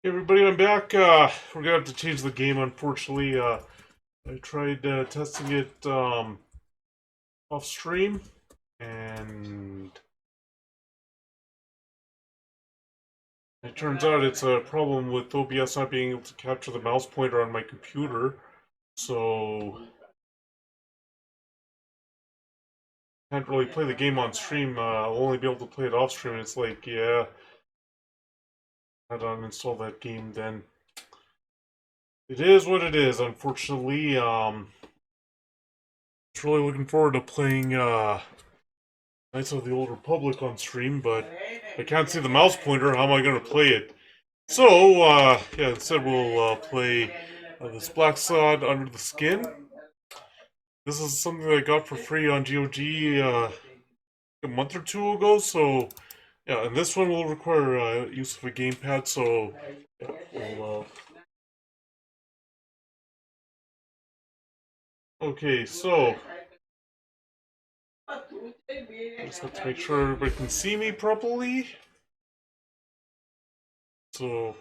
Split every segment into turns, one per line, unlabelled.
Hey everybody, I'm back. We're gonna have to change the game, unfortunately. I tried testing it off stream, and it turns out it's a problem with OBS not being able to capture the mouse pointer on my computer. So can't really play the game on stream. I'll only be able to play it off stream. It's like, yeah, I don't uninstall that game then. It is what it is, unfortunately. Just really looking forward to playing Knights of the Old Republic on stream, but I can't see the mouse pointer. How am I going to play it? So, yeah, instead we'll play this Blacksad Under the Skin. This is something that I got for free on GOG a month or two ago, so yeah, and this one will require use of a gamepad, so yeah, we'll, okay, so just have to make sure everybody can see me properly. So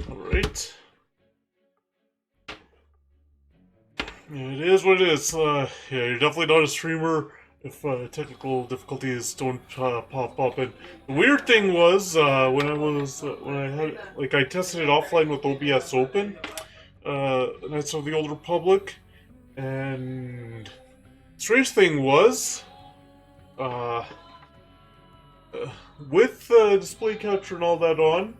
alright. Yeah, it is what it is. Yeah, you're definitely not a streamer if technical difficulties don't pop up. And the weird thing was when I had like I tested it offline with OBS Open, Knights of the Old Republic, and strange thing was, uh, with display capture and all that on,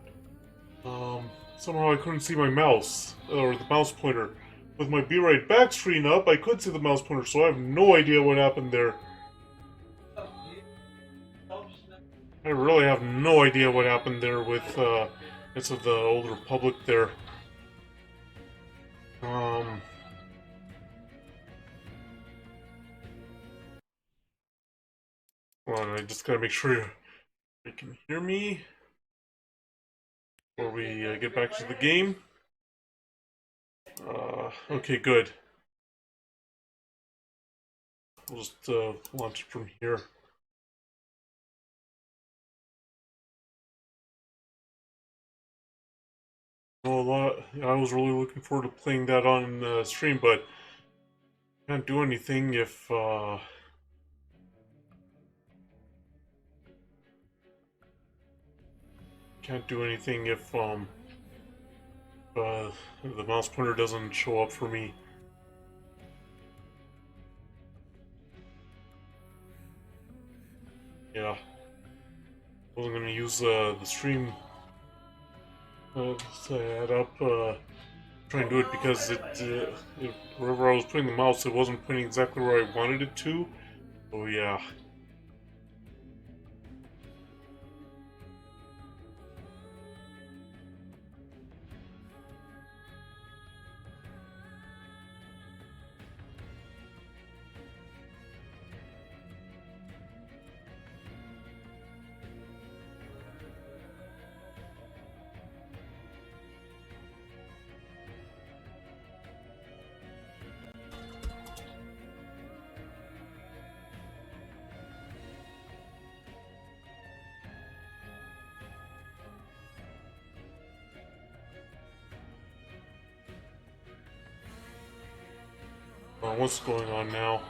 somehow I couldn't see my mouse or the mouse pointer. With my Be Right Back screen up, I could see the mouse pointer, so I have no idea what happened there. I really have no idea what happened there with Knights of the Old Republic there. Um, hold on, I just gotta make sure you can hear me before we get back to the game. Okay, good. We'll just launch it from here. I was really looking forward to playing that on stream, but can't do anything if the mouse pointer doesn't show up for me. Yeah, I wasn't gonna use the stream set up, try and do it because wherever I was putting the mouse, it wasn't pointing exactly where I wanted it to. So yeah. What's going on now?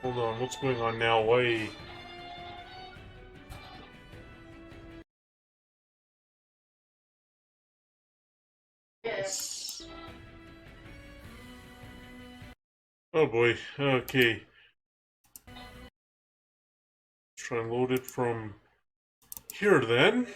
Hold on, what's going on now? Why? Yes. Oh boy, okay. Let's try and load it from here then.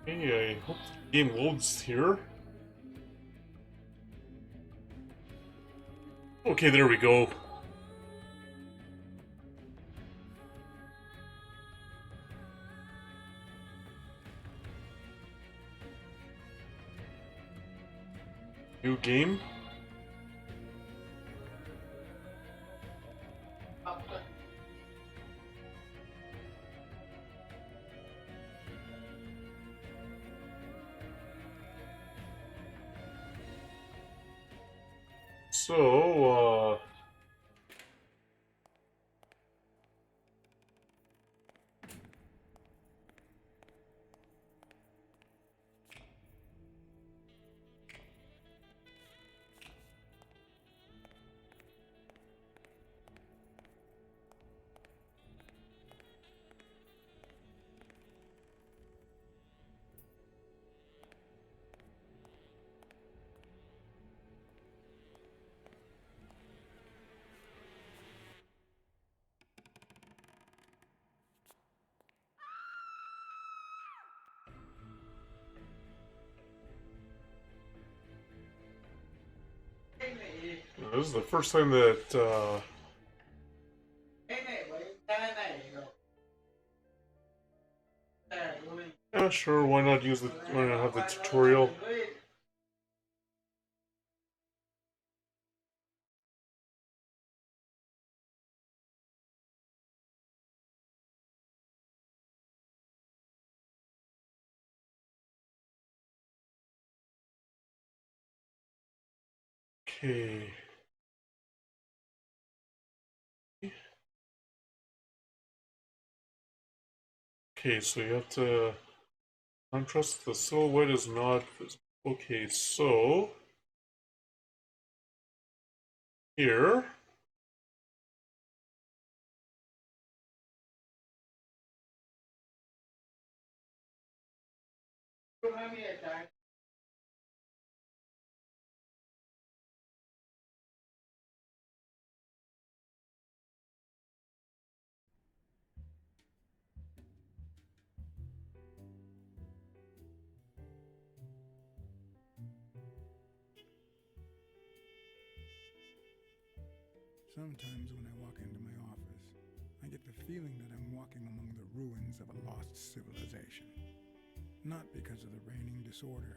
Hey, I hope the game loads here. Okay, there we go. New game. So, this is the first time that, yeah, sure, why not why not have the tutorial? Okay. Okay, so you have to contrast the silhouette is not visible. Okay, so here.
Sometimes when I walk into my office, I get the feeling that I'm walking among the ruins of a lost civilization. Not because of the reigning disorder,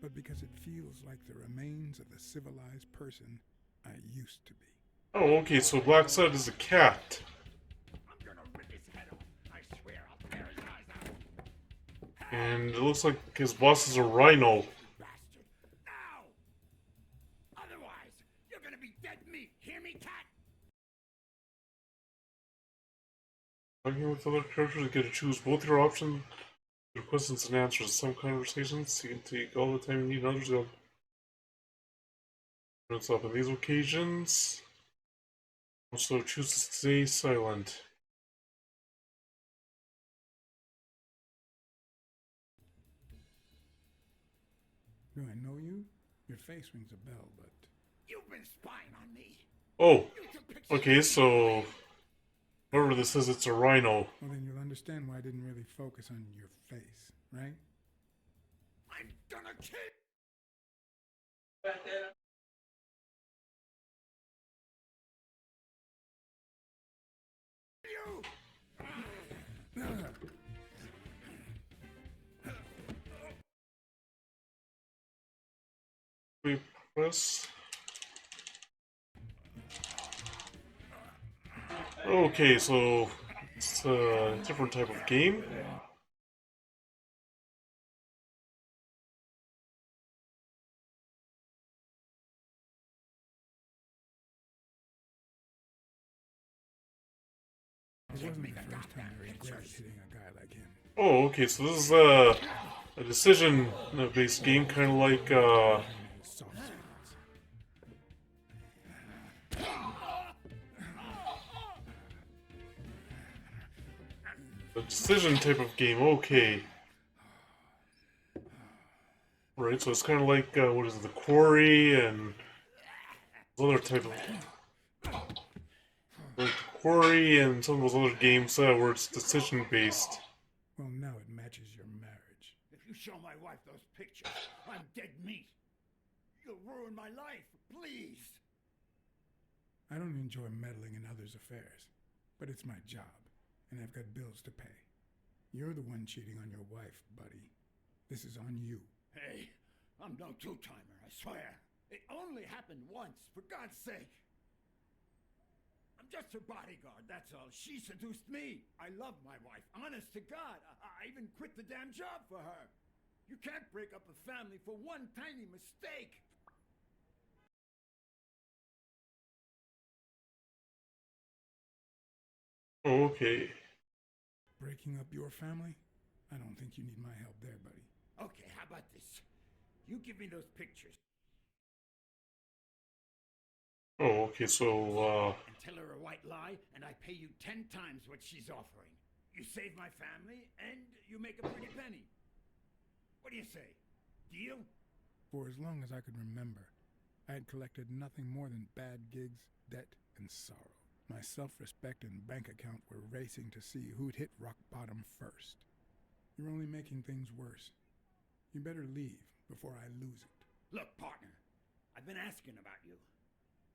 but because it feels like the remains of the civilized person I used to be.
Oh, okay, so Blacksad is a cat.
I'm gonna rip his head off. I swear I'll tear his eyes out.
And it looks like his boss is a rhino.
Bastard. Now! Otherwise, you're gonna be dead meat. Hear me, cat?
Talking with other characters, you get to choose both your options, your questions and answers. Some conversations you can take all the time you need, others you'll turn itself. On these occasions, also choose to stay silent.
Do I know you? Your face rings a bell, but...
You've been spying on me.
Oh,
You took pictures
okay,
of me.
so whoever this is, it's a rhino.
Well, then you'll understand why I didn't really focus on your face, right?
I'm gonna kill you!
We press. Okay, so it's a different type of game.
It wasn't the first time I regretted hitting a guy like him.
Oh, okay, so this is a decision-based game, kind of like
Soft spots.
a decision type of game. Okay. Right, so it's kind of like, what is it, The Quarry and other type of... Like The Quarry and some of those other games where it's decision-based.
Well, now it matches your marriage.
If you show my wife those pictures, I'm dead meat. You'll ruin my life, please.
I don't enjoy meddling in others' affairs, but it's my job, and I've got bills to pay. You're the one cheating on your wife, buddy. This is on you.
Hey, I'm no two-timer, I swear. It only happened once, for God's sake. I'm just her bodyguard, that's all. She seduced me. I love my wife, honest to God. I even quit the damn job for her. You can't break up a family for one tiny mistake.
Okay.
Breaking up your family? I don't think you need my help there, buddy.
Okay, how about this? You give me those pictures
Oh, okay, so,
and tell her a white lie, and I pay you 10 times what she's offering. You save my family, and you make a pretty penny. What do you say? Deal?
For as long as I could remember, I had collected nothing more than bad gigs, debt, and sorrow. My self-respect and bank account were racing to see who'd hit rock bottom first. You're only making things worse. You better leave before I lose it.
Look, partner, I've been asking about you.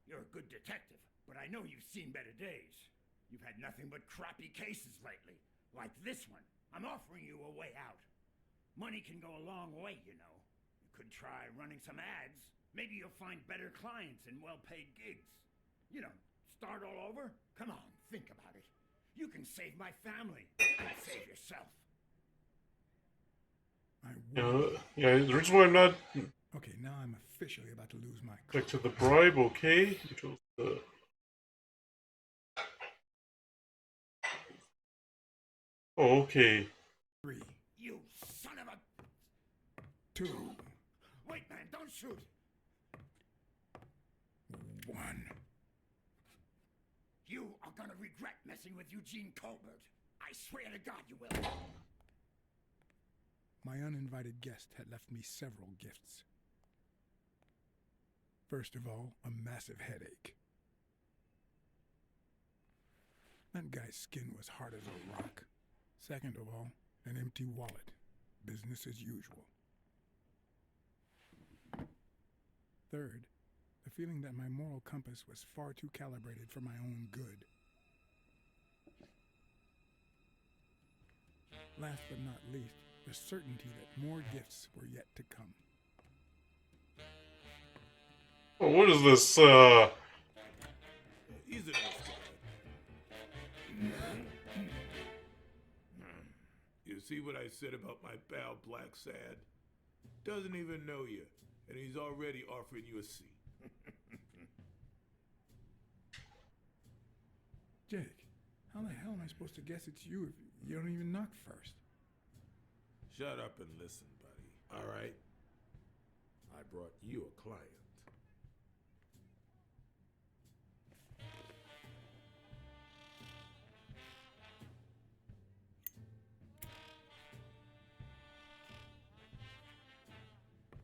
You're a good detective, but I know you've seen better days. You've had nothing but crappy cases lately, like this one. I'm offering you a way out. Money can go a long way, you know. You could try running some ads. Maybe you'll find better clients and well-paid gigs. You know, start all over? Come on, think about it. You can save my family and save yourself.
I will.
yeah, the reason why I'm not
Okay, now I'm officially about to lose my
back to the bribe, okay? Oh, okay.
3,
You son of a...
2,
Wait, man, don't shoot.
1.
You are gonna regret messing with Eugene Colbert. I swear to God you will.
My uninvited guest had left me several gifts. First of all, a massive headache. That guy's skin was hard as a rock. Second of all, an empty wallet. Business as usual. Third, the feeling that my moral compass was far too calibrated for my own good. Last but not least, the certainty that more gifts were yet to come.
Oh, what is this,
He's a nice guy. You see what I said about my pal Blacksad? Doesn't even know you, and he's already offering you a seat.
Jake, how the hell am I supposed to guess it's you if you don't even knock first?
Shut up and listen, buddy. All right? I brought you a client.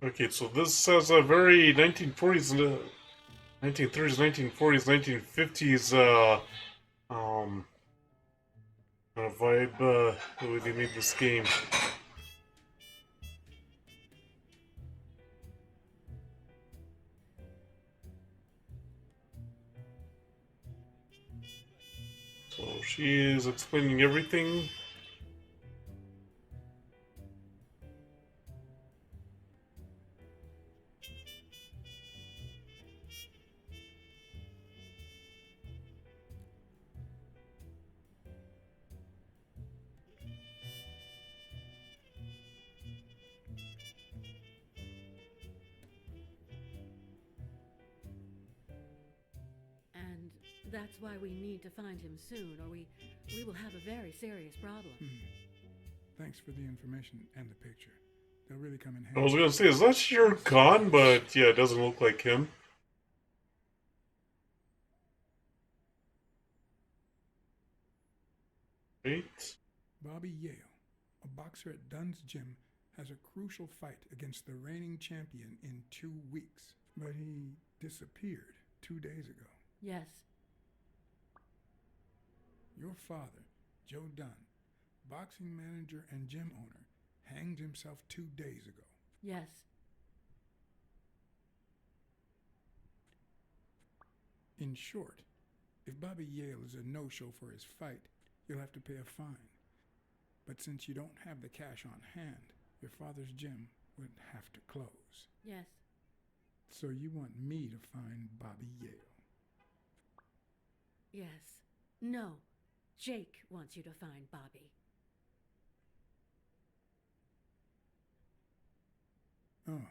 okay, so this has a very 1940s, 1930s, 1940s, 1950s, kind of vibe, the way they made this game. So she is explaining everything.
And that's why we need to find him soon, or we will have a very serious problem.
Thanks for the information and the picture. They'll really come in
I was
handy.
gonna say, is that your gun? But yeah, it doesn't look like him. Right?
Bobby Yale, a boxer at Dunn's gym, has a crucial fight against the reigning champion in 2 weeks. But he disappeared 2 days ago.
Yes.
Your father, Joe Dunn, boxing manager and gym owner, hanged himself 2 days ago.
Yes.
In short, if Bobby Yale is a no-show for his fight, you'll have to pay a fine. But since you don't have the cash on hand, your father's gym would have to close.
Yes.
So you want me to find Bobby Yale?
Yes. No. Jake wants you to find Bobby.
Oh,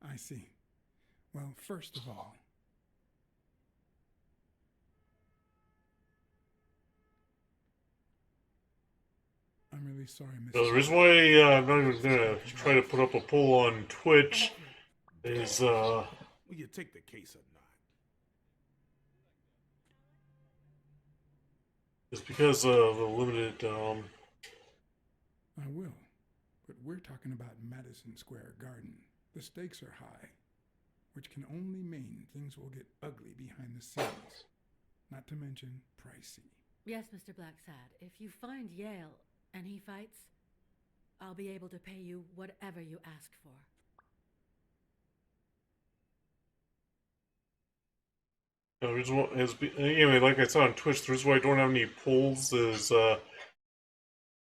I see. Well, first of all, I'm really sorry, Mr.
The reason why I'm not even gonna try to put up a poll on Twitch is
Will you take the case or not?
because of the limited
I will. But we're talking about Madison Square Garden. The stakes are high, which can only mean things will get ugly behind the scenes. Not to mention pricey.
Yes, Mr. Blacksad. If you find Yale and he fights, I'll be able to pay you whatever you ask for.
the reason why anyway, like I said on Twitch, the reason why I don't have any polls is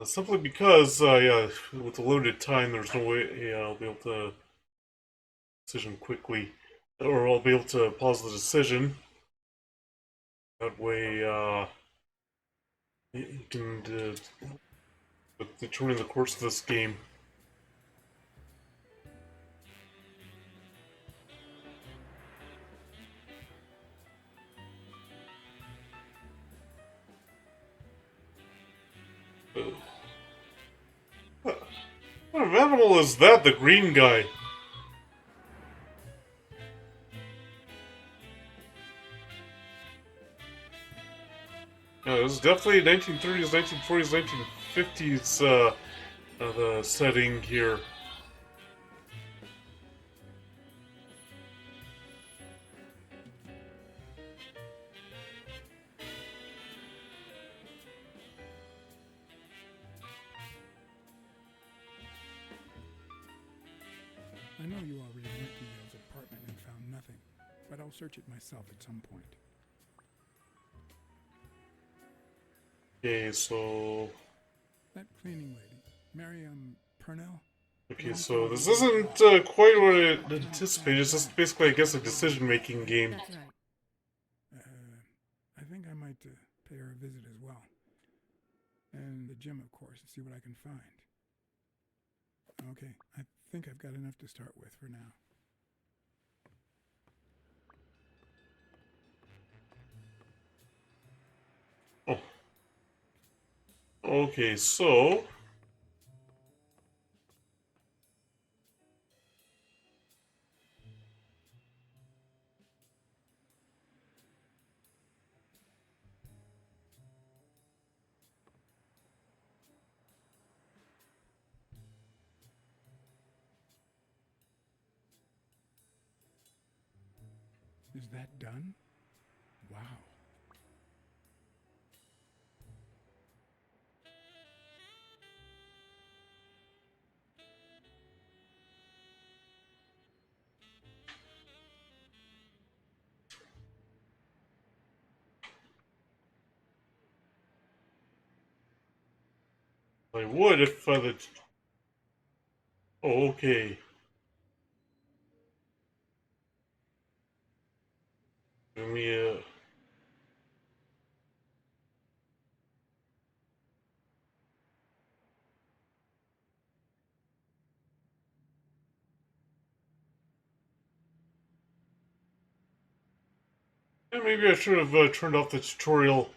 simply because yeah, with the limited time, there's no way I'll be able to decision quickly, or I'll be able to pause the decision. That way, you can determine the course of this game. What kind of animal is that? The green guy. Yeah, it was definitely 1930s, 1940s, 1950s. The setting here.
I know you already went to Yale's apartment and found nothing, but I'll search it myself at some point.
Okay, so
That cleaning lady, Miriam Purnell?
okay, so this isn't quite what I anticipated. It's just basically, I guess, a decision-making game.
That's right.
I think I might pay her a visit as well. And the gym, of course, and see what I can find. Okay, I think I've got enough to start with for now.
Oh. Okay, so
Is that done? Wow.
I would if the. Oh, okay. Give me a. Yeah, maybe I should have turned off the tutorial.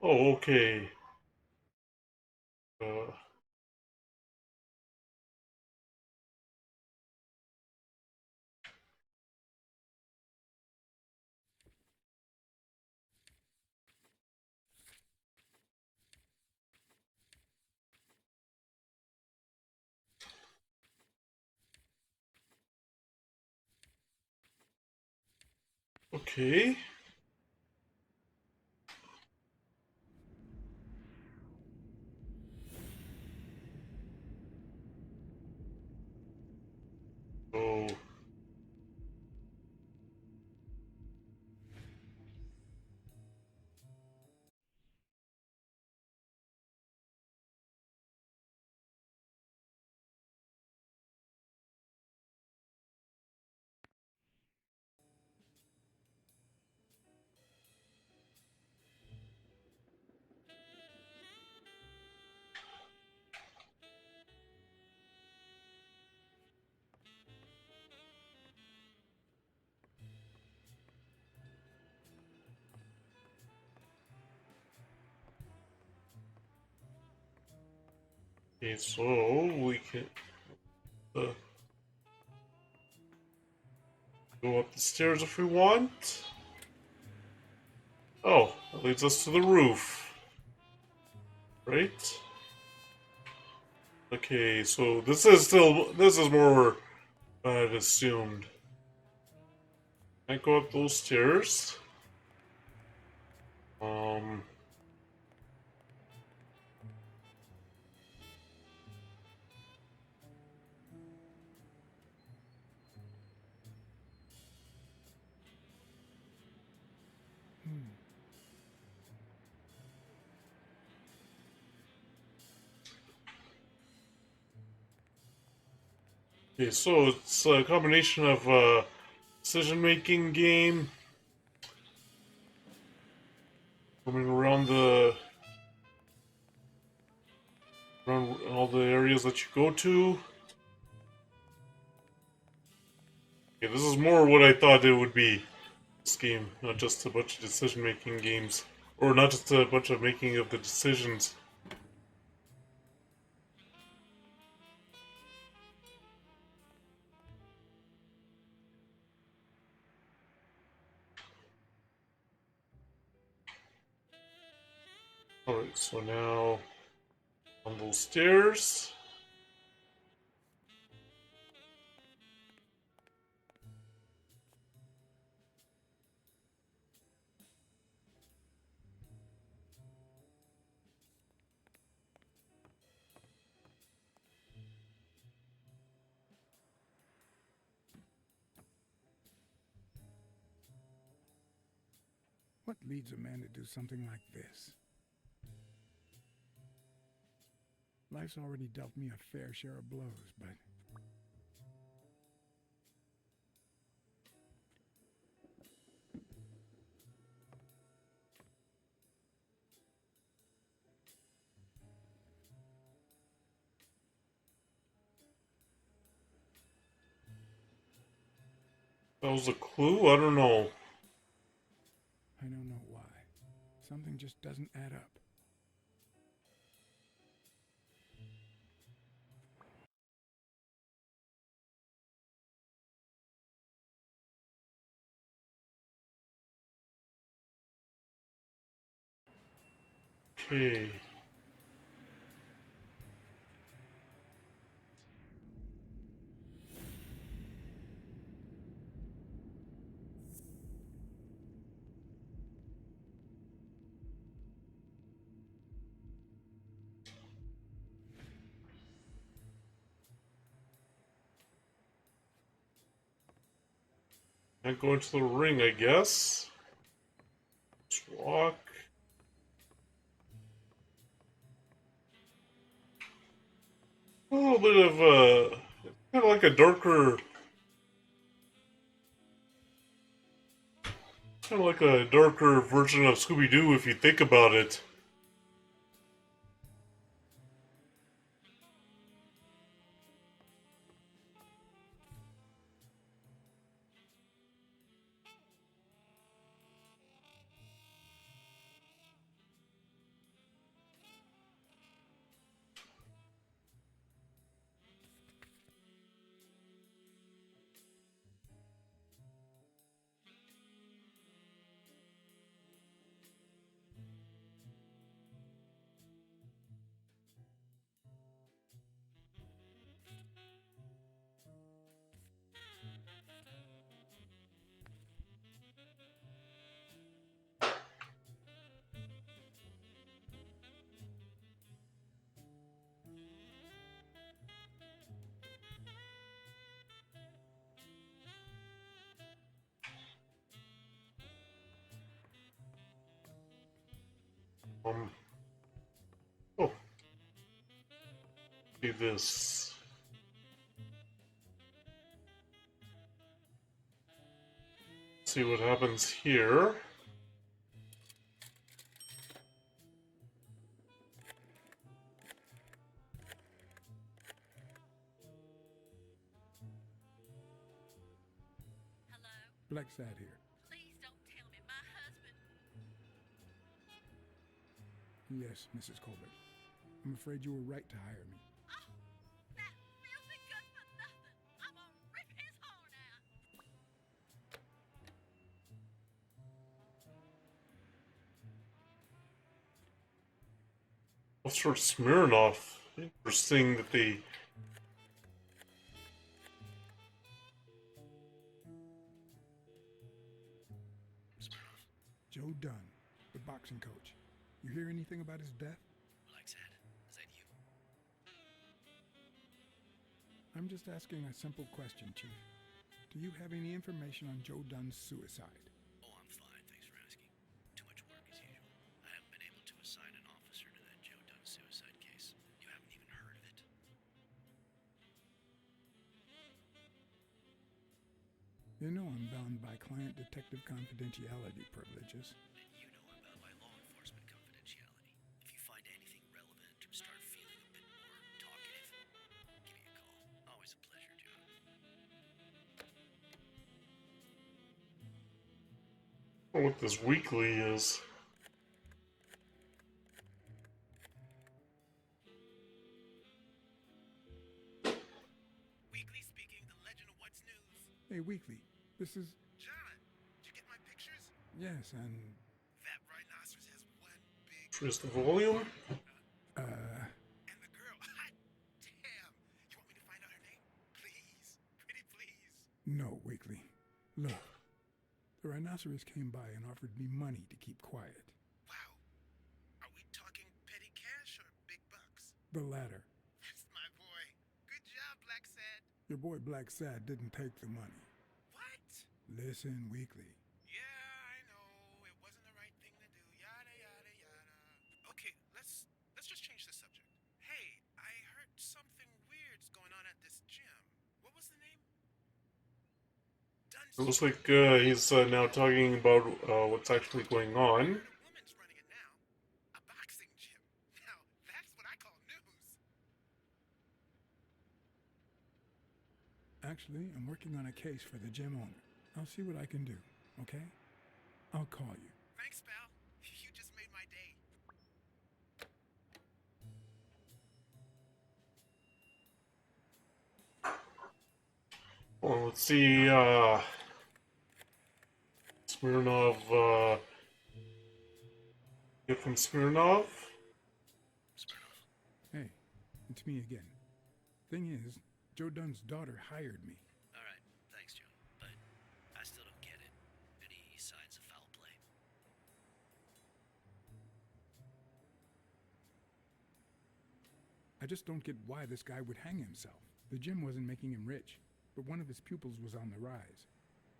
Oh, okay. Okay. Okay, so we can go up the stairs if we want. Oh, that leads us to the roof. Right? Okay, so this is more than I'd assumed. Can't go up those stairs. Okay, so it's a combination of decision-making game, roaming around around all the areas that you go to. Okay, this is more what I thought it would be. This game, not just a bunch of decision-making games, or not just a bunch of making of the decisions. Alright, so now on those stairs.
What leads a man to do something like this? Life's already dealt me a fair share of blows, but
That was a clue? I don't know.
I don't know why. Something just doesn't add up.
Okay. Can't go into the ring, I guess. Just walk. A little bit of kind of like a darker version of Scooby-Doo if you think about it. Oh, see this. See what happens here.
Blacksad here.
Please don't tell me my husband.
Yes, Mrs. Colbert. I'm afraid you were right to hire me.
Officer Smirnoff. Interesting that they.
Joe Dunn, the boxing coach. You hear anything about his death?
Blacksad, is that you?
I'm just asking a simple question, Chief. Do you have any information on Joe Dunn's suicide?
Oh, I'm fine, thanks for asking. Too much work as usual. I haven't been able to assign an officer to that Joe Dunn suicide case. You haven't even heard of it.
You know I'm bound by client detective confidentiality privileges.
And you know I'm bound by law enforcement confidentiality. If you find anything relevant or start feeling a bit more talkative, give me a call. Always a pleasure, John.
I don't know what this weekly is.
Weekly speaking, the legend of what's news.
Hey, Weekly, this is...
John, did you get my pictures?
Yes, and...
That rhinoceros has one big...
Just the volume?
And the girl, hot damn. You want me to find out her name? Please. Pretty please.
No, Weekly. Look, the rhinoceros came by and offered me money to keep quiet.
Wow. Are we talking petty cash or big bucks?
The latter.
That's my boy. Good job, Blacksad.
Your boy Blacksad didn't take the money.
What?
Listen, Weekly.
Yeah, I know. It wasn't the right thing to do. Yada, yada, yada. Okay, let's just change the subject. Hey, I heard something weird's going on at this gym. What was the name?
It looks like he's now talking about what's actually going on.
A woman's running it now. A boxing gym. Now, that's what I call news.
Actually, I'm working on a case for the gym owner. I'll see what I can do, okay? I'll call you.
Thanks, pal. You just made my day.
Well, let's see, Smirnov, get from Smirnov.
Hey, it's me again. Thing is, Joe Dunn's daughter hired me.
Alright, thanks, Joe. But I still don't get it. Any signs of foul play?
I just don't get why this guy would hang himself. The gym wasn't making him rich, but one of his pupils was on the rise.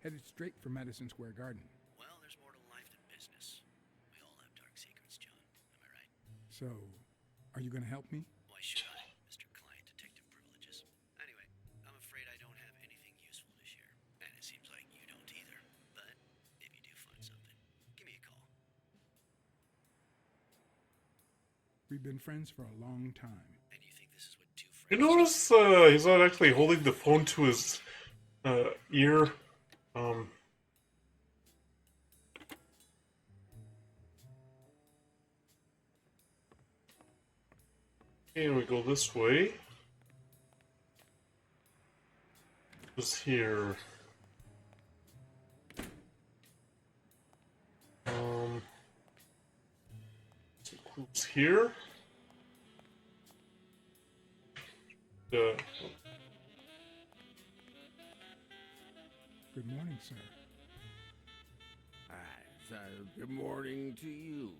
Headed straight for Madison Square Garden.
Well, there's more to life than business. We all have dark secrets, John. Am I right?
So, are you gonna help me?
Why should I, Mr. Client Detective Privileges? Anyway, I'm afraid I don't have anything useful to share. And it seems like you don't either. But if you do find something, give me a call.
We've been friends for a long time.
And you think this is what two
You
friends...
notice he's not actually holding the phone to his ear. Okay, we go this way. What's here? Some clues here.
Good morning, sir.
So good morning to you.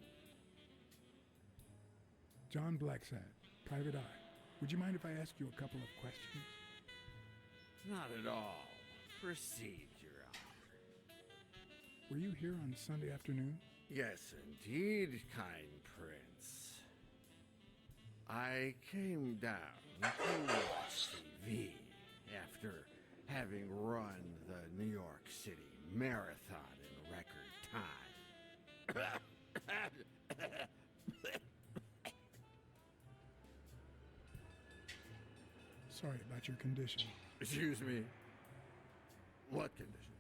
John Blacksad, Private Eye. Would you mind if I ask you a couple of questions?
Not at all. Proceed, Your Honor.
Were you here on Sunday afternoon?
Yes, indeed, kind prince. I came down to watch TV after having run the New York City Marathon in record time.
Sorry about your condition.
Excuse me. What condition?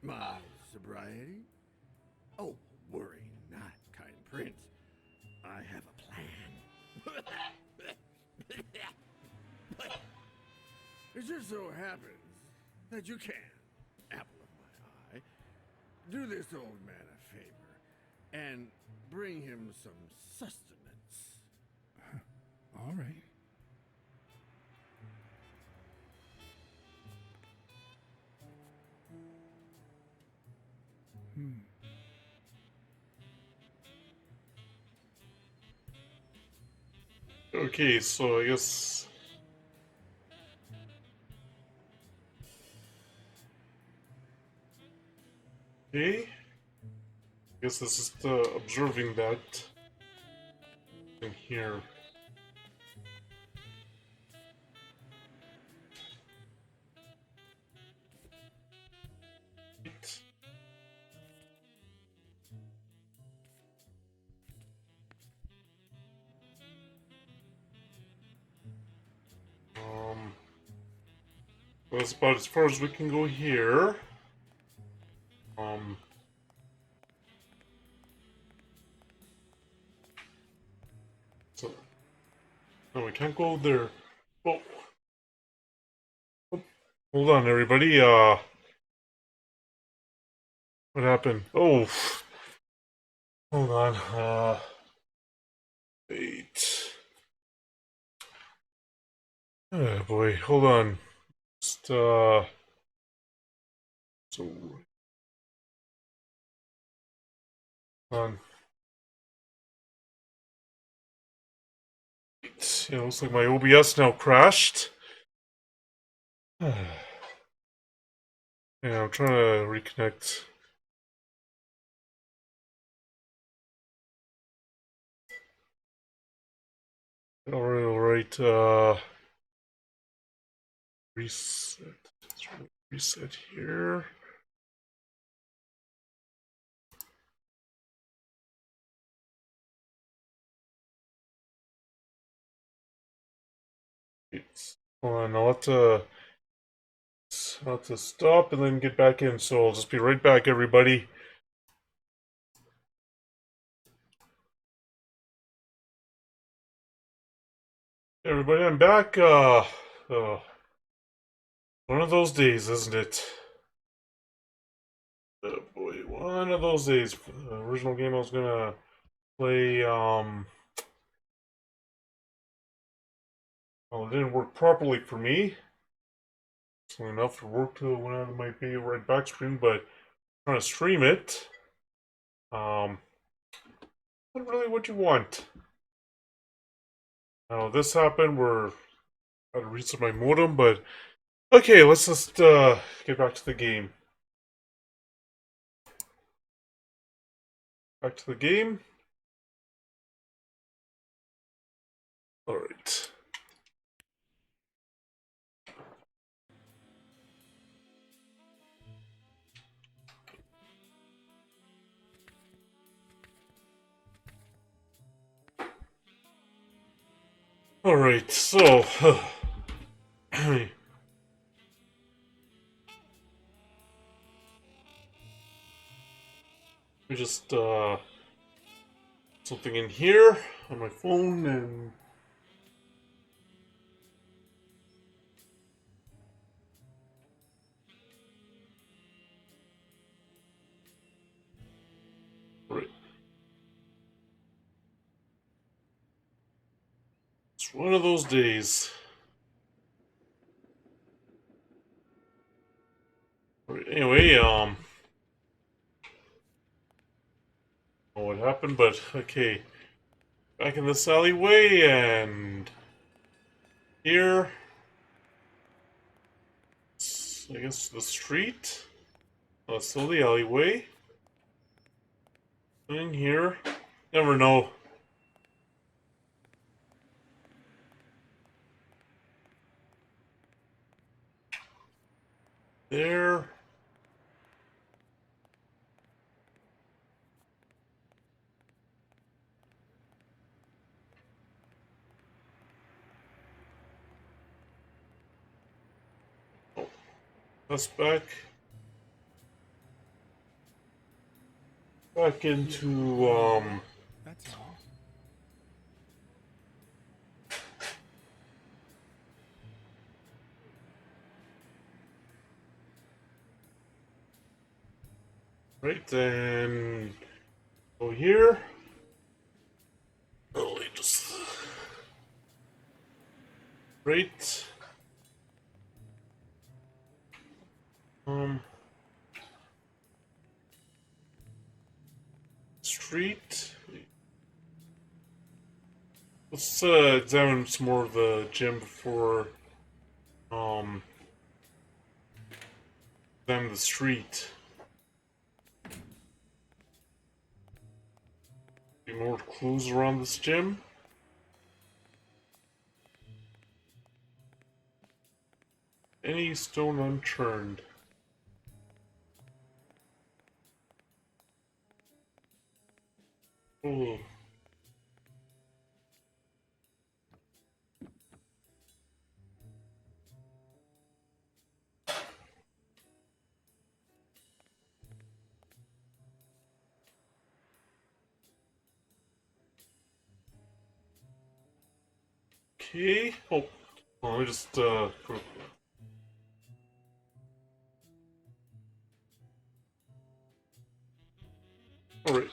My sobriety? Oh, worry not, kind prince. I have a plan. It just so happens that you can, apple of my eye, do this old man a favor and bring him some sustenance.
All right.
Okay, so I guess. Okay. I guess this is observing that in here. Right. That's about as far as we can go here. So no, we can't go there. Oh, hold on, everybody. What happened? Oh, hold on. Wait. Oh boy, hold on. Just so. On. Yeah, looks like my OBS now crashed. Yeah, I'm trying to reconnect. Alright, reset. Reset here. Hold on, I'll have to stop and then get back in, so I'll just be right back, everybody. Everybody, I'm back. One of those days, isn't it? Oh boy, one of those days. The original game I was gonna play, well, it didn't work properly for me. So enough to work to when I might be right back stream, but I'm trying to stream it. Not really what you want. Now this happened where I had to reset my modem, but okay, let's just get back to the game. Back to the game. Alright. Alright, so we just something in here on my phone and right. It's one of those days. Right, anyway, I don't know what happened, but okay. Back in this alleyway and here. I guess the street. Still the alleyway. In here. Never know. There. Oh, that's back. Back into,
That's all.
right, then go here. Oh, wait, just Great. Street. Let's examine some more of the gym before examine the street. Any more clues around this gym? Any stone unturned. Oh. Okay. Oh, let me just Alright.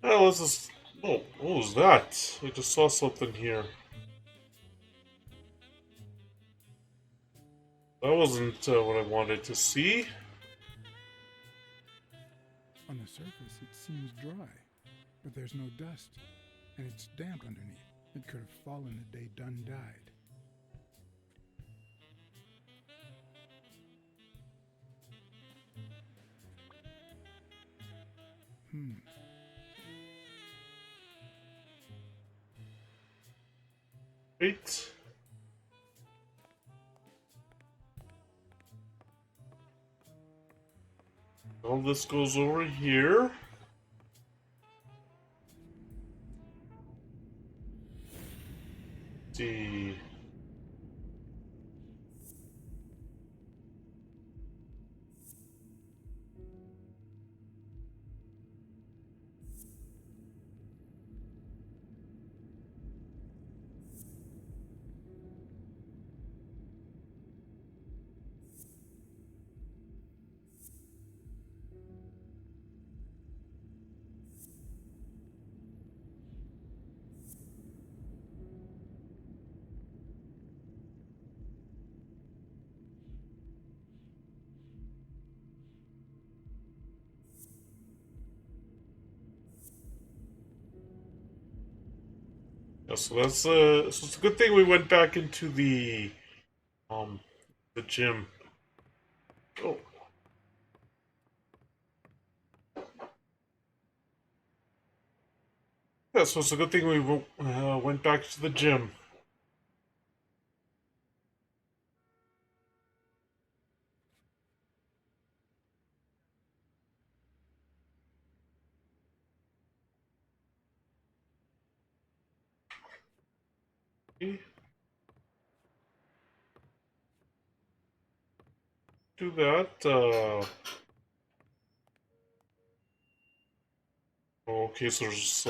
Oh, this is. Oh, what was that? I just saw something here. That wasn't what I wanted to see.
On the surface, it seems dry, but there's no dust, and it's damp underneath. It could have fallen the day Dunn died.
Wait. All this goes over here. Let's see. Yeah, so that's so it's a good thing we went back into the gym. Oh. Yeah, so it's a good thing we went back to the gym. Okay. Do that. Okay, so there's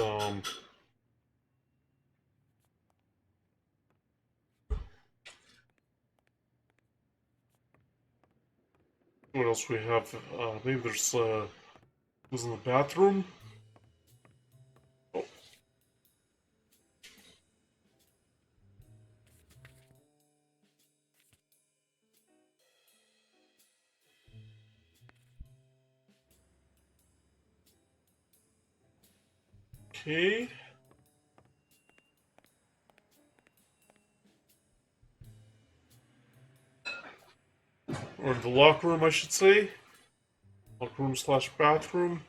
what else we have? Maybe there's was in the bathroom. Oh. Okay. Or the locker room, I should say. Locker room slash bathroom.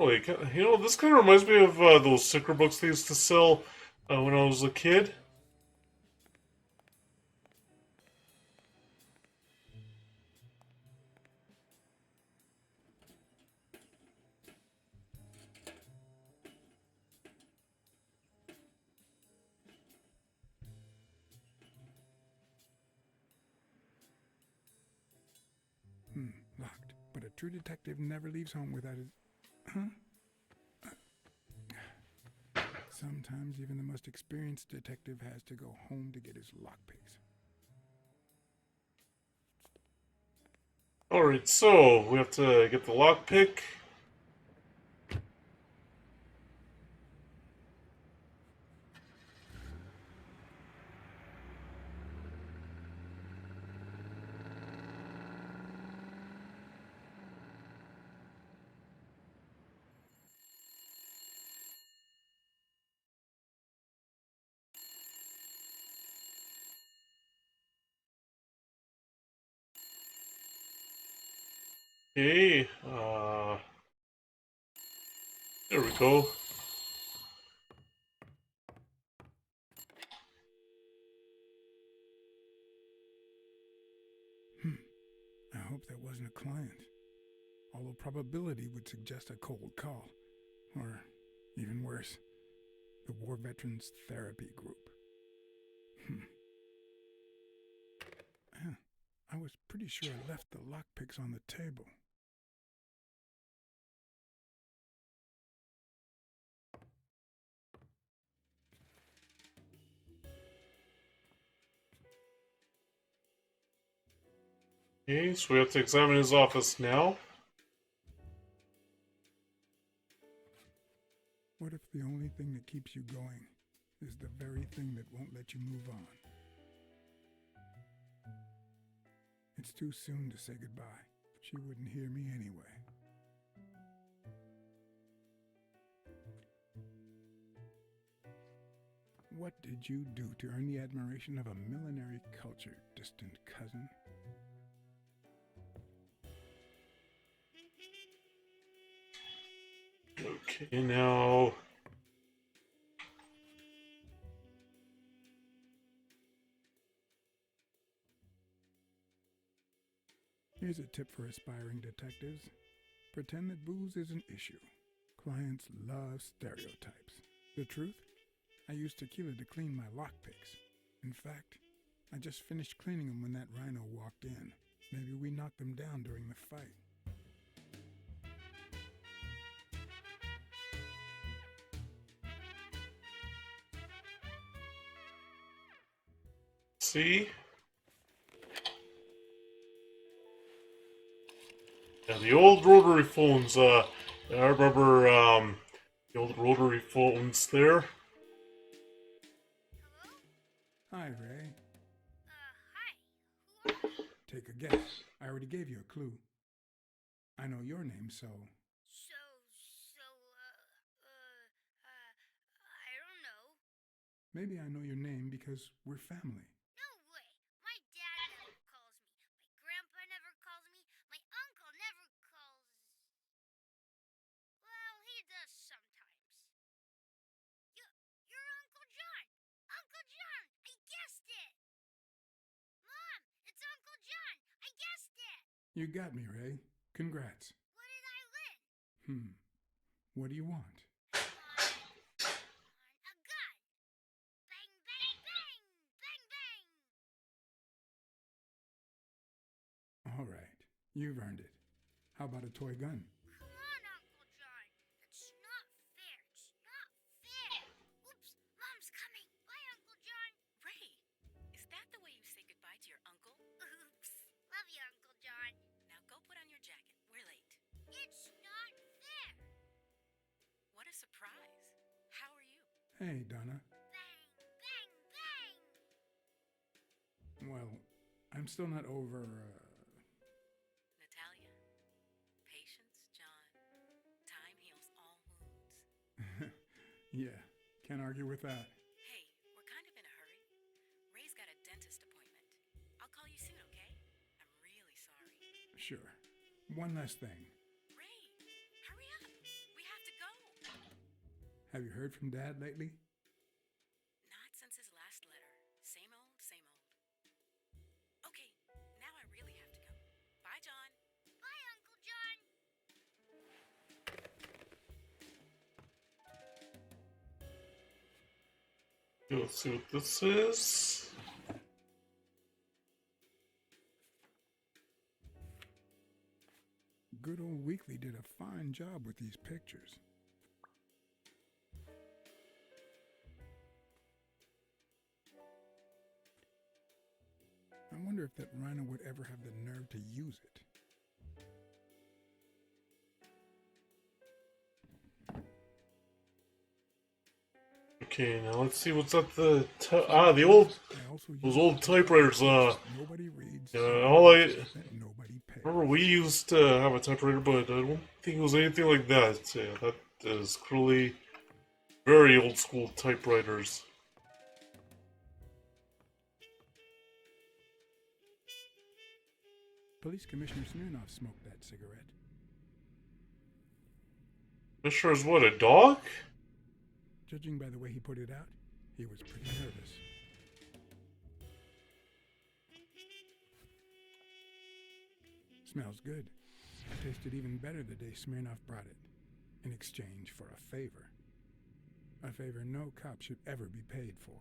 Oh, you know, this kind of reminds me of those sticker books they used to sell when I was a kid.
Locked. But a true detective never leaves home without his... Huh? Sometimes even the most experienced detective has to go home to get his lockpicks.
Alright, so we have to get the lockpick. Okay, there we go.
I hope that wasn't a client. Although probability would suggest a cold call. Or, even worse, the War Veterans Therapy Group. I was pretty sure I left the lockpicks on the table.
Okay, so we have to examine his office now.
What if the only thing that keeps you going is the very thing that won't let you move on? It's too soon to say goodbye. She wouldn't hear me anyway. What did you do to earn the admiration of a millinery culture, distant cousin?
Okay, now...
Here's a tip for aspiring detectives. Pretend that booze is an issue. Clients love stereotypes. The truth? I used tequila to clean my lockpicks. In fact, I just finished cleaning them when that rhino walked in. Maybe we knocked them down during the fight.
See? Yeah, the old rotary phones, I remember, the old rotary phones there.
Hi, Ray.
Hi. Who are you?
Take a guess. I already gave you a clue. I know your name, so...
I don't know.
Maybe I know your name because we're family.
No way. My dad never calls me. My grandpa never calls me. My uncle never calls... Well, he does sometimes. You're Uncle John. Uncle John, I guessed it. Mom, it's Uncle John. I guessed it.
You got me, Ray. Congrats.
What did I win?
What do you want?
A gun. Bang, bang, bang. Bang, bang.
All right. You've earned it. How about a toy gun?
Come on, Uncle John. That's not fair. It's not fair. Oops, Mom's coming. Bye, Uncle John.
Ray, is that the way you say goodbye to your uncle?
Oops. Love you, Uncle John.
Now go put on your jacket. We're late.
It's not fair.
What a surprise. How are you?
Hey, Donna.
Bang, bang, bang.
Well, I'm still not over,
Natalia. Patience, John. Time heals all wounds.
Yeah, can't argue with that.
Hey, we're kind of in a hurry. Ray's got a dentist appointment. I'll call you soon, okay? I'm really sorry.
Sure. One last thing.
Ray, hurry up. We have to go.
Have you heard from Dad lately?
Not since his last letter. Same old, same old. Okay, now I really have to go. Bye, John.
Bye, Uncle John.
Let's see what this is.
Good old Weekly did a fine job with these pictures. I wonder if that rhino would ever have the nerve to use it.
Okay, now let's see what's up the the old those old typewriters.
Nobody reads.
All I
Nobody pays.
remember we used to have a typewriter, but I don't think it was anything like that. Yeah, that is clearly very old school typewriters.
Police Commissioner Smirnoff smoked that cigarette.
Commissioner's what, a dog?
Judging by the way he put it out, he was pretty nervous. Smells good. Tasted even better the day Smirnoff brought it, in exchange for a favor. A favor no cop should ever be paid for.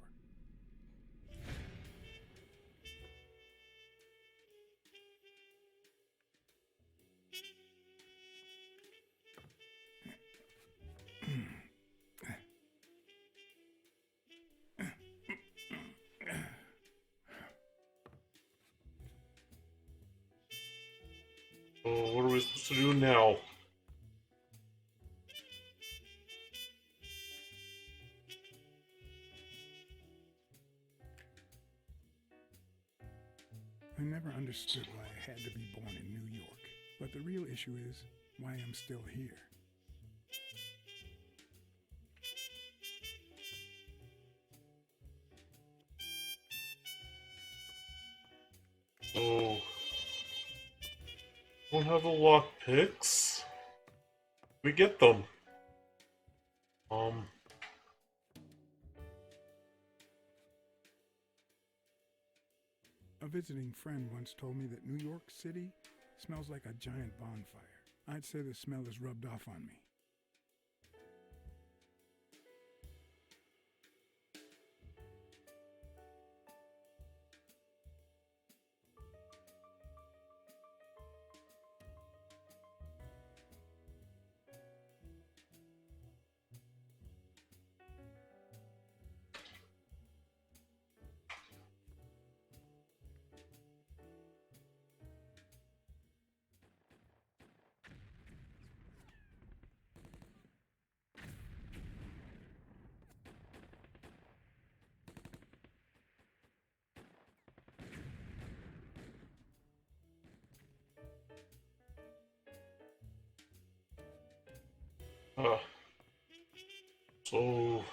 So what are we supposed to do now?
I never understood why I had to be born in New York, but the real issue is why I'm still here.
So don't have the lock picks. We get them.
A visiting friend once told me that New York City smells like a giant bonfire. I'd say the smell is rubbed off on me.
So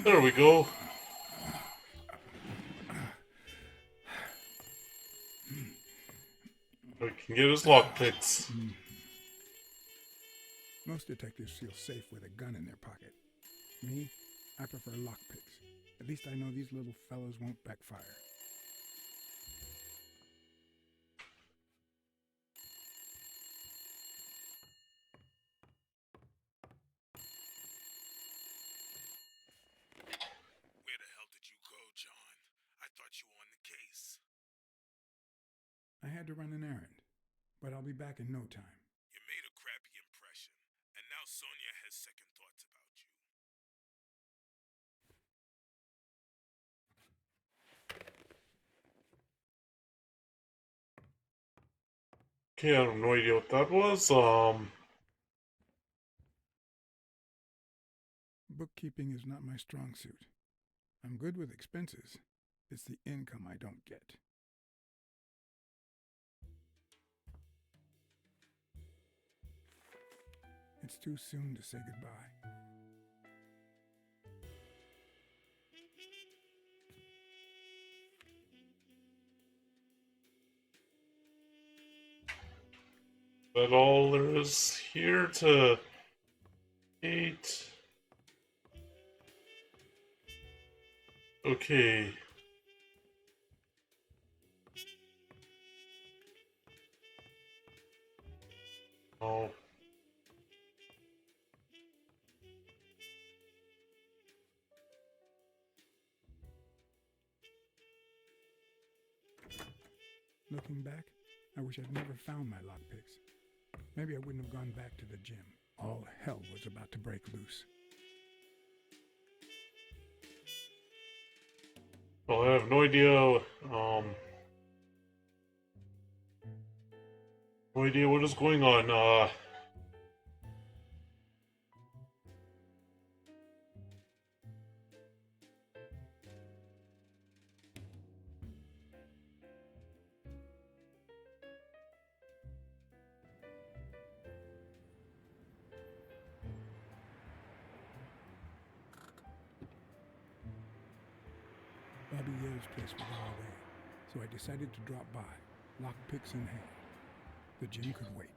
there we go. We can get his lockpicks.
Most detectives feel safe with a gun in their pocket. Me, I prefer lockpicks. At least I know these little fellas won't backfire.
Where the hell did you go, John? I thought you were on the case.
I had to run an errand, but I'll be back in no time.
You made a crappy impression, and now Sonia has second thoughts about you.
Okay, I have no idea what that was.
Bookkeeping is not my strong suit. I'm good with expenses. It's the income I don't get. It's too soon to say goodbye.
That all there is here to 8. Okay. Oh.
Looking back, I wish I'd never found my lockpicks. Maybe I wouldn't have gone back to the gym. all hell was about to break loose.
Well, I have no idea. No idea what is going on.
Bobby Yale's place was all day, so I decided to drop by, lockpicks in hand. The gym could wait.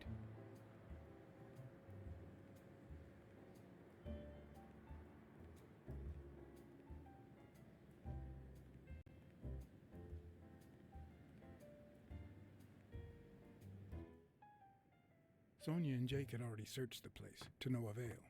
Sonia and Jake had already searched the place, to no avail.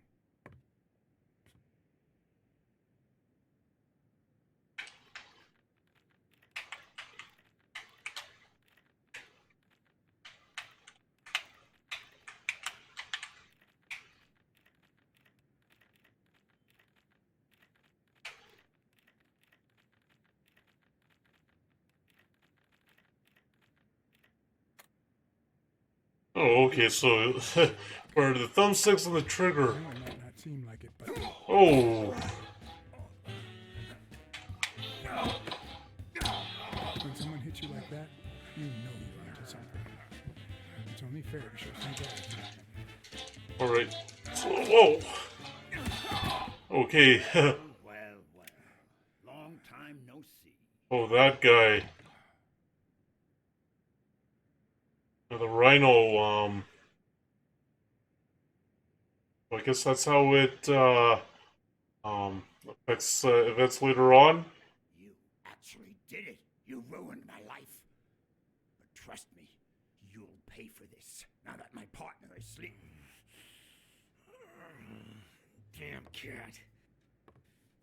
Oh, okay, so where the thumbsticks on the trigger.
Now it might not seem like it, but
Oh,
when someone hits you like that, you know you're onto something. It's only fair to show some gratitude.
all right. So, whoa. Okay.
Well, well. Long time no see.
Oh, that guy. The rhino. I guess that's how it affects events later on.
You actually did it. You ruined my life. But trust me, you'll pay for this now that my partner is asleep.
Damn cat.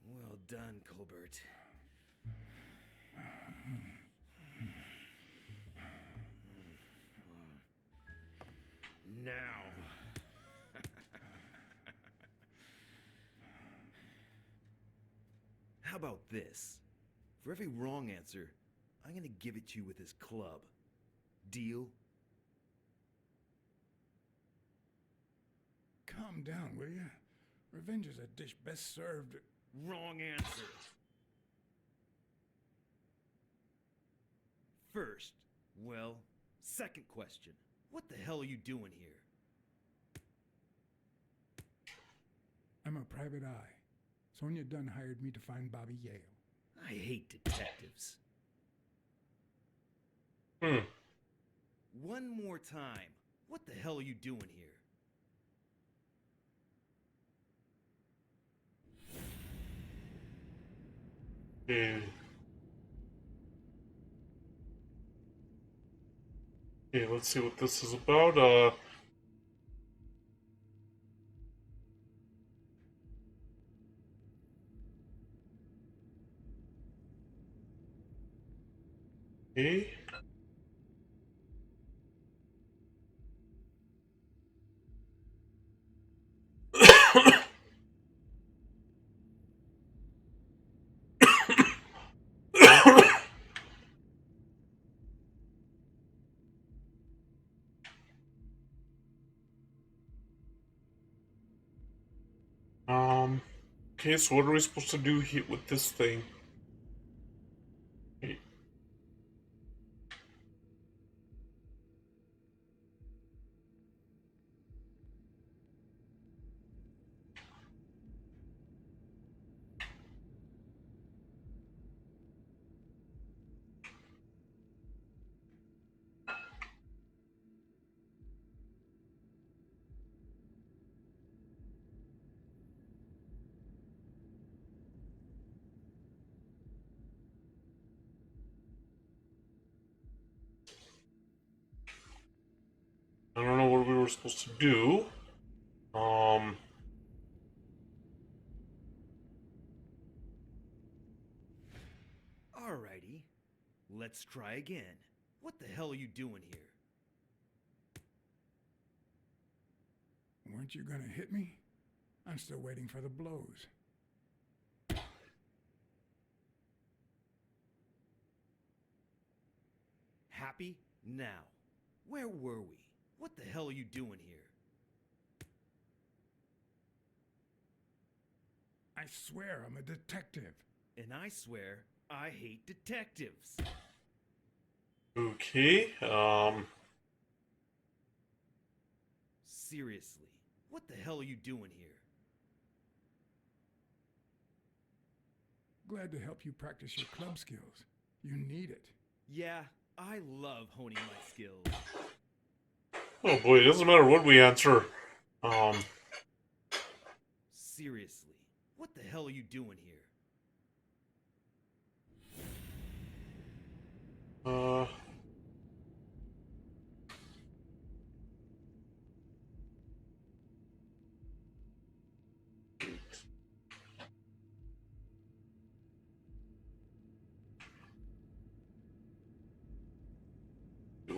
Well done, Colbert. Now. How about this? For every wrong answer, I'm gonna give it to you with this club. Deal?
Calm down, will you? Revenge is a dish best served.
Wrong answer. First, well, second question. What the hell are you doing here?
I'm a private eye. Sonia Dunn hired me to find Bobby Yale.
I hate detectives. One more time. What the hell are you doing here?
Okay. Okay, let's see what this is about. Okay. Okay, so what are we supposed to do here with this thing? Okay. I don't know what we were supposed to do.
Alrighty. Let's try again. What the hell are you doing here?
Weren't you gonna hit me? I'm still waiting for the blows.
Happy? Now. Where were we? What the hell are you doing here?
I swear I'm a detective.
And I swear I hate detectives.
Okay,
Seriously, what the hell are you doing here?
Glad to help you practice your club skills. You need it.
Yeah, I love honing my skills.
oh boy, it doesn't matter what we answer.
Seriously, what the hell are you doing here?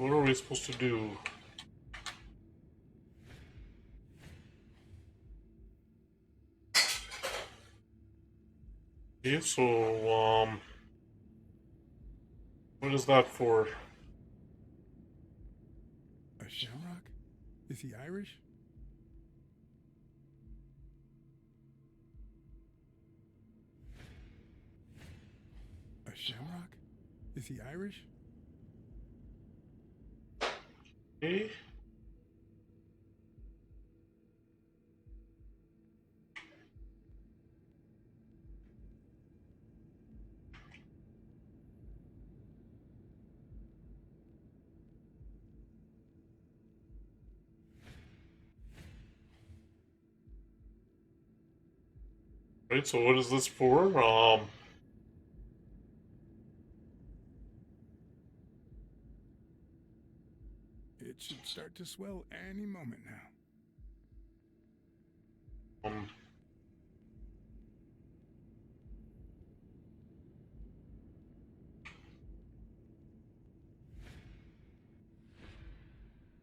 What are we supposed to do? Okay, so, what is that for?
A shamrock? Is he Irish? A shamrock? Is he Irish?
Okay. Right, so what is this for?
It should start to swell any moment now.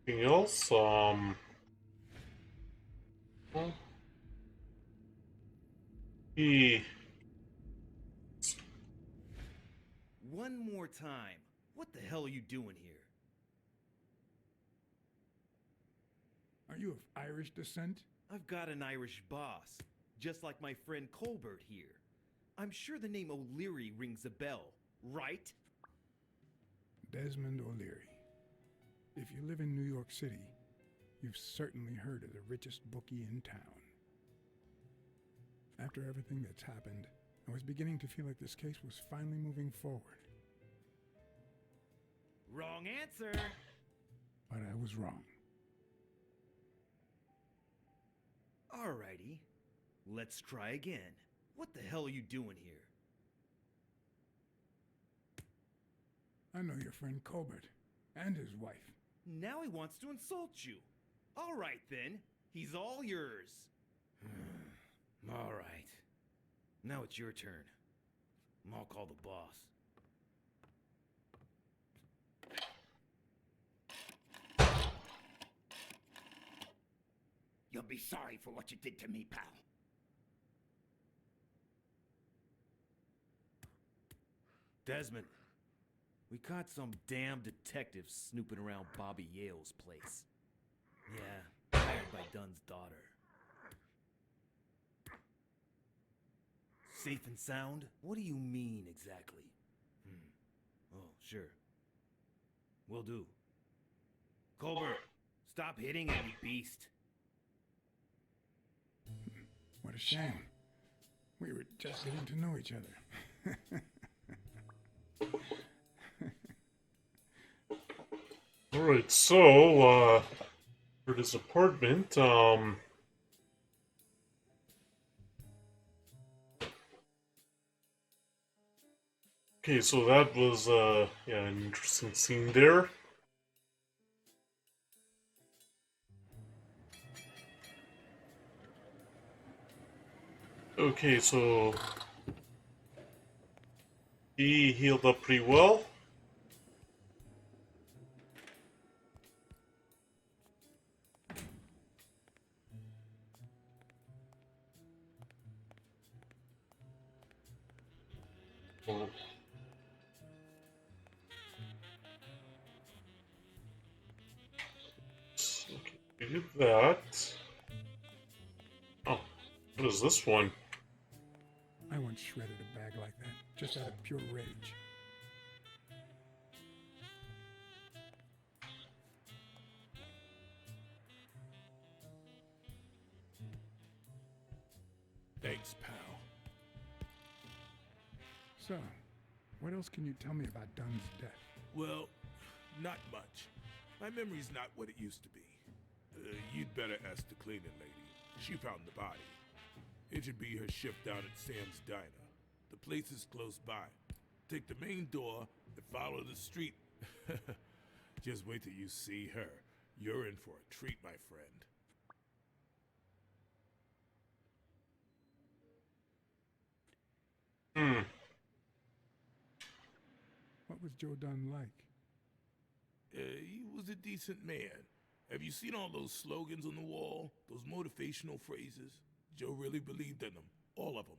Anything else? He...
One more time. What the hell are you doing here?
Are you of Irish descent?
I've got an Irish boss, just like my friend Colbert here. I'm sure the name O'Leary rings a bell, right?
Desmond O'Leary. If you live in New York City, you've certainly heard of the richest bookie in town. After everything that's happened, I was beginning to feel like this case was finally moving forward.
Wrong answer!
But I was wrong.
Alrighty, let's try again. What the hell are you doing here?
I know your friend Colbert and his wife.
Now he wants to insult you. Alright then, he's all yours. Alright. Now it's your turn. I'll call the boss.
You'll be sorry for what you did to me, pal.
Desmond, we caught some damn detective snooping around Bobby Yale's place. Yeah, hired by Dunn's daughter. Safe and sound? What do you mean exactly? Oh, sure. Will do. Colbert, stop hitting him, you beast.
What a shame. We were just getting to know each other.
Alright, so, for this apartment, okay, so that was, yeah, an interesting scene there. Okay, so he healed up pretty well. Oh. Okay, we did that. Oh, what is this one?
I once shredded a bag like that, just out of pure rage.
Thanks, pal.
So, what else can you tell me about Dunn's death?
Well, not much. My memory's not what it used to be. You'd better ask the cleaning lady. She found the body. It should be her shift down at Sam's Diner. The place is close by. Take the main door and follow the street. Just wait till you see her. You're in for a treat, my friend.
What was Joe Dunn like?
He was a decent man. Have you seen all those slogans on the wall? Those motivational phrases? Joe really believed in them. All of them.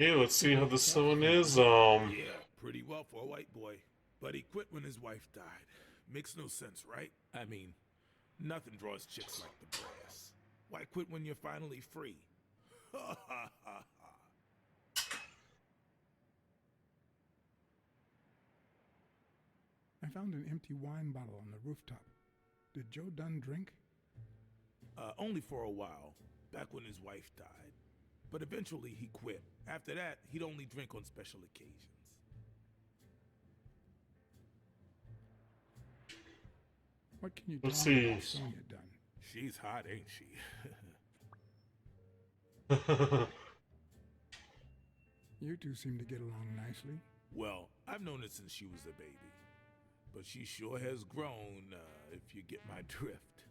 Okay, let's see how this one is.
Yeah, pretty well for a white boy. But he quit when his wife died. Makes no sense, right? I mean, nothing draws chicks like the brass. Why quit when you're finally free? Ha ha ha ha.
I found an empty wine bottle on the rooftop. Did Joe Dunn drink?
Only for a while, back when his wife died. But eventually he quit. After that, he'd only drink on special occasions.
What can you tell
Let's
me
see.
about Sonia Dunn?
She's hot, ain't she?
You two seem to get along nicely.
Well, I've known her since she was a baby. But she sure has grown, if you get my drift.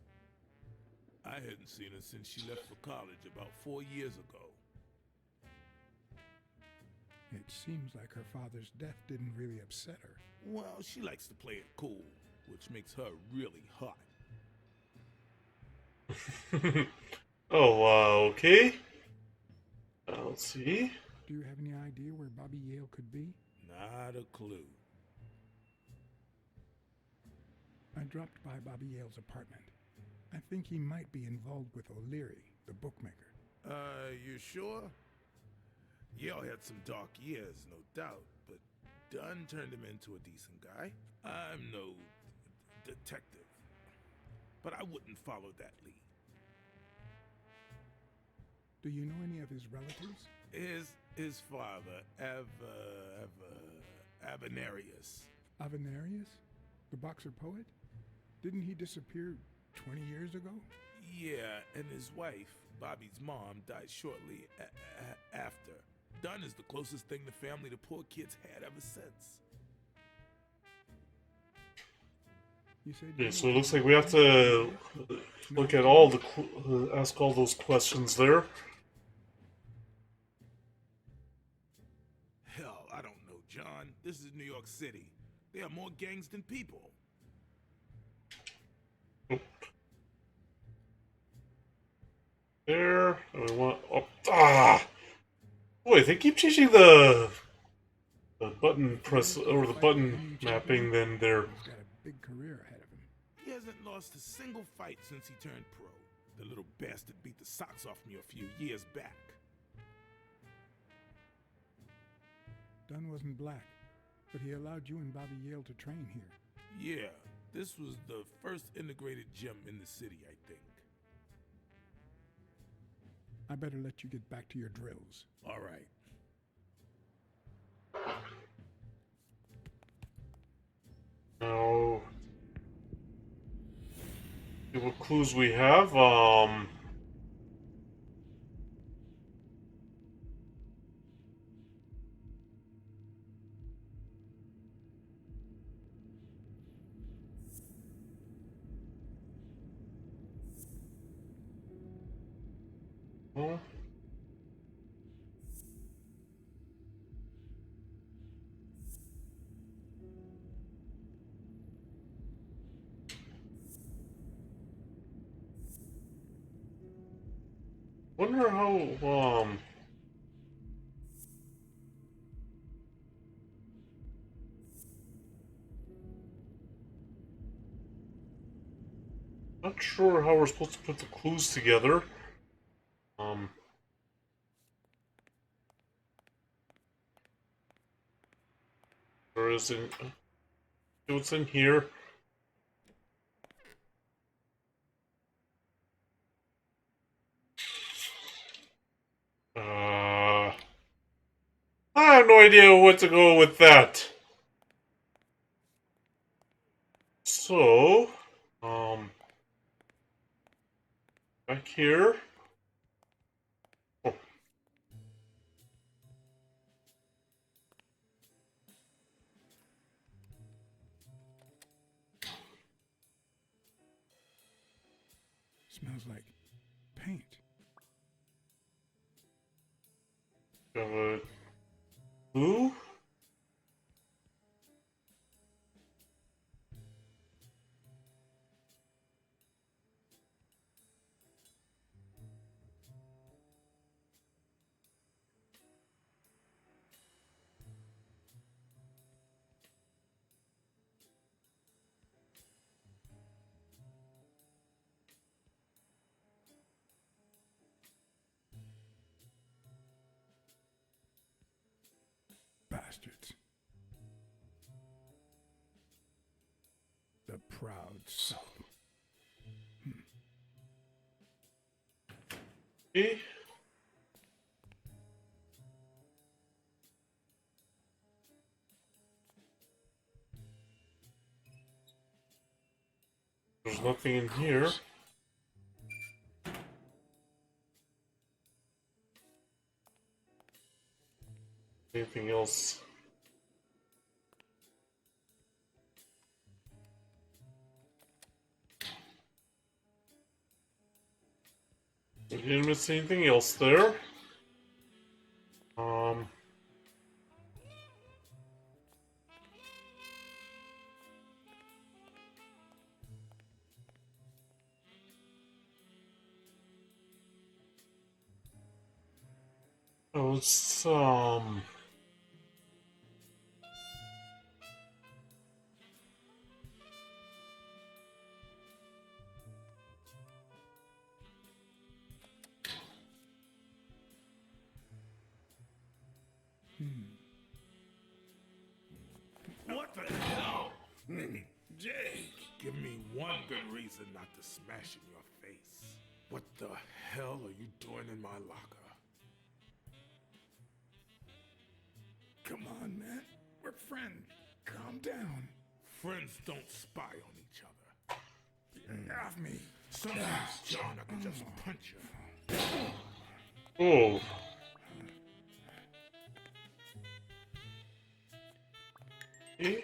I hadn't seen her since she left for college about 4 years ago.
It seems like her father's death didn't really upset her.
Well, she likes to play it cool, which makes her really hot.
Oh, okay. Let's see.
Do you have any idea where Bobby Yale could be?
Not a clue.
I dropped by Bobby Yale's apartment. I think he might be involved with O'Leary, the bookmaker.
You sure? Yale had some dark years, no doubt, but Dunn turned him into a decent guy. I'm no detective, but I wouldn't follow that lead.
Do you know any of his relatives?
His father, Avenarius.
Avenarius? The boxer poet? Didn't he disappear 20 years ago?
Yeah, and his wife, Bobby's mom, died shortly after. Dunn is the closest thing the family the poor kids had ever since.
You said
Yeah, so it looks like we have to look at all the ask all those questions there.
Hell, I don't know, John. This is New York City. There are more gangs than people.
There, and we want boy, they keep changing the button press or the button mapping. Then they're
He's got a big career ahead of him.
He hasn't lost a single fight since he turned pro. The little bastard beat the socks off me a few years back.
Dunn wasn't black, but he allowed you and Bobby Yale to train here.
Yeah, this was the first integrated gym in the city, I think.
I better let you get back to your drills.
All right.
now. See what clues we have. Oh. Wonder how, not sure how we're supposed to put the clues together. There isn't. What's in here? I have no idea what to go with that. So, back here. Oh.
Smells like paint.
Got a clue?
Bastards. The proud soul.
Okay. There's nothing in here. Anything else? We didn't miss anything else there. Oh, it's,
What the hell? Jake, give me one good reason not to smash in your face. What the hell are you doing in my locker?
Come on, man. We're friends. Calm down.
Friends don't spy on each other.
Get off me.
Sometimes, John, I can just punch you.
oh. Okay.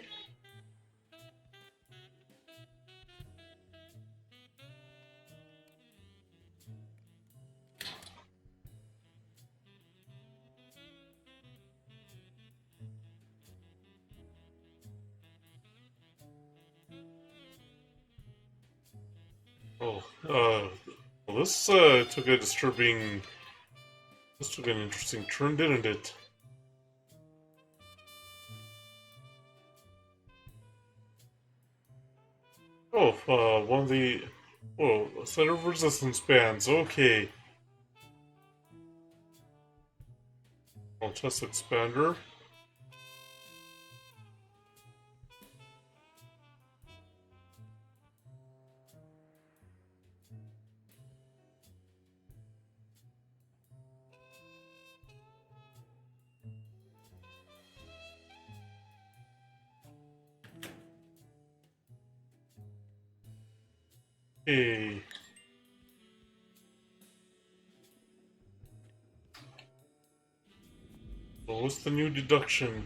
Oh, well, this, took a disturbing... This took an interesting turn, didn't it? Oh, one of the... Oh, a set of resistance bands, okay. Oh, chest expander. Hey. So what's the new deduction?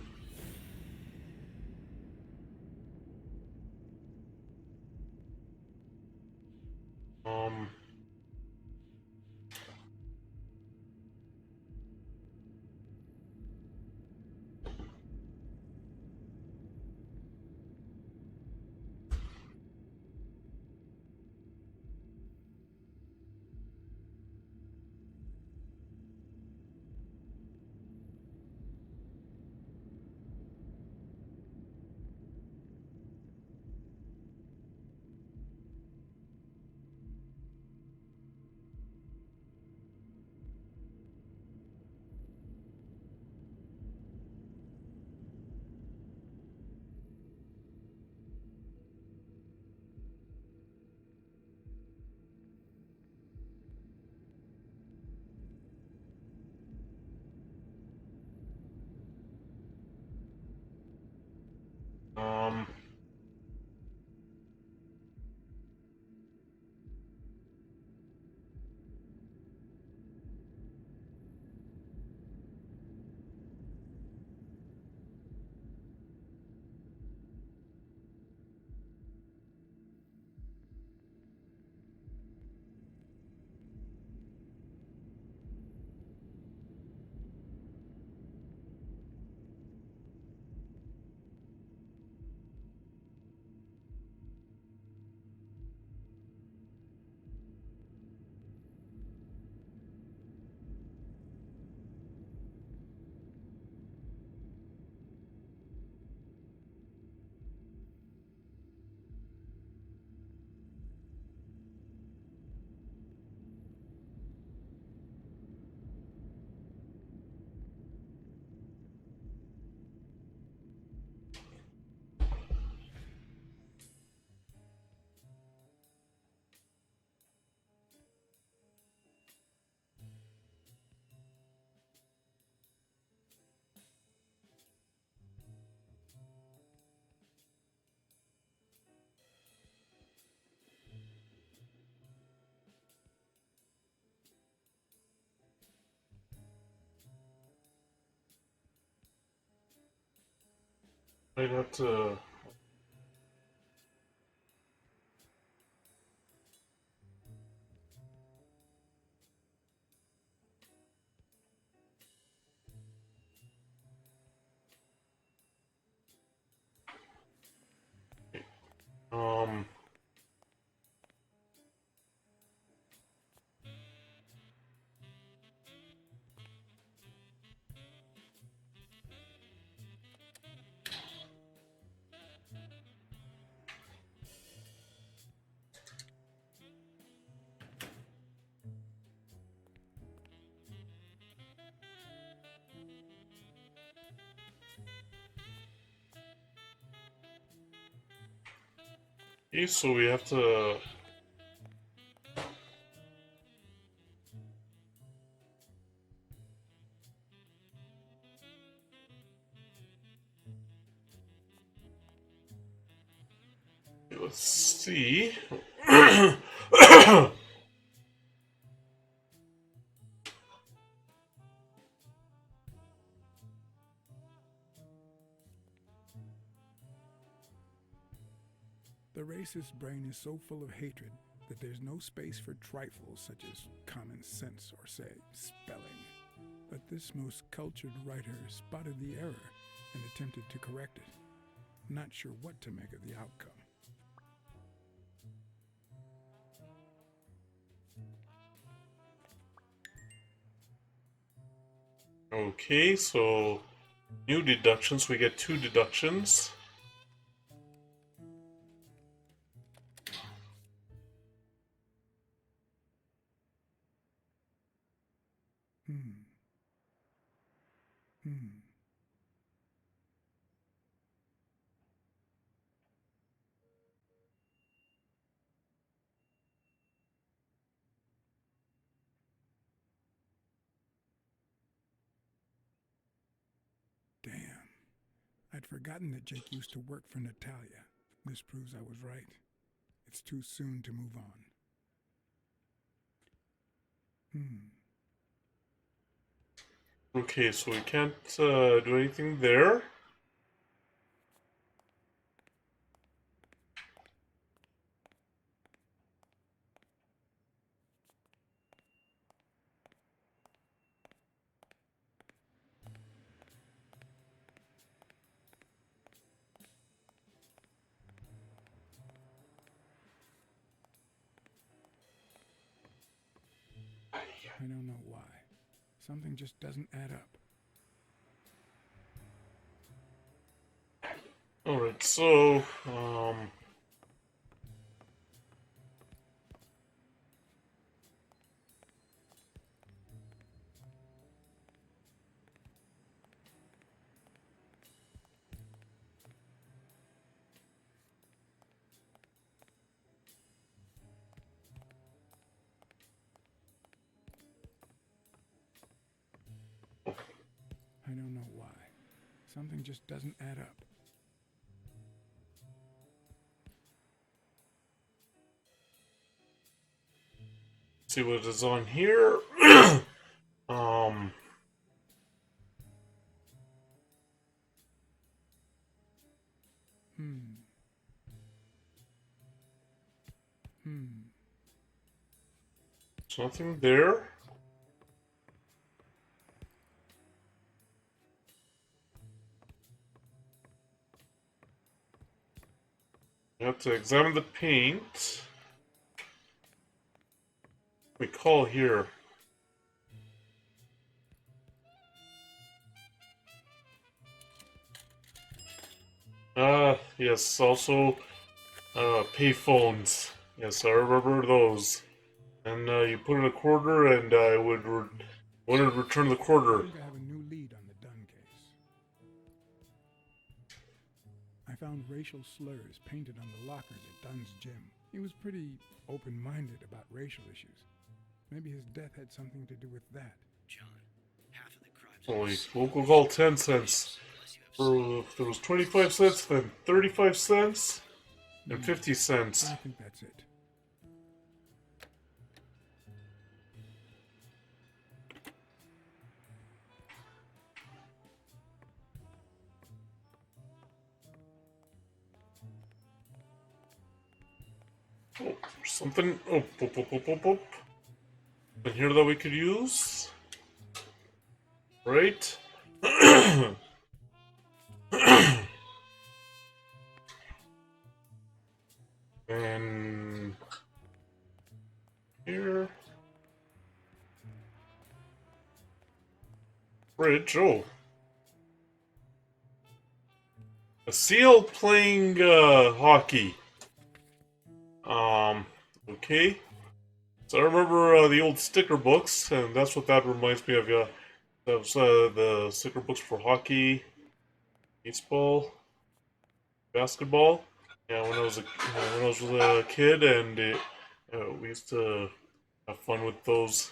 I'd have to. Um. Okay, so we have to. Let's see.
The racist brain is so full of hatred that there's no space for trifles such as common sense or, say, spelling. But this most cultured writer spotted the error and attempted to correct it. Not sure what to make of the outcome.
Okay, so new deductions. We get 2 deductions.
Damn. I'd forgotten that Jake used to work for Natalia. This proves I was right. It's too soon to move on.
Okay, so we can't do anything there.
I don't know why. Something just doesn't add up.
Alright, so,
I don't know why. Something just doesn't add up.
see what is on here. um, There's nothing there. You have to examine the paint. We call here. Yes, also, pay phones. Yes, I remember those. And, you put in a quarter and I would return the quarter.
I think I have a new lead on the Dunn case. I found racial slurs painted on the lockers at Dunn's gym. He was pretty open-minded about racial issues. Maybe his death had something to do with that.
John, half of the crimes.
Holy, local call 10 cents. There was 25 cents, then 35 cents, and 50 cents.
I think that's it.
Oh, something. Oh, boop, boop, boop, boop, boop. In here that we could use. Right. And here. Bridge. Oh. A seal playing hockey. Okay. So I remember the old sticker books, and that's what that reminds me of. Yeah, that was the sticker books for hockey, baseball, basketball. Yeah, when I was a kid, and we used to have fun with those.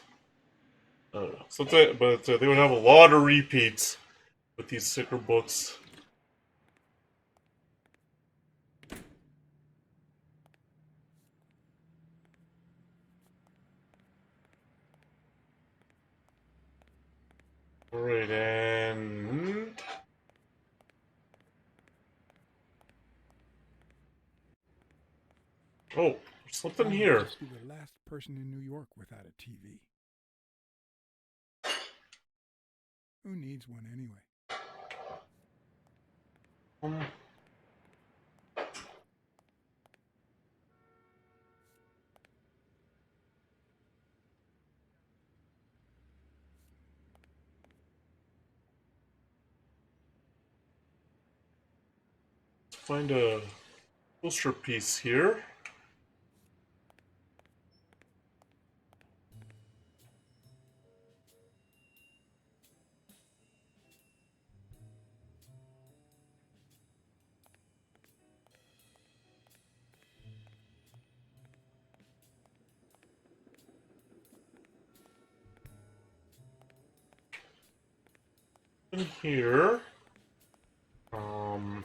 Sometimes, but they would have a lot of repeats with these sticker books. All right, and oh, there's something
I might
here.
just be the last person in New York without a TV. Who needs one anyway?
Um, let's find a poster piece here. In here. Um.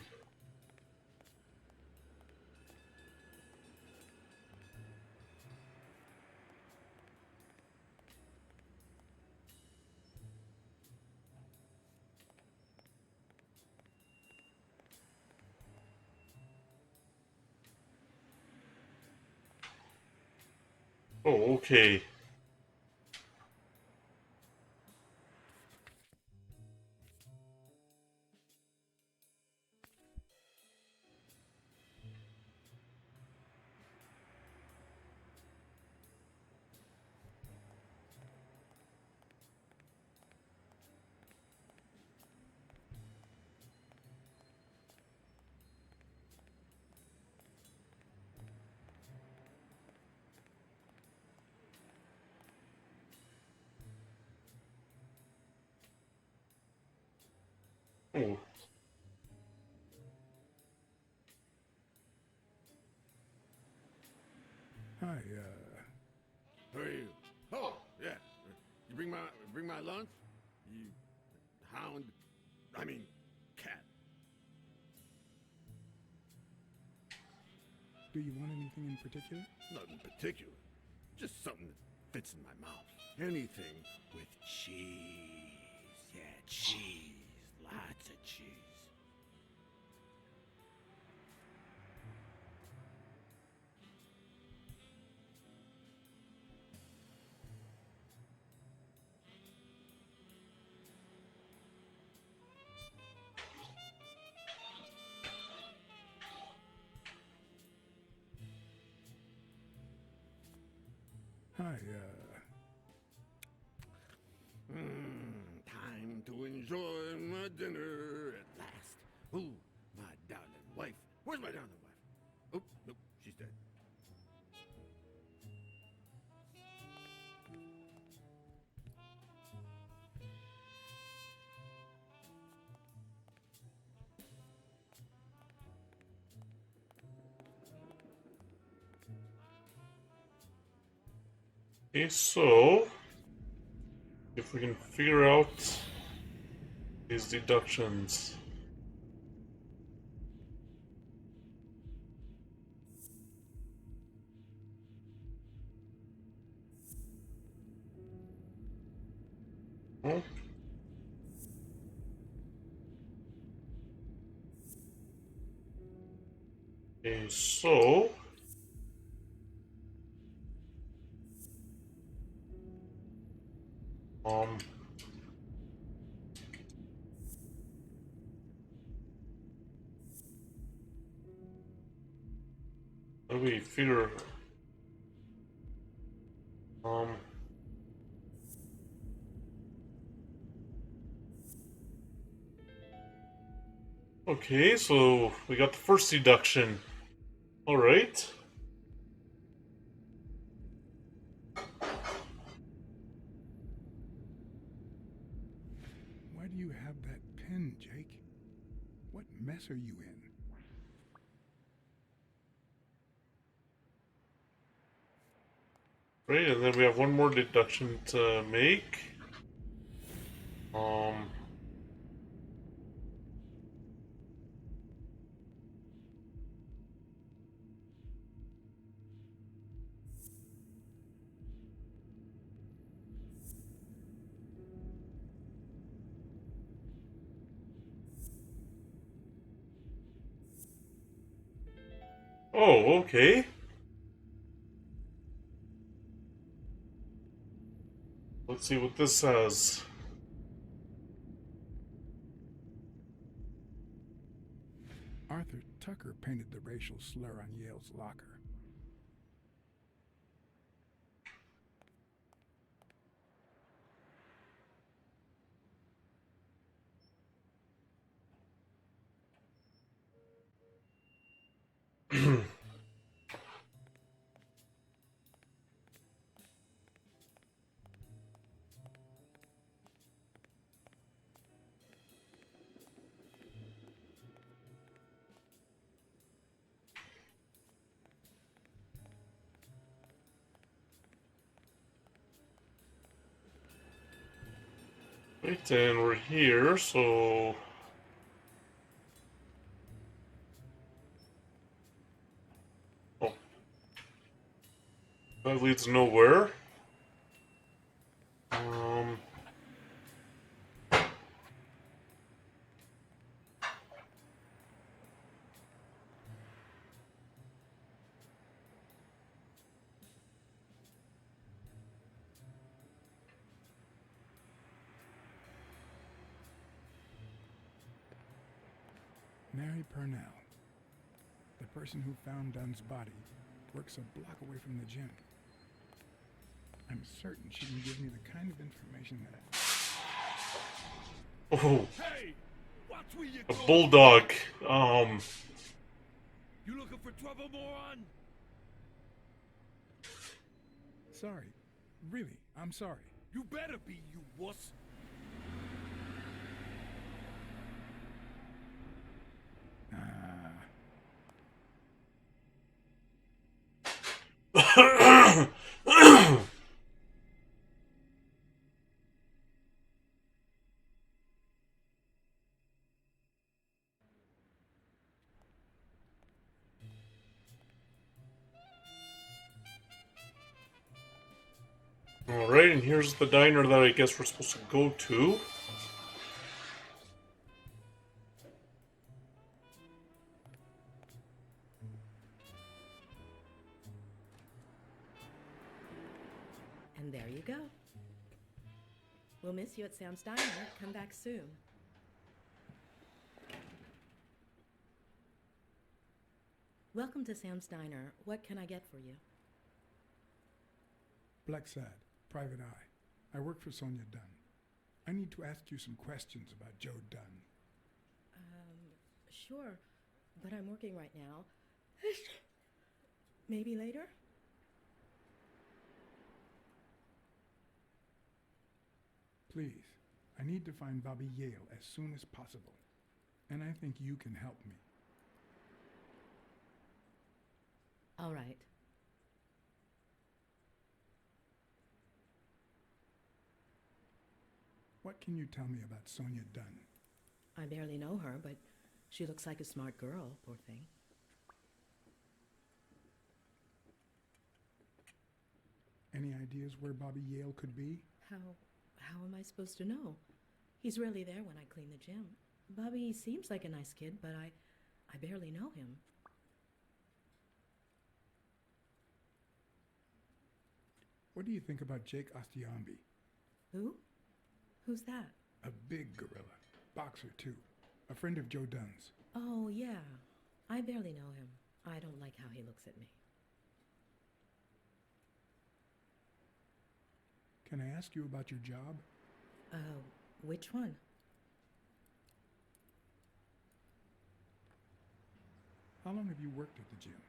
Oh, okay. Oh,
Hi,
Who are you? Oh, yeah. You bring my lunch? You hound. I mean, cat.
do you want anything in particular?
Nothing particular. Just something that fits in my mouth. Anything with cheese. Yeah, cheese. Lots of cheese.
Hi,
Time to enjoy my dinner at last. Ooh, my darling wife. Where's my darling wife? Oh, nope, she's dead.
okay, so if we can figure out these deductions. Oh. Okay, so Um. How do we figure? Okay, so we got the first deduction. All right.
Why do you have that pen, Jake? What mess are you in?
Right, and then we have one more deduction to make. Oh, okay. Let's see what this says.
Arthur Tucker painted the racial slur on Yale's locker.
Right, and we're here, so... Oh. That leads nowhere.
Mary Purnell, the person who found Dunn's body, works a block away from the gym. I'm certain she can give me the kind of information that...
Oh,
Hey! Watch where you
a
go!
bulldog.
You looking for trouble, moron?
Sorry. Really, I'm sorry.
You better be, you wuss!
Alright, and here's the diner that I guess we're supposed to go to.
And there you go. We'll miss you at Sam's Diner. Come back soon. Welcome to Sam's Diner. What can I get for you?
Blacksad, Private Eye. I work for Sonia Dunn. I need to ask you some questions about Joe Dunn.
Sure, but I'm working right now. Maybe later?
Please, I need to find Bobby Yale as soon as possible. And I think you can help me.
All right.
What can you tell me about Sonia Dunn?
I barely know her, but she looks like a smart girl, poor thing.
Any ideas where Bobby Yale could be?
How am I supposed to know? He's rarely there when I clean the gym. Bobby seems like a nice kid, but I barely know him.
What do you think about Jake Ostiambi?
Who? Who's that?
A big gorilla. Boxer, too. A friend of Joe Dunn's.
Oh, yeah. I barely know him. I don't like how he looks at me.
Can I ask you about your job?
Which one?
How long have you worked at the gym?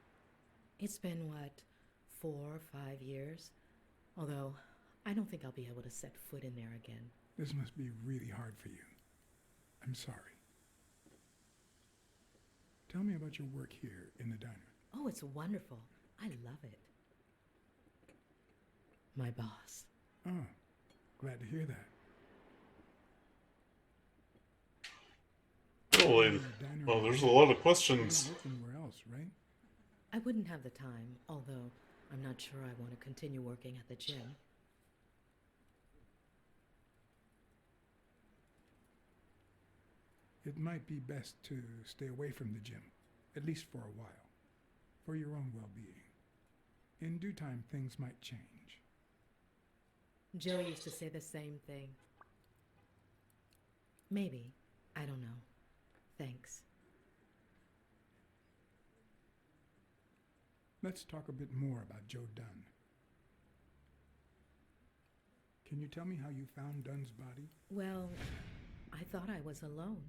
It's been, 4 or 5 years? Although, I don't think I'll be able to set foot in there again.
This must be really hard for you. I'm sorry. Tell me about your work here in the diner.
Oh, it's wonderful. I love it. My boss.
Oh, glad to hear that.
Well, there's a lot of questions.
You're working where else, right?
I wouldn't have the time, although I'm not sure I want to continue working at the gym.
It might be best to stay away from the gym, at least for a while, for your own well-being. In due time, things might change.
Joe used to say the same thing. Maybe. I don't know. Thanks.
Let's talk a bit more about Joe Dunn. Can you tell me how you found Dunn's body?
Well, I thought I was alone.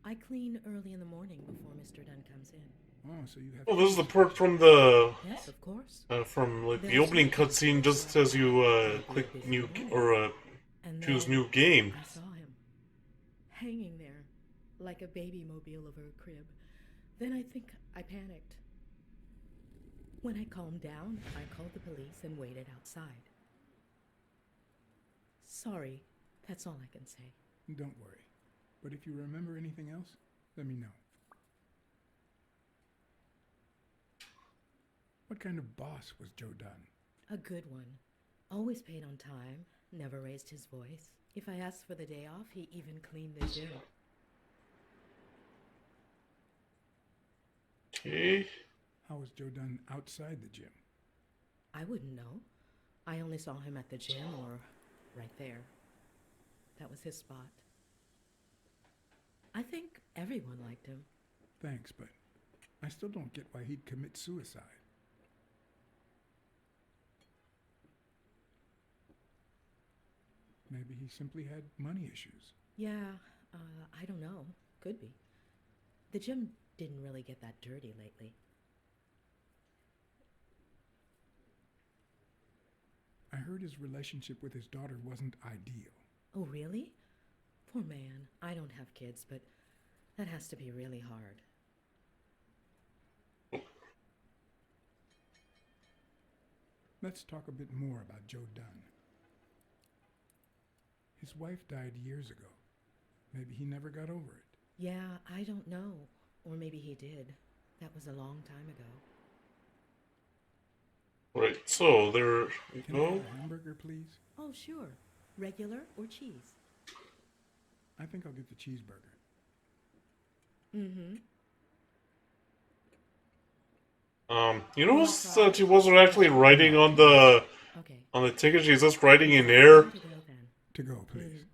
I clean early in the morning before Mr. Dunn comes in.
Oh, so you have...
Oh, this is the part from the...
Yes, of course.
From, like, the opening cutscene just as you, click new... or, choose new game.
I saw him. Hanging there, like a baby mobile over a crib. Then I think I panicked. When I calmed down, I called the police and waited outside. Sorry, that's all I can say.
Don't worry. But if you remember anything else, let me know. What kind of boss was Joe Dunn?
A good one. Always paid on time, never raised his voice. If I asked for the day off, he even cleaned the gym.
Okay.
How was Joe Dunn outside the gym?
I wouldn't know. I only saw him at the gym or right there. That was his spot. I think everyone liked him.
Thanks, but I still don't get why he'd commit suicide. Maybe he simply had money issues.
Yeah, I don't know. Could be. The gym didn't really get that dirty lately.
I heard his relationship with his daughter wasn't ideal.
Oh, really? Poor man. I don't have kids, but that has to be really hard.
Let's talk a bit more about Joe Dunn. His wife died years ago. Maybe he never got over it.
Yeah, I don't know. Or maybe he did. That was a long time ago.
Right, so there you
Can I
go.
have a hamburger, please?
Oh, sure. Regular or cheese?
I think I'll get the cheeseburger.
Mm-hmm.
You notice that she wasn't actually writing on the ticket, she's just writing in air.
To go, please.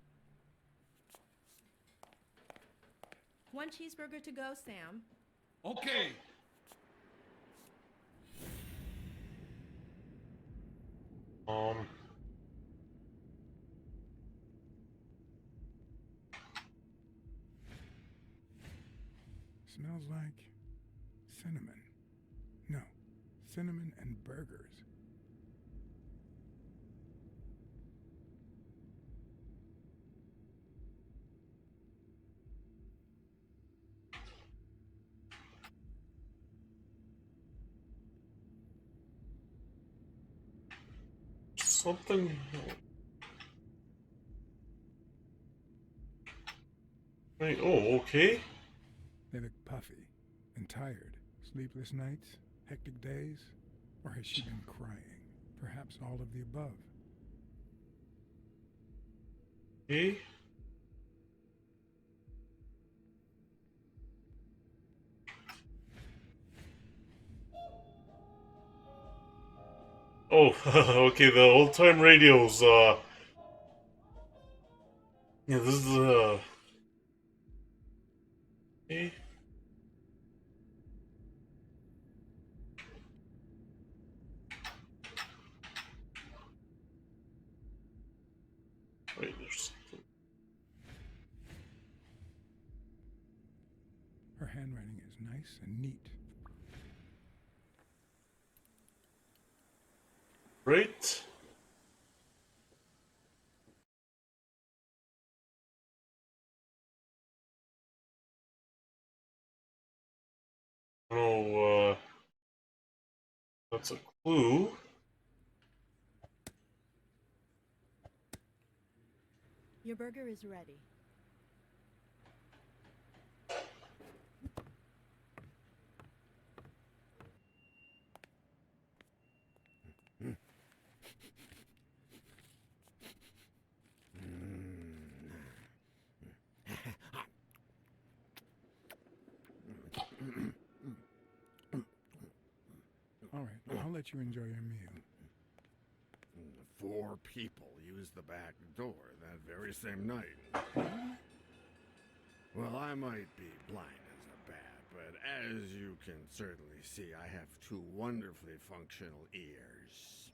One cheeseburger to go, Sam.
Okay.
Smells like cinnamon. No, cinnamon and burgers.
Something... Right, oh, okay.
They look puffy and tired. Sleepless nights, hectic days, or has she been crying? Perhaps all of the above.
Okay. Oh, okay, the old-time radios, Yeah, this is okay. Wait, there's something.
Her handwriting is nice and neat.
Right. Oh, that's a clue.
Your burger is ready.
All right, I'll let you enjoy your meal.
4 people used the back door that very same night. Well, I might be blind as a bat, but as you can certainly see, I have 2 wonderfully functional ears.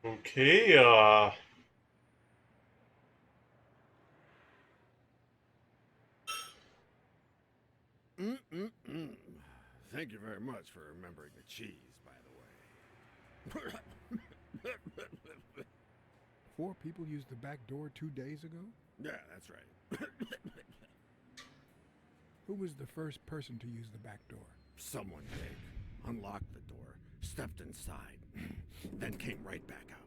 Okay,
Thank you very much for remembering the cheese, by the way.
4 people used the back door 2 days ago?
Yeah, that's right.
Who was the first person to use the back door?
Someone big unlocked the door, stepped inside, then came right back out.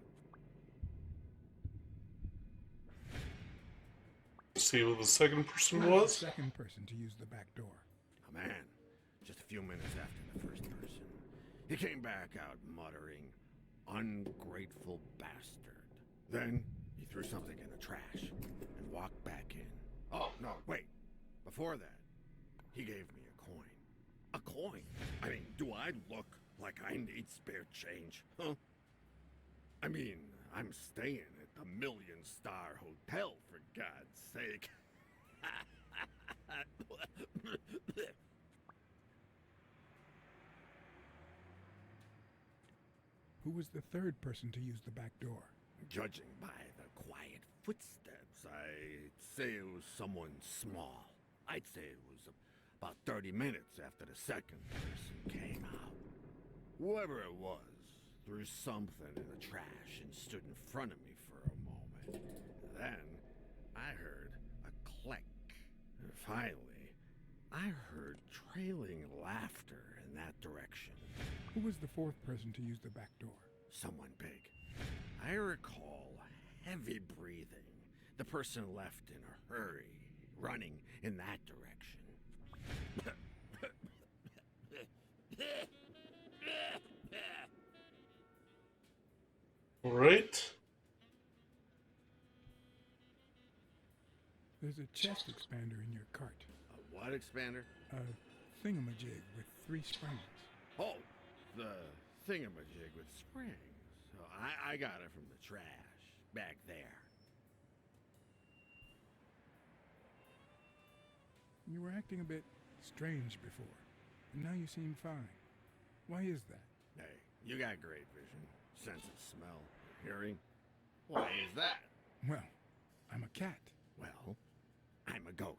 see who the second person
Who was
was.
the second person to use the back door?
A man, just a few minutes after the first person. He came back out muttering, "Ungrateful bastard." Then he threw something in the trash and walked back in. Oh, no, wait. Before that, he gave me a coin. A coin? I mean, do I look like I need spare change, huh? I mean, I'm staying at the million-star hotel, for God's sake.
Who was the third person to use the back door?
Judging by the quiet footsteps, I'd say it was someone small. I'd say it was about 30 minutes after the second person came out. Whoever it was threw something in the trash and stood in front of me for a moment. Then I heard a click. And finally, I heard trailing laughter in that direction.
Who was the fourth person to use the back door?
Someone big. I recall heavy breathing. The person left in a hurry, running in that direction.
All right.
There's a chest expander in your cart.
A what expander?
A thingamajig with 3 springs.
Oh, the thingamajig with springs. So I got it from the trash back there.
You were acting a bit strange before, and now you seem fine. Why is that?
Hey, you got great vision, sense of smell, hearing. Why is that?
Well, I'm a cat.
Well, I'm a goat.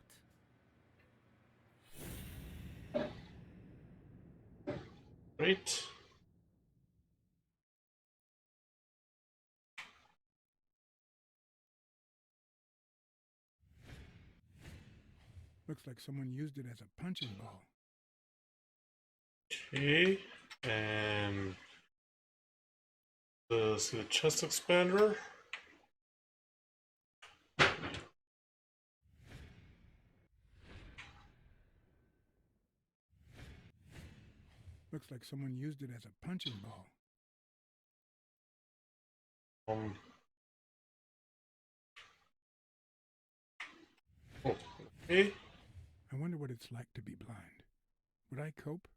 Right.
Looks like someone used it as a punching ball.
Okay. And see the chest expander.
Looks like someone used it as a punching ball.
Okay.
I wonder what it's like to be blind. Would I cope?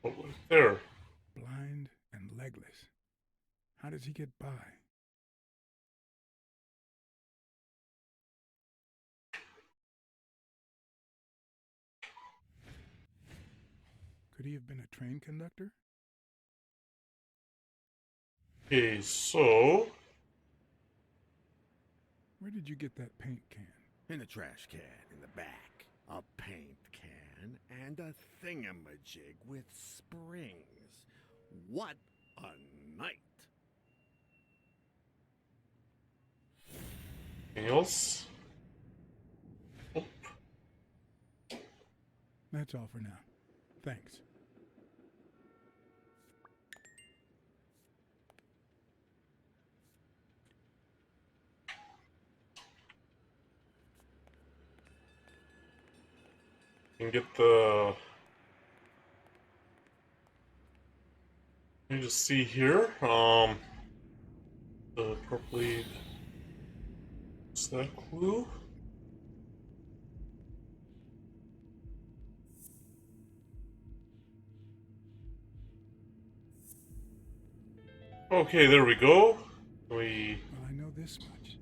Oh, right there.
Blind and legless. How does he get by? Could he have been a train conductor?
Okay, so
Where did you get that paint can?
In the trash can in the back. A paint can and a thingamajig with springs. What a night!
anything else? Oh,
That's all for now. Thanks.
can get the. Let me just see here. Probably. What's that clue? Okay, there we go.
Well, I know this much.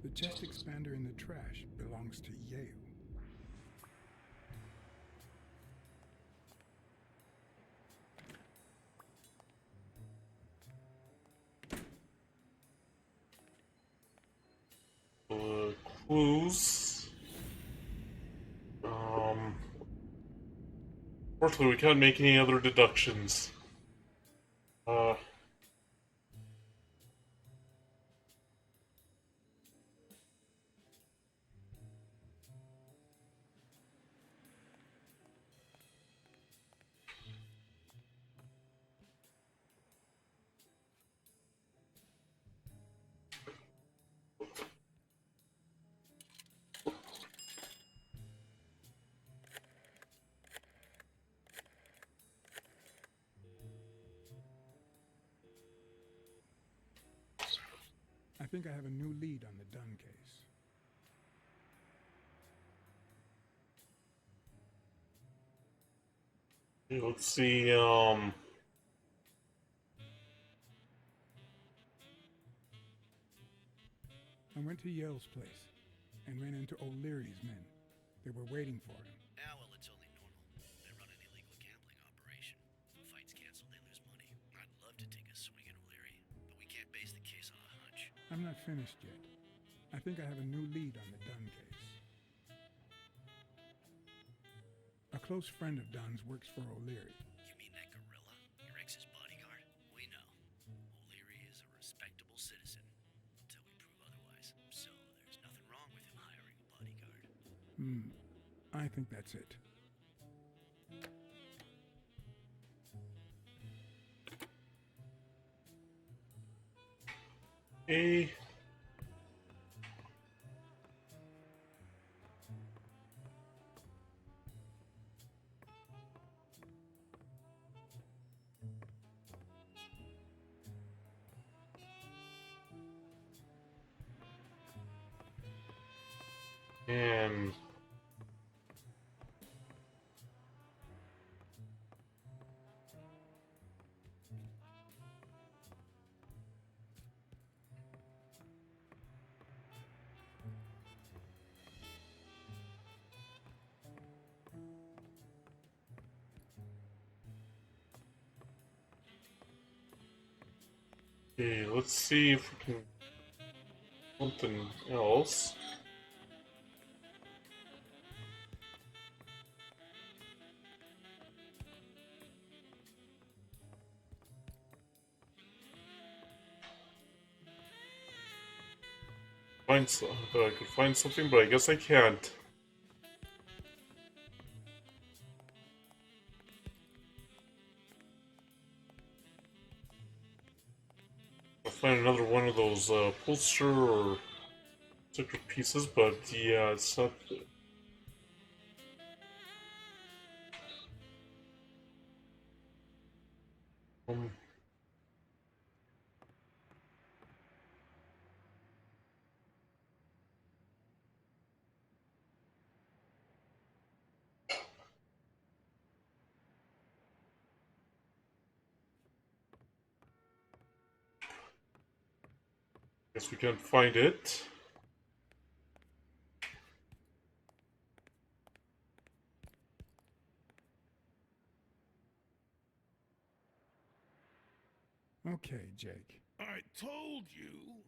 The chest expander in the trash belongs to Yale.
Clues. Fortunately, we can't make any other deductions.
I think I have a new lead on the Dunn case.
Let's see.
I went to Yale's place and ran into O'Leary's men. They were waiting for him.
Yeah, well, it's only normal. They run an illegal gambling operation. Fight's canceled, they lose money. I'd love to take a swing at O'Leary, but we can't base the case on a hunch.
I'm not finished yet. I think I have a new lead on the Dunn case. A close friend of Dunn's works for O'Leary.
You mean that gorilla? Your ex's bodyguard? We know. O'Leary is a respectable citizen, until we prove otherwise. So there's nothing wrong with him hiring a bodyguard.
I think that's it.
A. And okay, let's see if we can something else. I could find something, but I guess I can't. I'll find another one of those poster or sticker pieces, but yeah, it's not. Um, Guess we can't find it.
Okay, Jake.
I told you.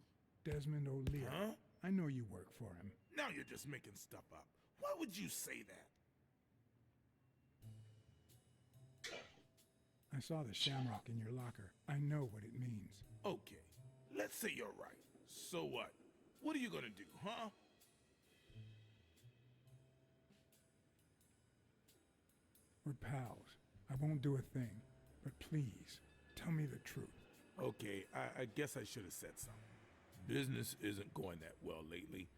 Desmond O'Leary.
Huh?
I know you work for him.
Now you're just making stuff up. Why would you say that?
I saw the shamrock in your locker. I know what it means.
Okay, let's say you're right. So what? What are you gonna do, huh?
We're pals. I won't do a thing. But please, tell me the truth.
Okay, I guess I should have said something. Business isn't going that well lately.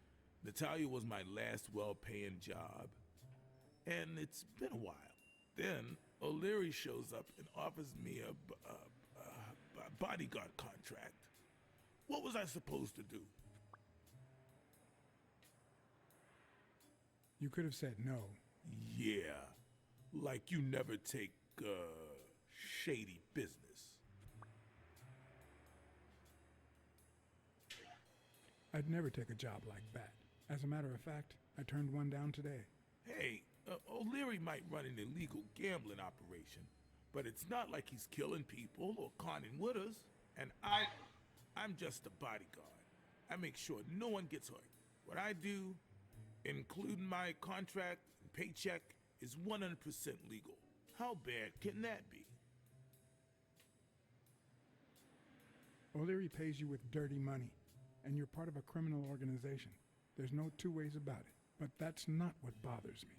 Natalia was my last well-paying job, and it's been a while. Then O'Leary shows up and offers me a bodyguard contract. What was I supposed to do?
You could have said no.
Yeah, like you never take shady business.
I'd never take a job like that. As a matter of fact, I turned one down today.
Hey, O'Leary might run an illegal gambling operation, but it's not like he's killing people or conning widows. And I'm just a bodyguard. I make sure no one gets hurt. What I do, including my contract and paycheck, is 100% legal. How bad can that be?
O'Leary pays you with dirty money, and you're part of a criminal organization. There's no two ways about it, but that's not what bothers me.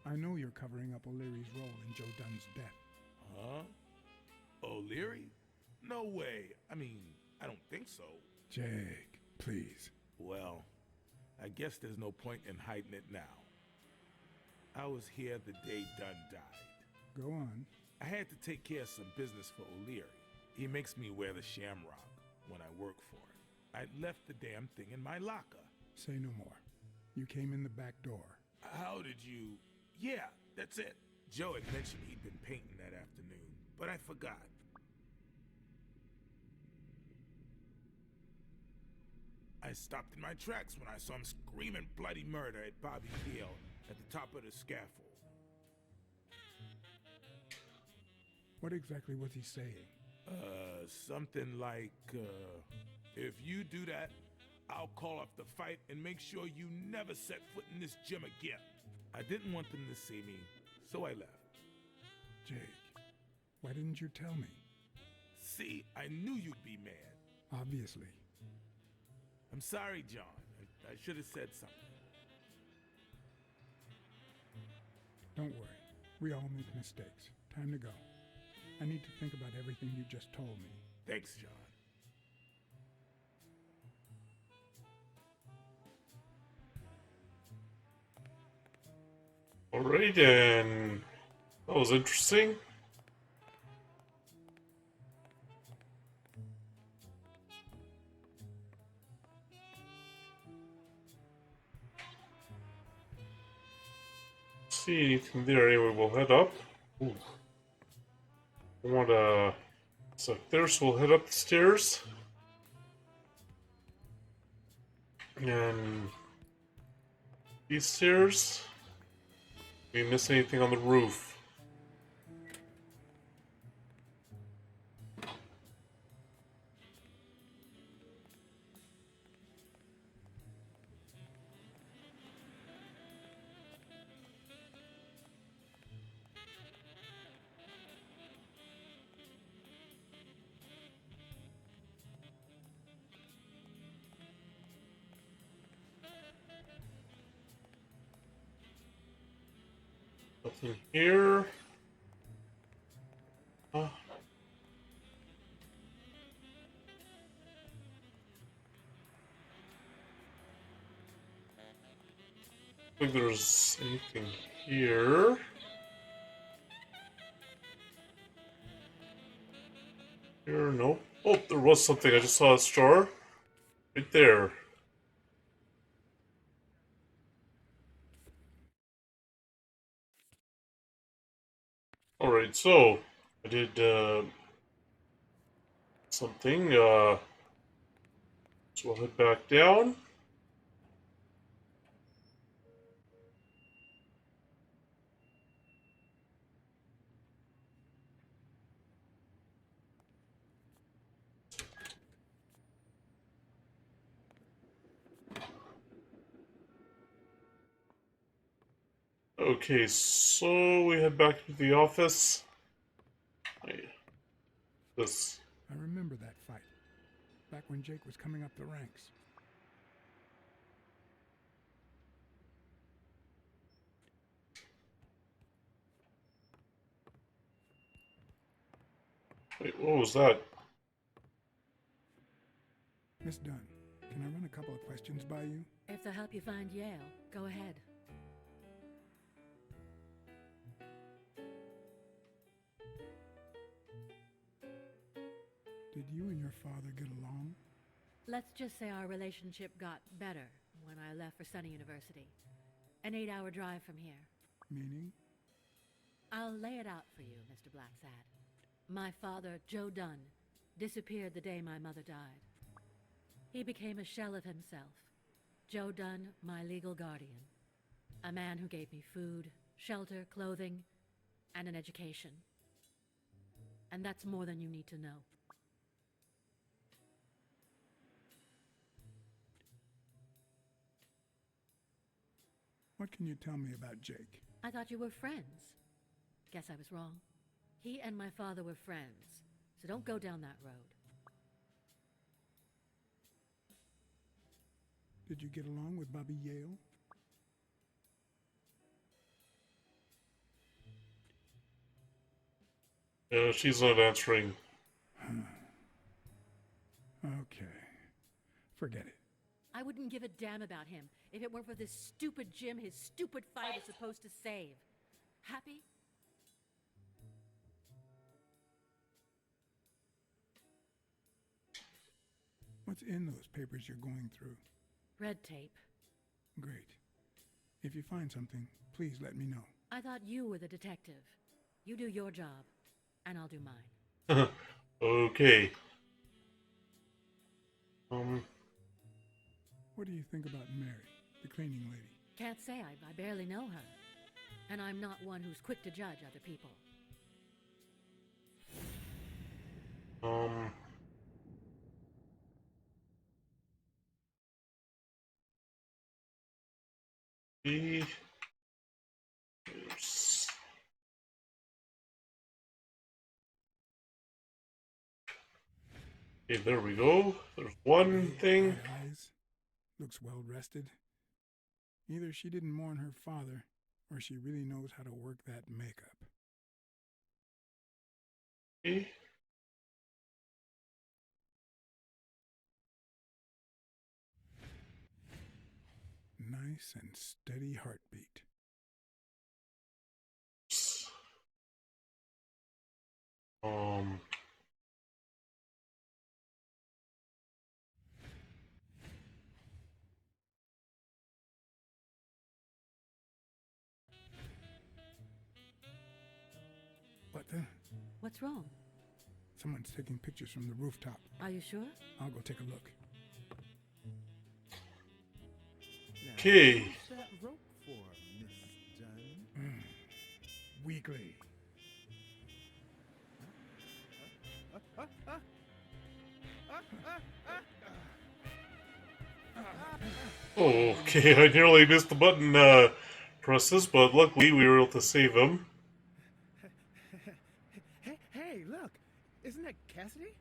I know you're covering up O'Leary's role in Joe Dunn's death.
Huh? O'Leary? No way. I mean, I don't think so.
Jake, please.
Well, I guess there's no point in hiding it now. I was here the day Dunn died.
Go on.
I had to take care of some business for O'Leary. He makes me wear the shamrock when I work for him. I left the damn thing in my locker.
Say no more. You came in the back door.
How did you... Yeah, that's it. Joe had mentioned he'd been painting that afternoon, but I forgot. I stopped in my tracks when I saw him screaming bloody murder at Bobby Gale at the top of the scaffold.
What exactly was he saying?
Something like, if you do that, I'll call off the fight and make sure you never set foot in this gym again. I didn't want them to see me, so I left.
Jake, why didn't you tell me?
See, I knew you'd be mad.
Obviously.
I'm sorry, John. I should have said something.
Don't worry. We all make mistakes. Time to go. I need to think about everything you just told me.
Thanks, John.
Alright then. That was interesting. See anything there? Anyway, we'll head up. Ooh. I want to. So there, so we'll head up the stairs. And these stairs. We miss anything on the roof? Nothing here. I think there's anything here. Here, nope. Oh, there was something. I just saw a star. Right there. Alright, so I did something. So we'll head back down. Okay, so we head back to the office. This.
I remember that fight, back when Jake was coming up the ranks.
Wait, what was that?
Miss Dunn, can I run a couple of questions by you?
If they'll help you find Yale, go ahead.
Did you and your father get along?
Let's just say our relationship got better when I left for Sunny University. An 8-hour drive from here.
Meaning?
I'll lay it out for you, Mr. Blacksad. My father, Joe Dunn, disappeared the day my mother died. He became a shell of himself. Joe Dunn, my legal guardian. A man who gave me food, shelter, clothing, and an education. And that's more than you need to know.
What can you tell me about Jake?
I thought you were friends. Guess I was wrong. He and my father were friends, so don't go down that road.
Did you get along with Bobby Yale?
She's not answering.
Okay. Forget it.
I wouldn't give a damn about him if it weren't for this stupid Jim his stupid fight is supposed to save. Happy?
What's in those papers you're going through?
Red tape.
Great. If you find something, please let me know.
I thought you were the detective. You do your job, and I'll do mine.
Okay.
What do you think about Mary, the cleaning lady?
Can't say. I barely know her. And I'm not one who's quick to judge other people.
Okay, there we go. There's one thing.
Eyes. Looks well rested. Either she didn't mourn her father, or she really knows how to work that makeup.
Okay.
Nice and steady heartbeat. What the?
What's wrong?
Someone's taking pictures from the rooftop.
Are you sure?
I'll go take a look.
Okay.
What's that rope for, Miss Dunn?
Weekly.
Okay, I nearly missed the button presses, but luckily we were able to save him.
Hey, look! Isn't that Cassidy?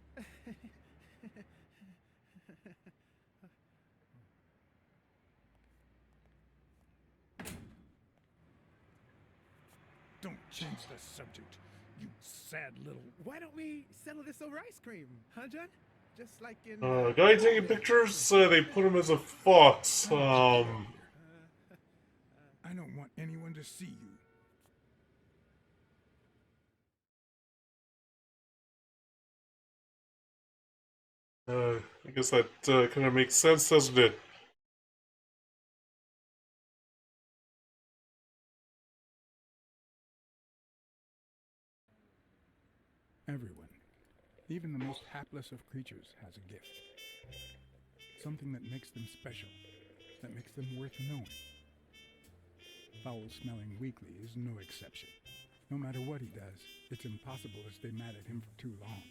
Don't change the subject, you sad little...
Why don't we settle this over ice cream, huh, John? Just like in...
Guy taking pictures, they put him as a fox.
I don't want anyone to see you.
I guess that kind of makes sense, doesn't it?
Everyone, even the most hapless of creatures, has a gift. Something that makes them special, that makes them worth knowing. Foul-smelling Weekly is no exception. No matter what he does, it's impossible to stay mad at him for too long.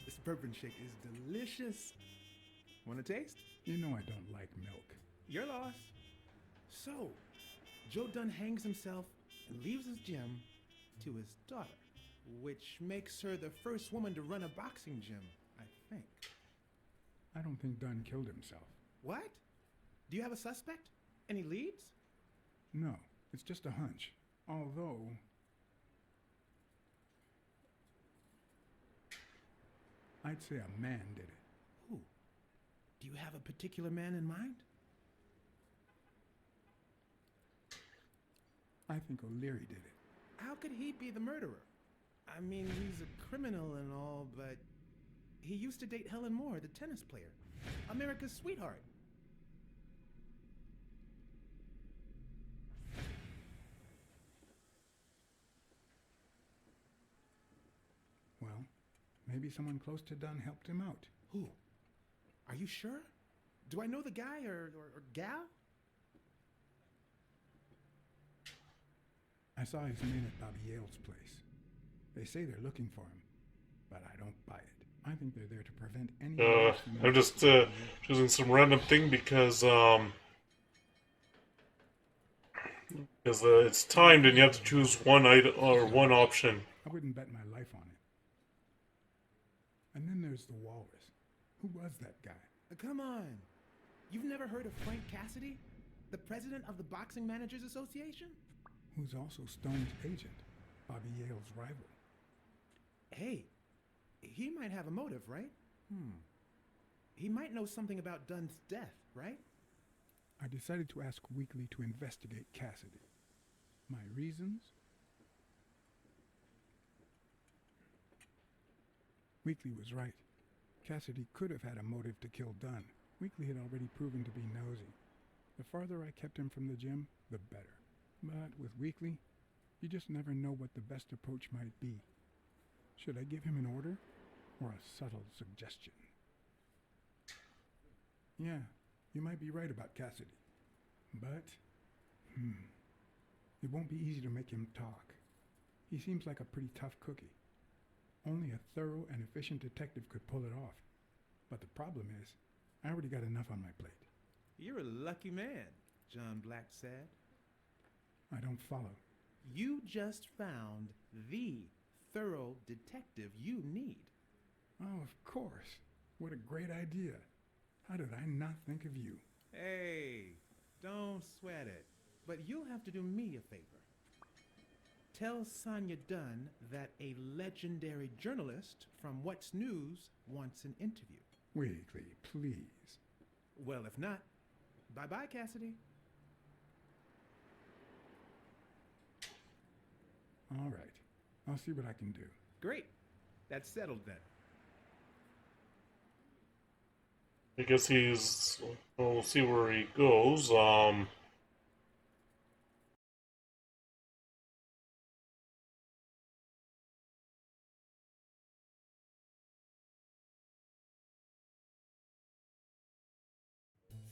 This bourbon shake is delicious. Want a taste?
You know I don't like milk.
Your loss. So, Joe Dunn hangs himself and leaves his gym to his daughter, which makes her the first woman to run a boxing gym, I think.
I don't think Dunn killed himself.
What? Do you have a suspect? Any leads?
No, it's just a hunch. Although... I'd say a man did it.
Who? Do you have a particular man in mind?
I think O'Leary did it.
How could he be the murderer? I mean, he's a criminal and all, but he used to date Helen Moore, the tennis player. America's sweetheart.
Well, maybe someone close to Dunn helped him out.
Who? Are you sure? Do I know the guy or gal?
I saw his men at Bobby Yale's place. They say they're looking for him, but I don't buy it. I think they're there to prevent any...
I'm just choosing some random thing because it's timed and you have to choose one item or one option.
I wouldn't bet my life on it. And then there's the Walrus. Who was that guy?
Come on. You've never heard of Frank Cassidy? The president of the Boxing Managers Association?
Who's also Stone's agent, Bobby Yale's rival.
Hey, he might have a motive, right? He might know something about Dunn's death, right?
I decided to ask Weekly to investigate Cassidy. My reasons? Weekly was right. Cassidy could have had a motive to kill Dunn. Weekly had already proven to be nosy. The farther I kept him from the gym, the better. But with Weekly, you just never know what the best approach might be. Should I give him an order or a subtle suggestion? Yeah, you might be right about Cassidy. But, it won't be easy to make him talk. He seems like a pretty tough cookie. Only a thorough and efficient detective could pull it off. But the problem is, I already got enough on my plate.
You're a lucky man, John Blacksad.
I don't follow.
You just found the thorough detective you need.
Oh, of course. What a great idea. How did I not think of you?
Hey, don't sweat it. But you'll have to do me a favor. Tell Sonia Dunn that a legendary journalist from What's News wants an interview.
Weekly, please.
Well, if not, bye-bye, Cassidy.
All right. I'll see what I can do.
Great. That's settled then.
I guess we'll see where he goes.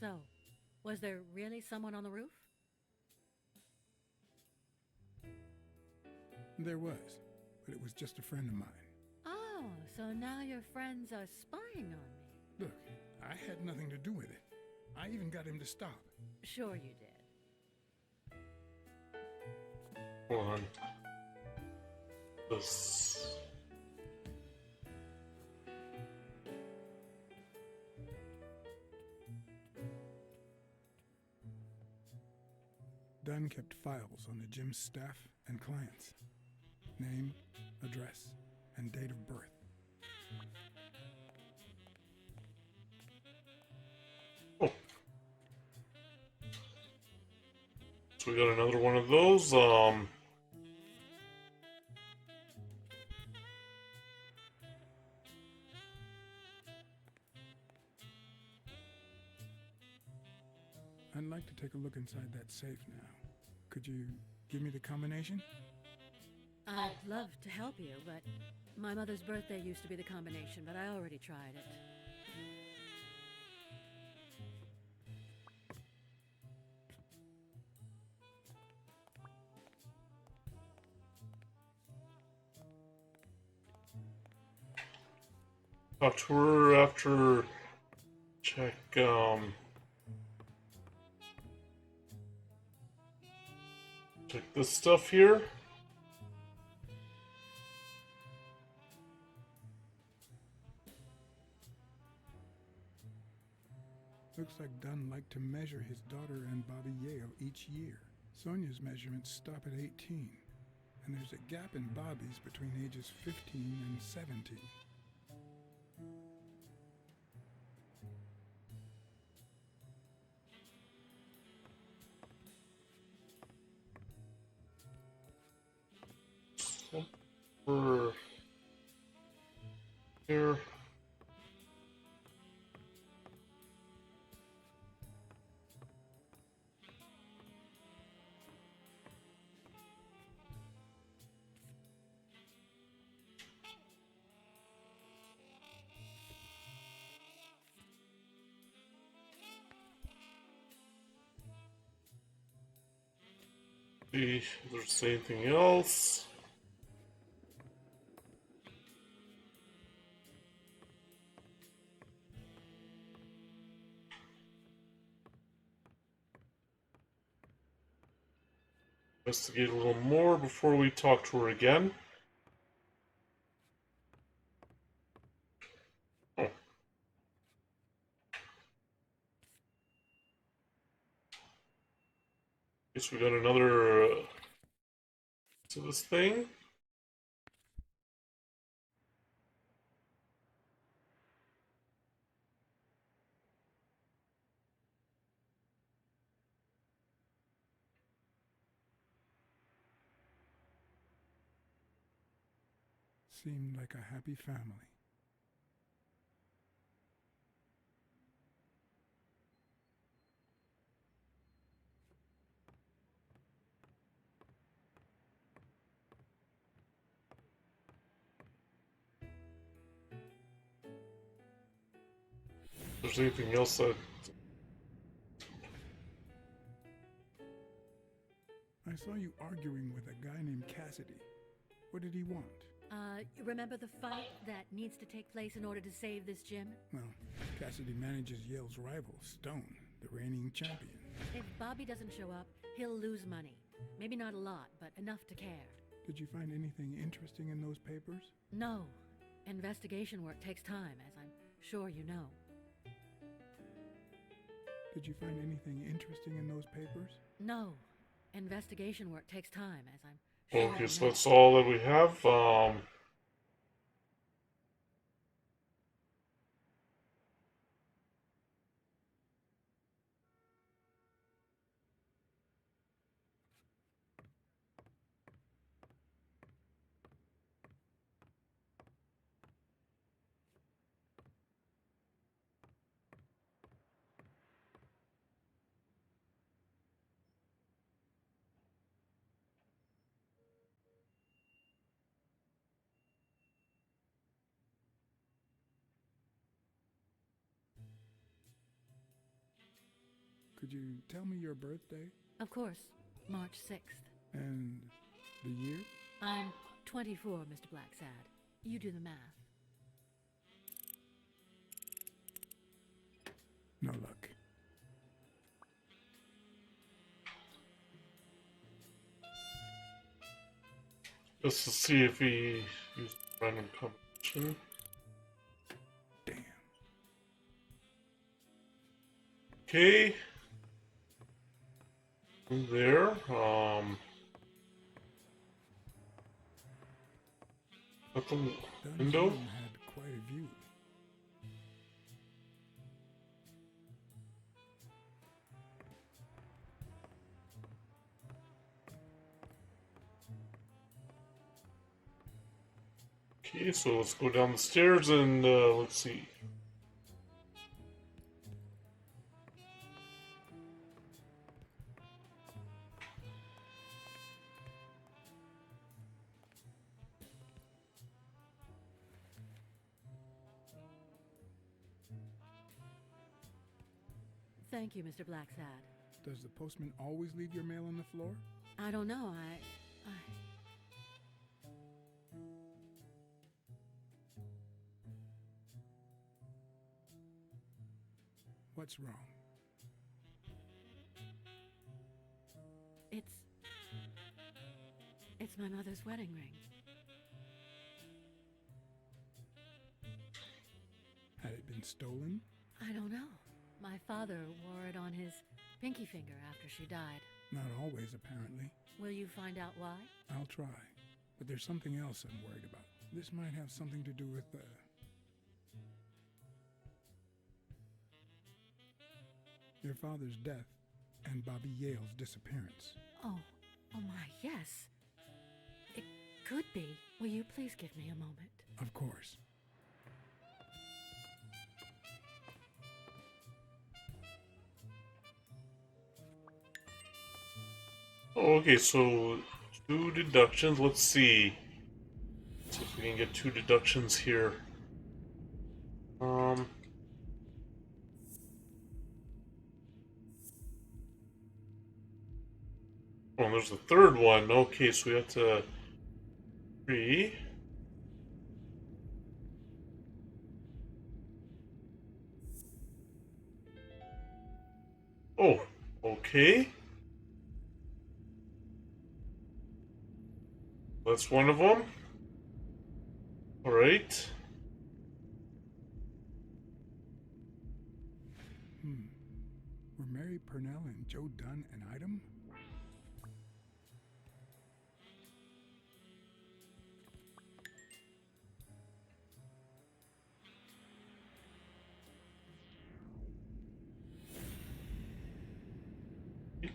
So, was there really someone on the roof?
There was, but it was just a friend of mine.
Oh, so now your friends are spying on me.
Look, I had nothing to do with it. I even got him to stop.
Sure you did.
Hold on. This.
Dunn kept files on the gym's staff and clients. Name, address, and date of birth.
Oh. So we got another one of those.
I'd like to take a look inside that safe now. Could you give me the combination?
I'd love to help you, but my mother's birthday used to be the combination, but I already tried it.
Talk to her after. Check, check this stuff here.
Looks like Dunn liked to measure his daughter and Bobby Yale each year. Sonia's measurements stop at 18, and there's a gap in Bobby's between ages 15 and 17.
For here. See if there's anything else. Investigate a little more before we talk to her again. Oh. Guess we got another to this thing.
Seemed like a happy family.
If there's anything else that
I saw you arguing with a guy named Cassidy. What did he want?
Remember the fight that needs to take place in order to save this gym?
Well, Cassidy manages Yale's rival, Stone, the reigning champion.
If Bobby doesn't show up, he'll lose money. Maybe not a lot, but enough to care.
Did you find anything interesting in those papers?
No. Investigation work takes time, as I'm sure you know.
Did you find anything interesting in those papers?
No. Investigation work takes time, as I'm sure
okay,
you
so
know.
that's all that we have.
Could you tell me your birthday?
Of course. March 6th.
And the year?
I'm 24, Mr. Blacksad. You do the math.
No luck.
Just to see if he used random combination.
Damn.
Okay. There. At the window.
Dunn had quite a view.
Okay, so let's go down the stairs and let's see.
Thank you, Mr. Blacksad.
Does the postman always leave your mail on the floor?
I don't know,
What's wrong?
It's my mother's wedding ring.
Had it been stolen?
I don't know. My father wore it on his pinky finger after she died.
Not always, apparently.
Will you find out why?
I'll try. But there's something else I'm worried about. This might have something to do with, your father's death and Bobby Yale's disappearance.
Oh my, yes. It could be. Will you please give me a moment?
Of course.
Oh, okay, so 2 deductions. Let's see. Let's see if we can get 2 deductions here. Oh, there's the third one. Okay, so we have to 3. Oh, okay. That's one of them. All right.
Were Mary Purnell and Joe Dunn an item?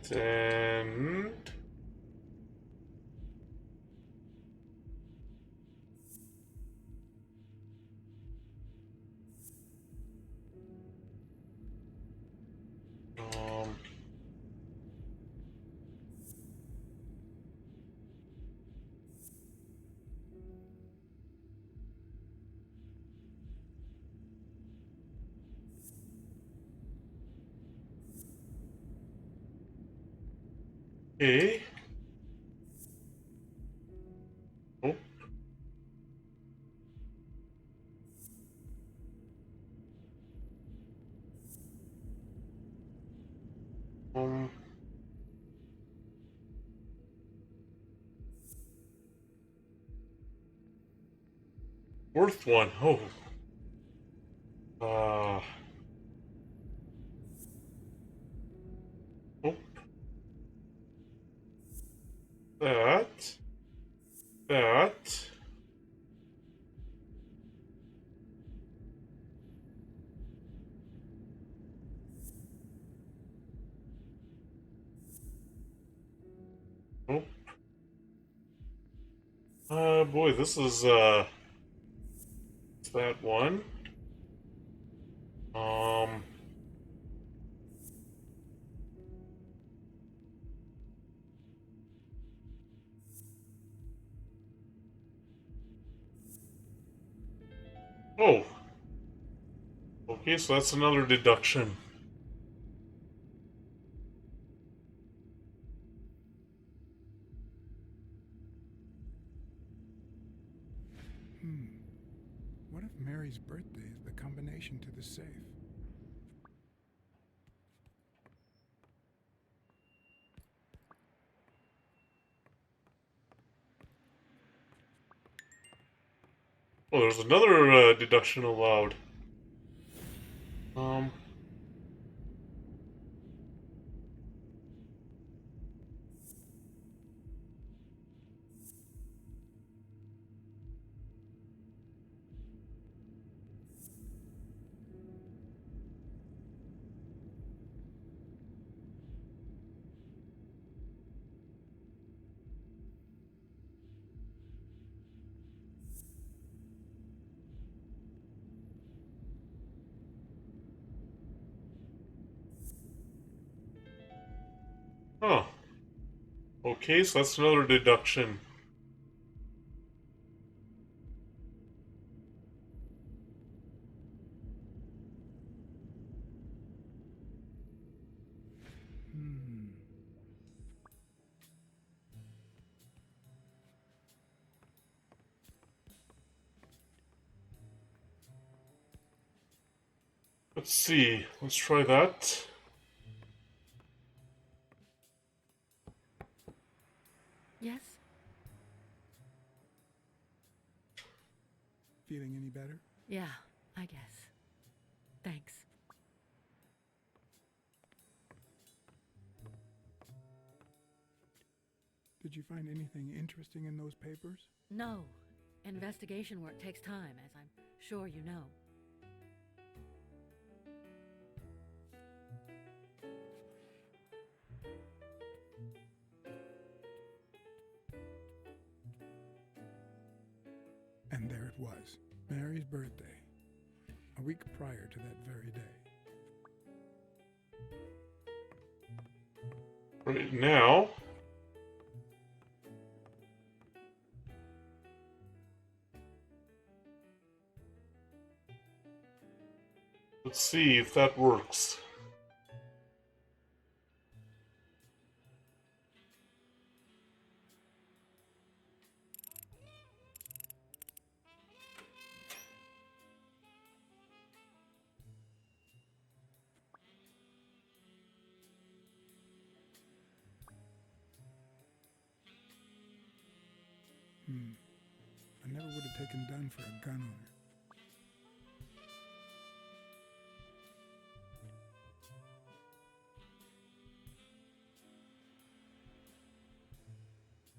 And okay. Oh. Fourth one. Oh. Oh. That. Oh. Boy, this is, it's that one. Oh. Okay, so that's another deduction.
What if Mary's birthday is the combination to the safe?
Oh, there's another deduction allowed. Huh. Okay, so that's another deduction. Let's see. Let's try that.
Yes?
Feeling any better?
Yeah, I guess. Thanks.
Did you find anything interesting in those papers?
No. Investigation work takes time, as I'm sure you know.
And there it was, Mary's birthday, a week prior to that very day.
Right now, let's see if that works.
I never would have taken Dunn for a gun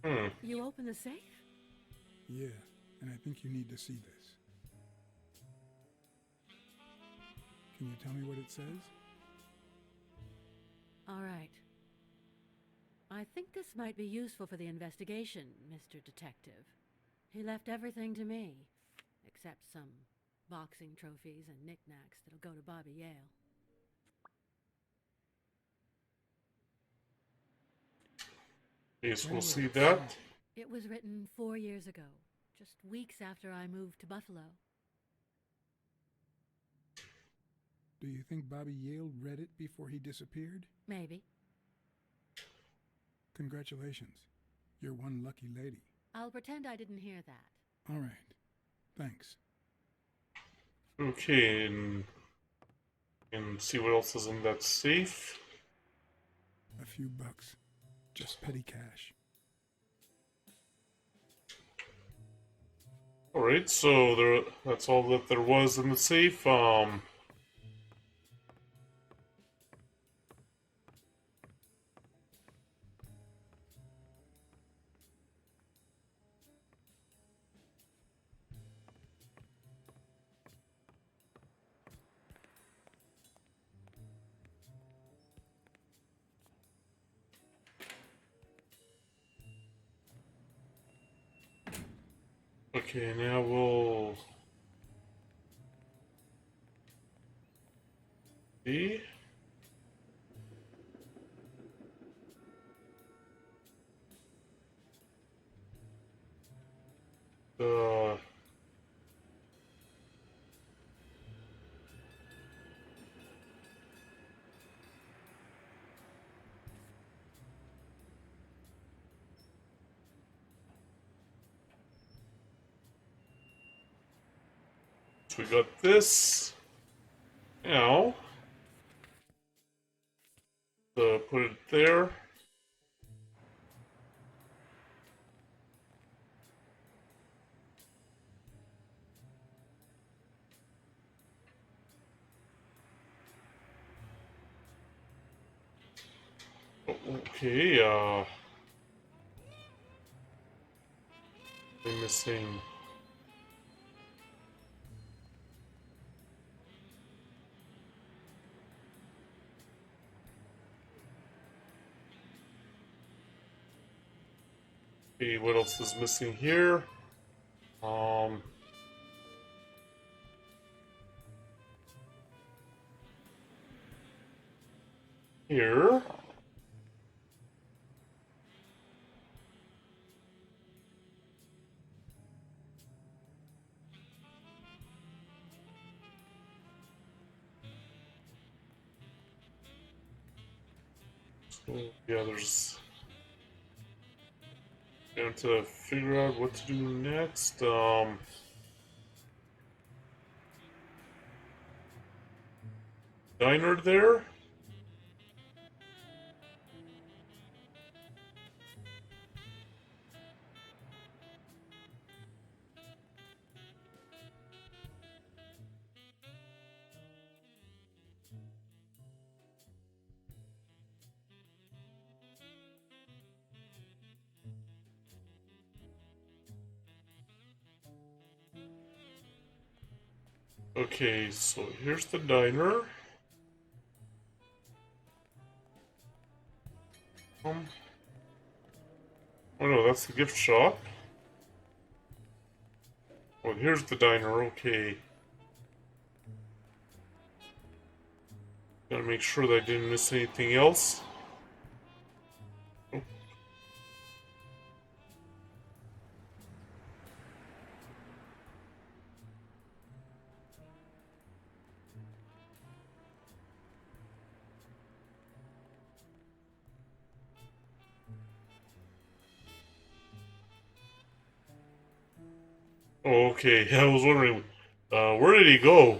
owner.
You open the safe?
Yeah, and I think you need to see this. Can you tell me what it says?
All right. I think this might be useful for the investigation, Mr. Detective. He left everything to me, except some boxing trophies and knickknacks that'll go to Bobby Yale.
Yes, we'll see that.
It was written 4 years ago, just weeks after I moved to Buffalo.
Do you think Bobby Yale read it before he disappeared?
Maybe.
Congratulations. You're one lucky lady.
I'll pretend I didn't hear that.
All right. Thanks.
Okay, and see what else is in that safe.
A few bucks. Just petty cash.
Alright, so that's all that there was in the safe. Okay, now we'll see. We got this. Now, put it there. Okay, I'm missing. Okay, what else is missing here? Here. So, yeah, there's... Going to figure out what to do next. diner there. Okay, so here's the diner. Oh no, that's the gift shop. Oh, here's the diner, okay. Gotta make sure that I didn't miss anything else. Oh, okay, I was wondering, where did he go?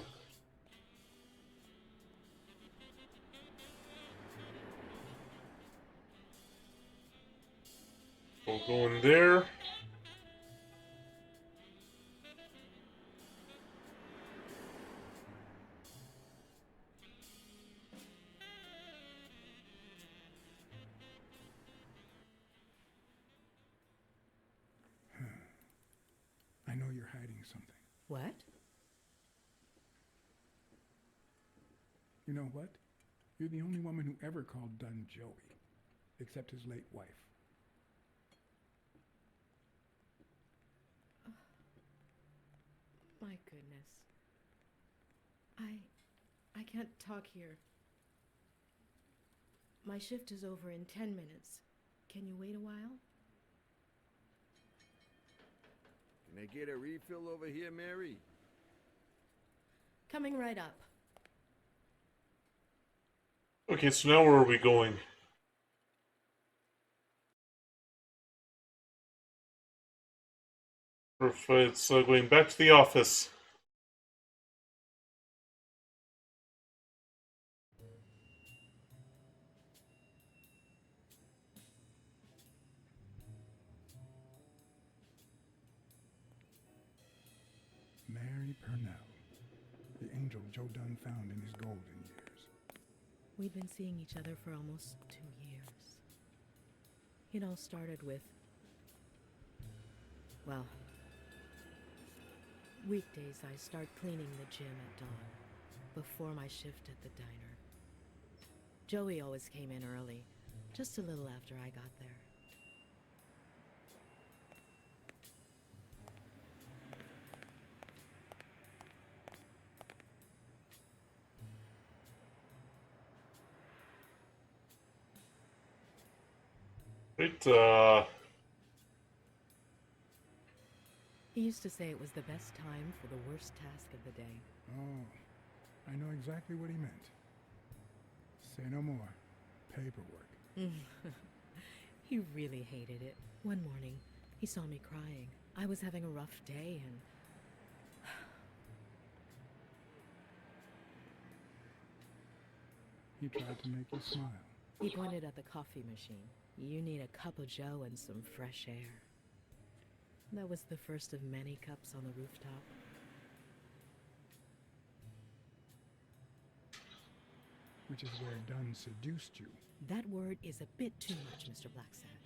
We'll go in there.
I know you're hiding something.
What?
You know what? You're the only woman who ever called Dunn Joey, except his late wife.
My goodness. I can't talk here. My shift is over in 10 minutes. Can you wait a while?
Can I get a refill over here, Mary?
Coming right up.
Okay, so now where are we going? It's going back to the office.
Mary Purnell, the angel Joe Dunn found in his golden years.
We'd been seeing each other for almost 2 years. It all started with, well, weekdays I start cleaning the gym at dawn, before my shift at the diner. Joey always came in early, just a little after I got there.
Right,
He used to say it was the best time for the worst task of the day.
Oh, I know exactly what he meant. Say no more. Paperwork.
He really hated it. One morning, he saw me crying. I was having a rough day and...
He tried to make you smile.
He pointed at the coffee machine. You need a cup of joe and some fresh air. That was the first of many cups on the rooftop.
Which is where Dunn seduced you.
That word is a bit too much, Mr. Blacksad.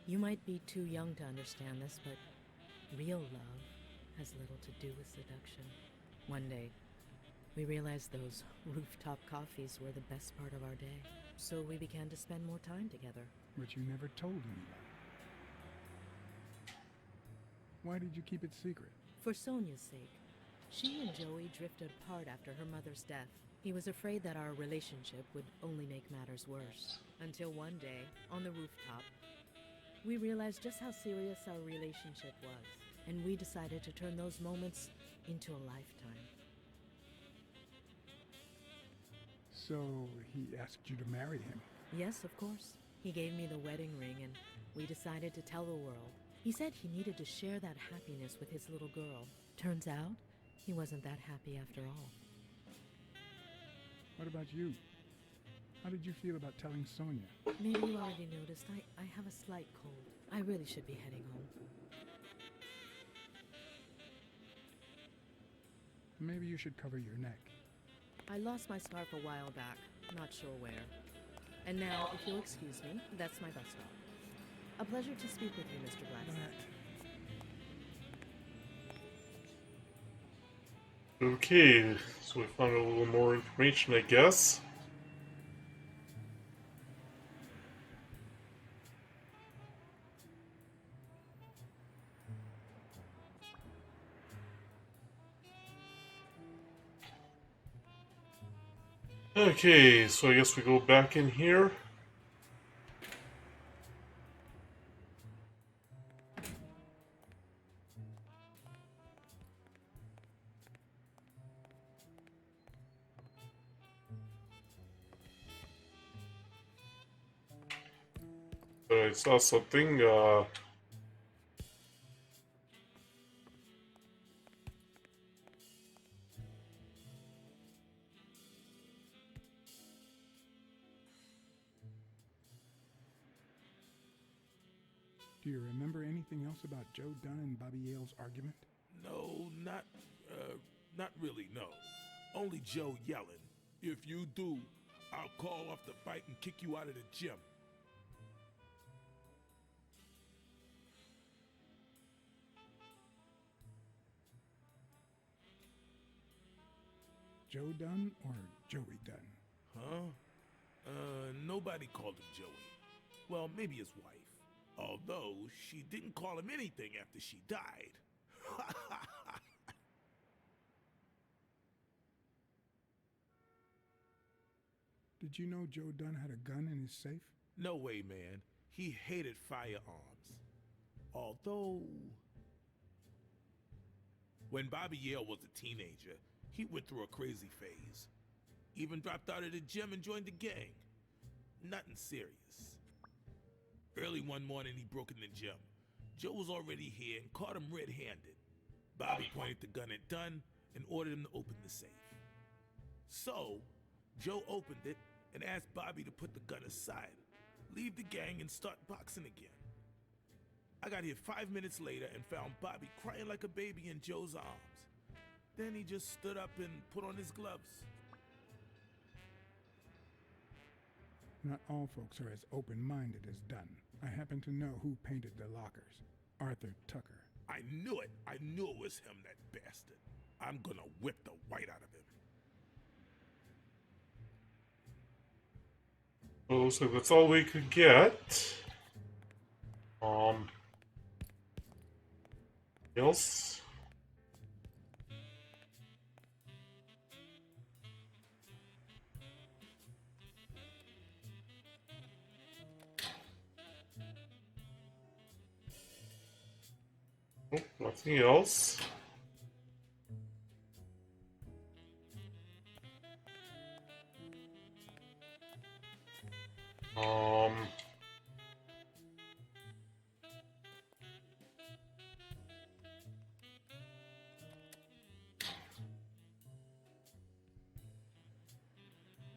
You might be too young to understand this, but real love has little to do with seduction. One day, we realized those rooftop coffees were the best part of our day. So we began to spend more time together.
But you never told anyone. Why did you keep it secret?
For Sonia's sake. She and Joey drifted apart after her mother's death. He was afraid that our relationship would only make matters worse. Until one day, on the rooftop, we realized just how serious our relationship was. And we decided to turn those moments into a lifetime.
So he asked you to marry him?
Yes, of course. He gave me the wedding ring and we decided to tell the world. He said he needed to share that happiness with his little girl. Turns out, he wasn't that happy after all.
What about you? How did you feel about telling Sonia?
Maybe you already noticed, I have a slight cold. I really should be heading home.
Maybe you should cover your neck.
I lost my scarf a while back, not sure where. And now, if you'll excuse me, that's my bus stop. A pleasure to speak with you, Mr. Blacksad.
Okay, so we found a little more information, I guess. Okay, so I guess we go back in here. I saw something,
Do you remember anything else about Joe Dunn and Bobby Yale's argument?
No, not really, no. Only Joe yelling. If you do, I'll call off the fight and kick you out of the gym.
Joe Dunn or Joey Dunn?
Huh? Nobody called him Joey. Well, maybe his wife. Although, she didn't call him anything after she died.
Did you know Joe Dunn had a gun in his safe?
No way, man. He hated firearms. Although... when Bobby Yale was a teenager, he went through a crazy phase. Even dropped out of the gym and joined the gang. Nothing serious. Early one morning, he broke in the gym. Joe was already here and caught him red-handed. Bobby pointed the gun at Dunn and ordered him to open the safe. So, Joe opened it and asked Bobby to put the gun aside, leave the gang, and start boxing again. I got here 5 minutes later and found Bobby crying like a baby in Joe's arms. Then he just stood up and put on his gloves.
Not all folks are as open-minded as Dunn. I happen to know who painted the lockers. Arthur Tucker.
I knew it. I knew it was him, that bastard. I'm gonna whip the white out of him.
Well, looks like that's all we could get. Else? Oh, nothing else.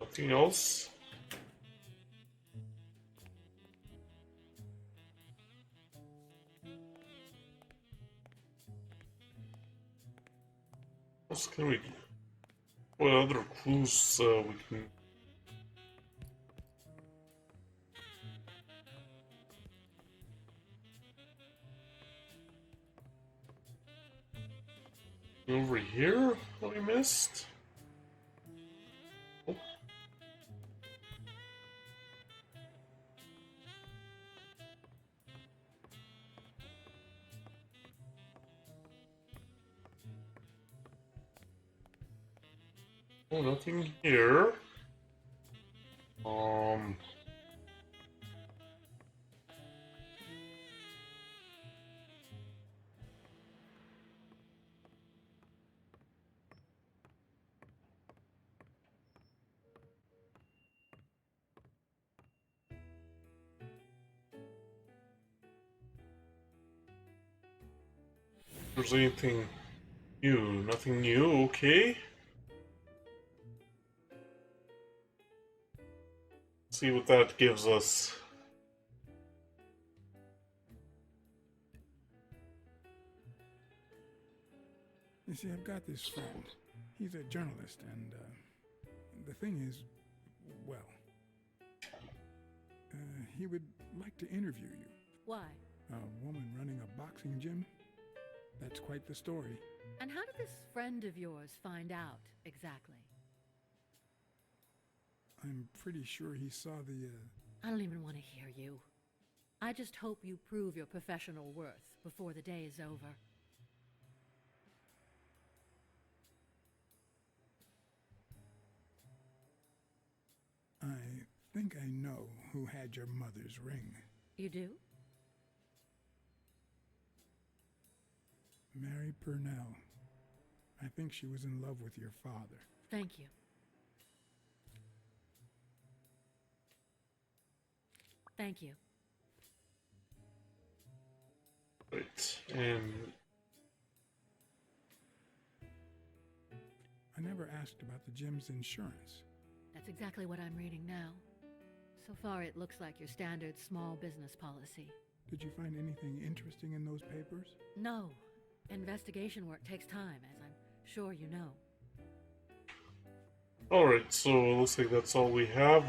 Nothing else. What else can we? What other clues we can? Over here? What we missed? Oh. Oh, nothing here. If there's anything new, nothing new, okay. see what that gives us.
You see, I've got this friend. He's a journalist, and the thing is, well, he would like to interview you.
Why?
A woman running a boxing gym? That's quite the story.
And how did this friend of yours find out, exactly?
I'm pretty sure he saw the,
I don't even want to hear you. I just hope you prove your professional worth before the day is over.
I think I know who had your mother's ring.
You do?
Mary Purnell. I think she was in love with your father.
Thank you. Thank you.
Right, and
I never asked about the gym's insurance.
That's exactly what I'm reading now. So far, it looks like your standard small business policy.
Did you find anything interesting in those papers?
No. Investigation work takes time, as I'm sure you know.
alright, so it looks like that's all we have.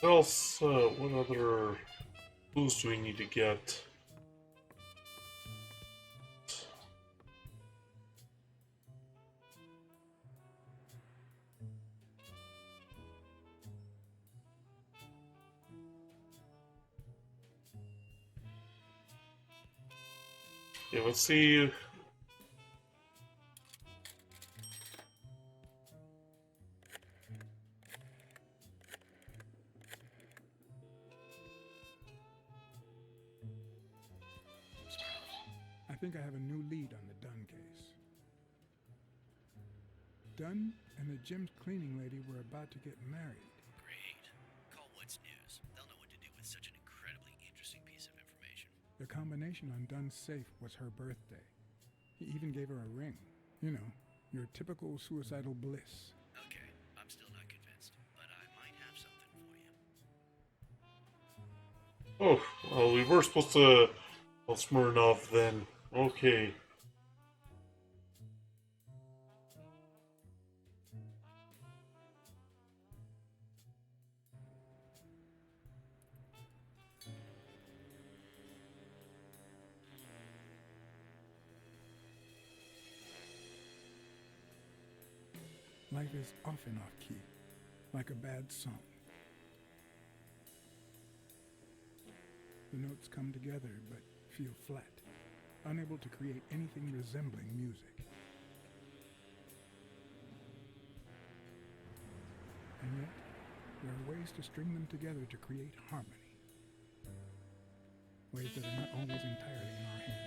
What else, what other clues do we need to get? Yeah, let's see.
I think I have a new lead on the Dunn case. Dunn and the gym's cleaning lady were about to get married.
Great. Call What's News. They'll know what to do with such an incredibly interesting piece of information.
The combination on Dunn's safe was her birthday. He even gave her a ring. You know, your typical suicidal bliss.
Okay, I'm still not convinced, but I might have something for you.
Oh, well, we were supposed to. Well, Smirnov then. Okay.
Life is off and off key, like a bad song. The notes come together but feel flat, unable to create anything resembling music. And yet, there are ways to string them together to create harmony. Ways that are not always entirely in our hands.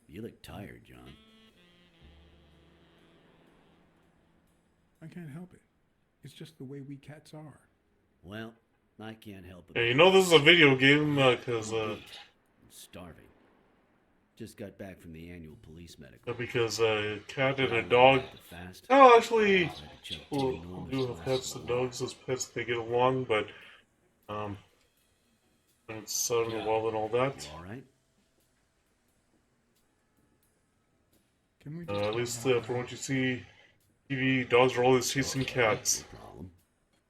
You look tired, John.
I can't help it. It's just the way we cats are.
Well, I can't help it.
Yeah, you know this is a video game, because,
I'm starving. Just got back from the annual police medical.
because a cat and a dog. Oh, actually, people who do have pets and dogs as pets, they get along, but, it's out in the wild and all that.
Alright?
Can we
At least from what you see, TV, dogs are always chasing cats.
No problem.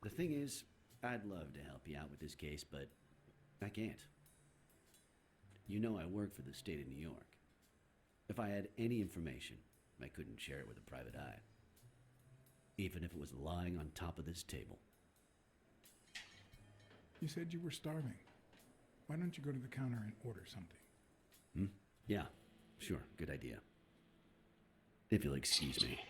The thing is, I'd love to help you out with this case, but I can't. You know I work for the state of New York. If I had any information, I couldn't share it with a private eye. Even if it was lying on top of this table.
You said you were starving. Why don't you go to the counter and order something?
Yeah, sure, good idea. If you'll excuse me.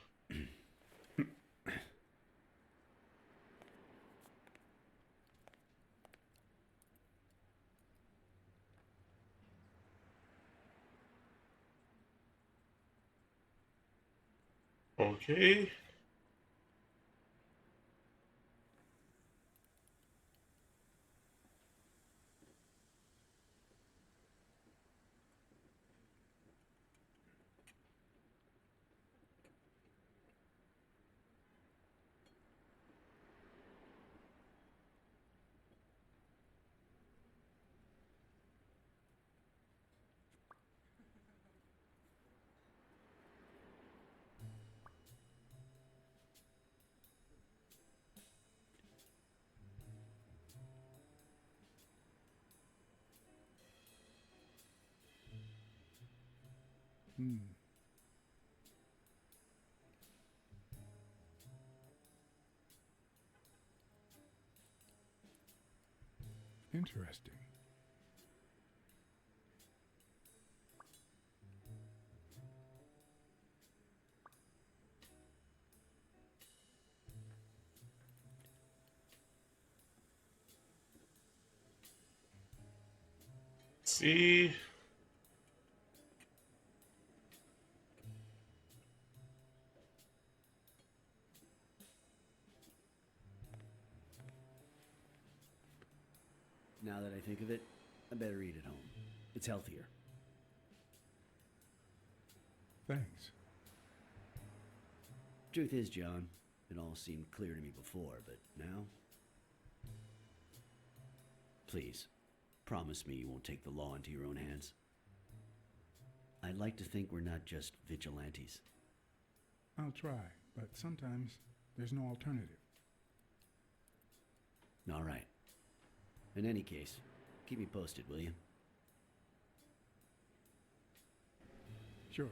Okay.
Interesting.
See.
Now that I think of it, I better eat at home. It's healthier.
Thanks.
Truth is, John, it all seemed clear to me before, but now? Please, promise me you won't take the law into your own hands. I'd like to think we're not just vigilantes.
I'll try, but sometimes there's no alternative.
All right. In any case, keep me posted, will you?
Sure.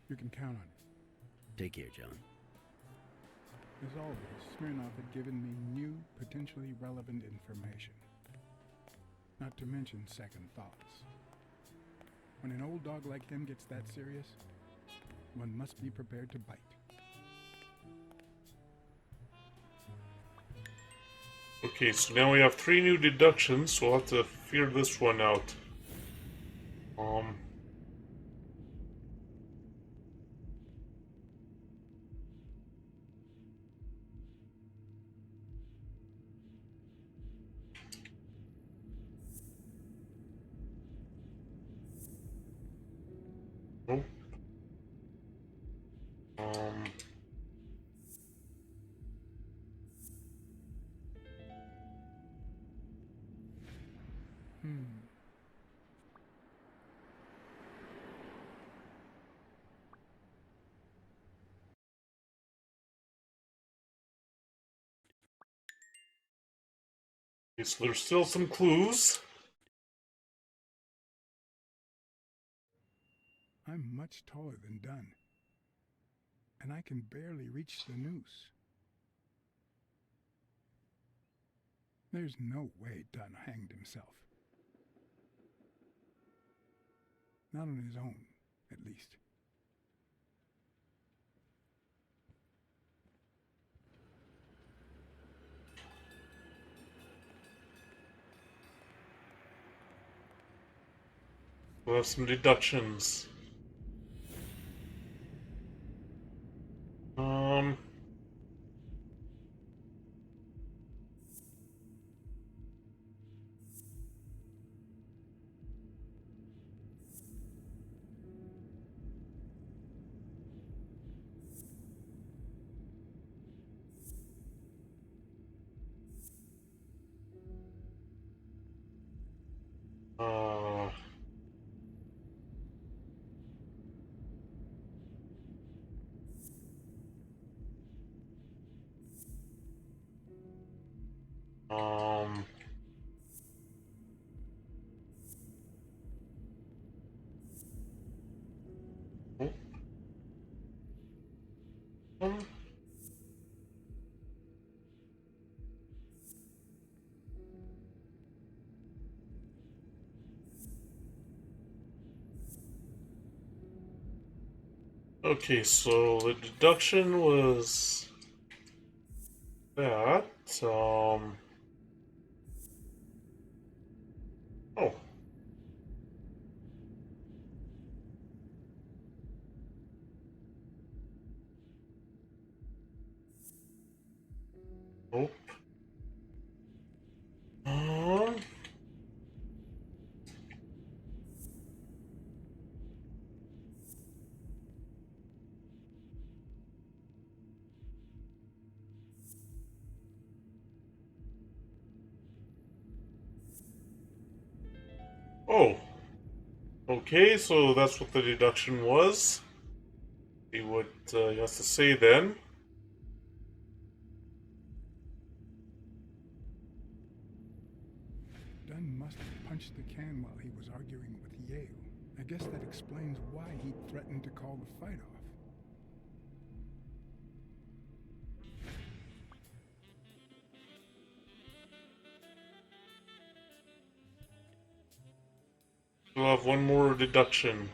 You can count on it.
Take care, John.
As always, Smirnoff had given me new, potentially relevant information. Not to mention second thoughts. When an old dog like him gets that serious, one must be prepared to bite.
Okay, so now we have 3 new deductions, so we'll have to figure this one out. Nope. Okay, so there's still some clues.
I'm much taller than Dunn, and I can barely reach the noose. There's no way Dunn hanged himself. Not on his own, at least.
We'll have some deductions. Uh, um, oh. Okay, so the deduction was that, oh. Oh. Okay, so that's what the deduction was. See what he has to say then.
Dunn must have punched the can while he was arguing with Yale. I guess that explains why he threatened to call the fight off.
We'll have one more deduction.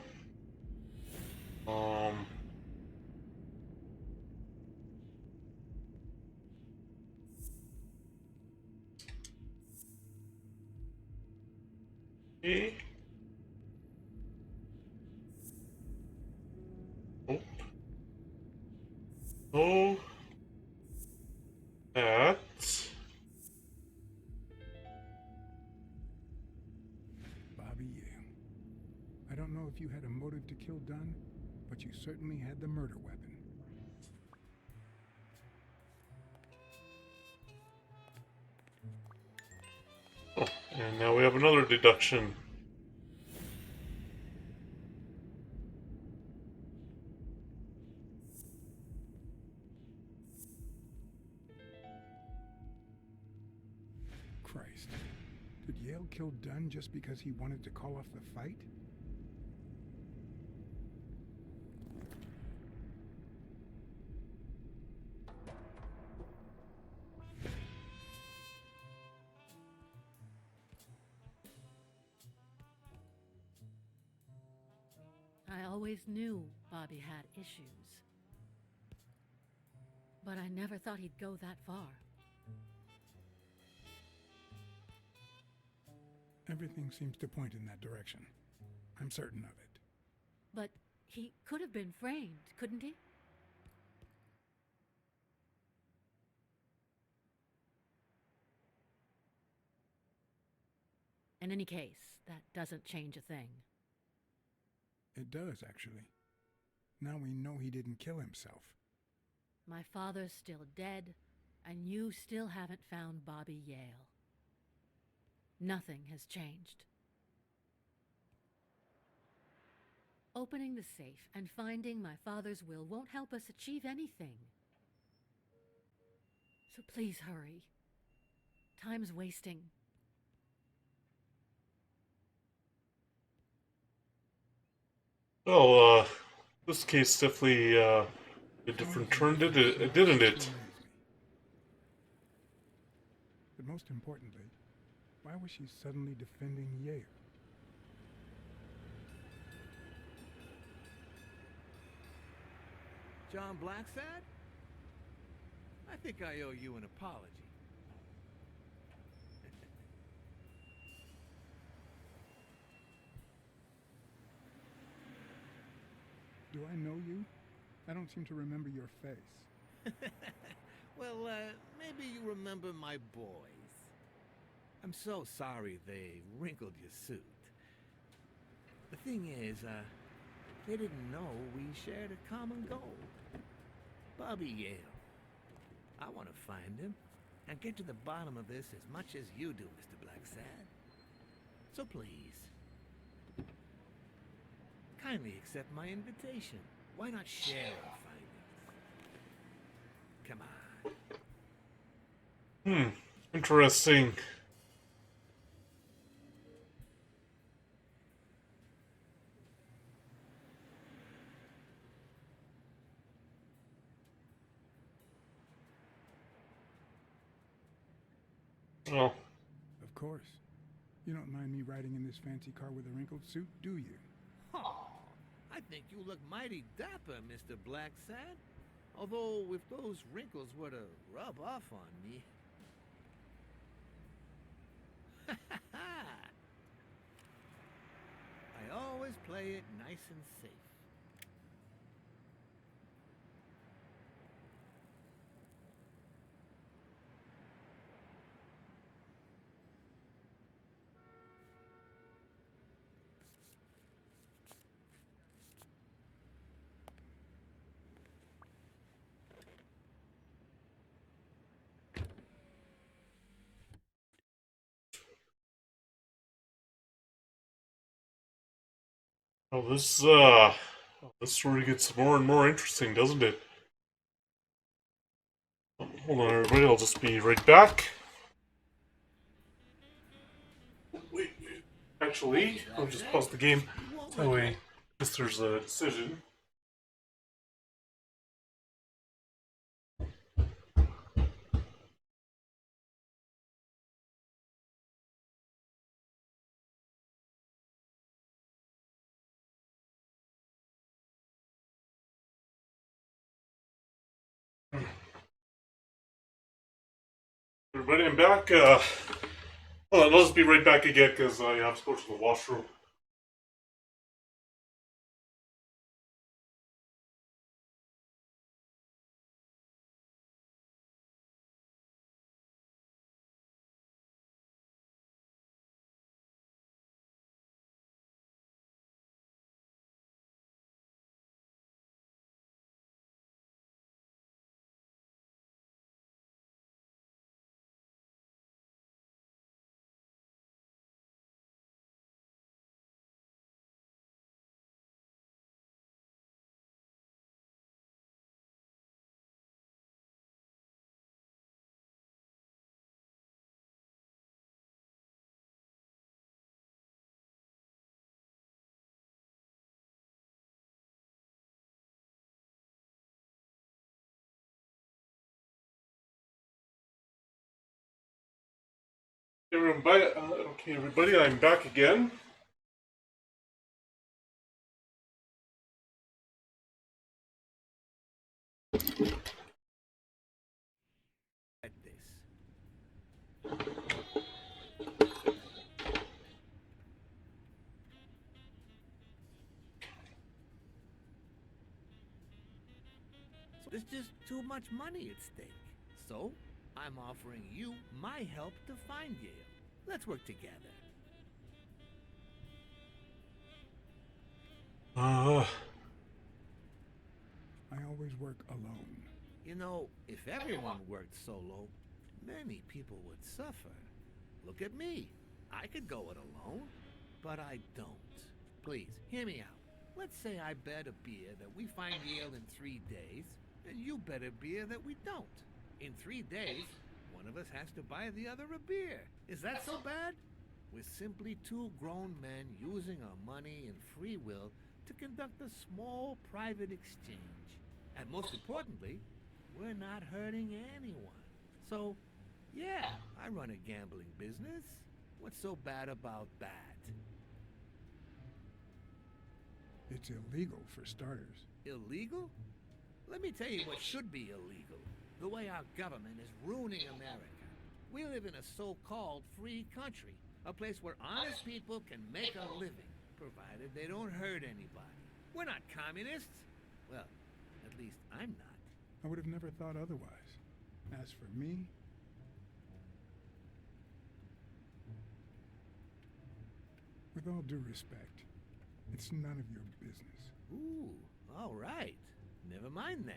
Okay. Oh. Oh. That.
Bobby Yale. I don't know if you had a motive to kill Dunn, but you certainly had the murder weapon.
Oh, and now we have another deduction.
Christ. Did Yale kill Dunn just because he wanted to call off the fight?
I always knew Bobby had issues. But I never thought he'd go that far.
Everything seems to point in that direction. I'm certain of it.
But he could have been framed, couldn't he? In any case, that doesn't change a thing.
It does, actually. Now we know he didn't kill himself.
My father's still dead, and you still haven't found Bobby Yale. Nothing has changed. Opening the safe and finding my father's will won't help us achieve anything. So please hurry. Time's wasting.
Well, this case definitely a different turn, didn't it?
But most importantly, why was she suddenly defending Yale?
John Blacksad? I think I owe you an apology.
Do I know you? I don't seem to remember your face.
Well, maybe you remember my boys. I'm so sorry they wrinkled your suit. The thing is, they didn't know we shared a common goal. Bobby Yale. I want to find him and get to the bottom of this as much as you do, Mr. Blacksad. So please, kindly accept my invitation. Why not share our findings? Come on.
Interesting. Well,
of course. You don't mind me riding in this fancy car with a wrinkled suit, do you?
Oh, I think you look mighty dapper, Mr. Blacksad. Although, if those wrinkles were to rub off on me... I always play it nice and safe.
Oh, this story gets more and more interesting, doesn't it? Hold on, everybody. I'll just be right back. Wait. Actually, I'll just pause the game. That way, if there's a decision. Everybody, I'm back. Hold on, I'll just be right back again because I have to go to the washroom. Okay, everybody, I'm back again.
At this. So there's just too much money at stake. So, I'm offering you my help to find Yale. Let's work together.
I always work alone.
You know, if everyone worked solo, many people would suffer. Look at me. I could go it alone, but I don't. Please, hear me out. Let's say I bet a beer that we find Yale in 3 days, and you bet a beer that we don't. In 3 days, one of us has to buy the other a beer. Is that so bad? We're simply two grown men using our money and free will to conduct a small private exchange. And most importantly, we're not hurting anyone. So, yeah, I run a gambling business. What's so bad about that?
It's illegal for starters.
Illegal? Let me tell you what should be illegal. The way our government is ruining America. We live in a so-called free country. A place where honest people can make a living, provided they don't hurt anybody. We're not communists. Well, at least I'm not.
I would have never thought otherwise. As for me, with all due respect, it's none of your business.
Ooh, all right. Never mind then.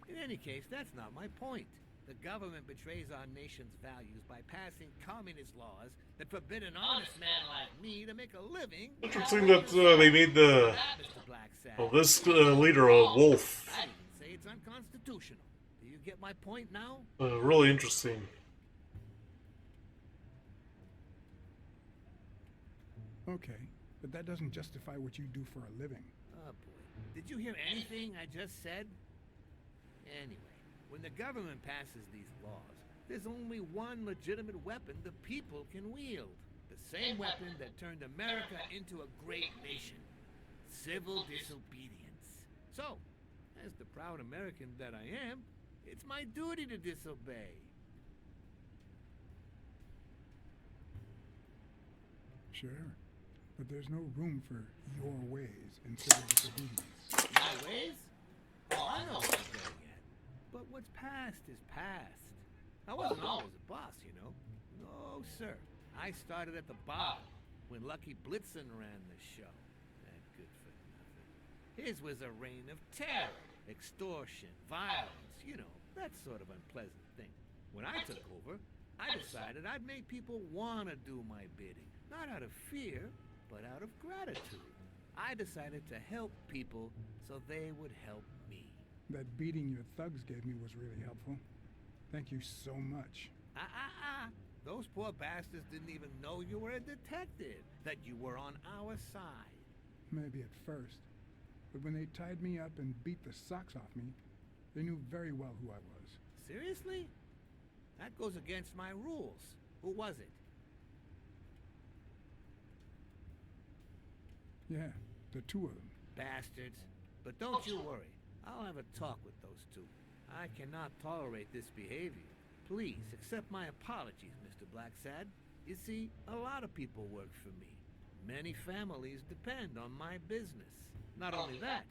In any case, that's not my point. The government betrays our nation's values by passing communist laws that forbid an honest man like me to make a living.
Interesting that they made the this leader a wolf.
I even say it's unconstitutional. Do you get my point now?
Really interesting.
Okay, but that doesn't justify what you do for a living.
Oh boy. Did you hear anything I just said? Anyway, when the government passes these laws, there's only one legitimate weapon the people can wield. The same weapon that turned America into a great nation. Civil disobedience. So, as the proud American that I am, it's my duty to disobey.
Sure, but there's no room for your ways in civil disobedience.
My ways? Oh, I know what you're getting at. But what's past is past. I wasn't always a boss, you know. No, sir. I started at the bottom when Lucky Blitzen ran the show. That good for nothing. His was a reign of terror, extortion, violence, you know, that sort of unpleasant thing. When I took over, I decided I'd make people want to do my bidding. Not out of fear, but out of gratitude. I decided to help people so they would help me.
That beating your thugs gave me was really helpful. Thank you so much.
Those poor bastards didn't even know you were a detective, that you were on our side.
Maybe at first. But when they tied me up and beat the socks off me, they knew very well who I was.
Seriously? That goes against my rules. Who was it?
Yeah, the two of them.
Bastards. But don't you worry. I'll have a talk with those two. I cannot tolerate this behavior. Please accept my apologies, Mr. Blacksad. You see, a lot of people work for me. Many families depend on my business. Not only that,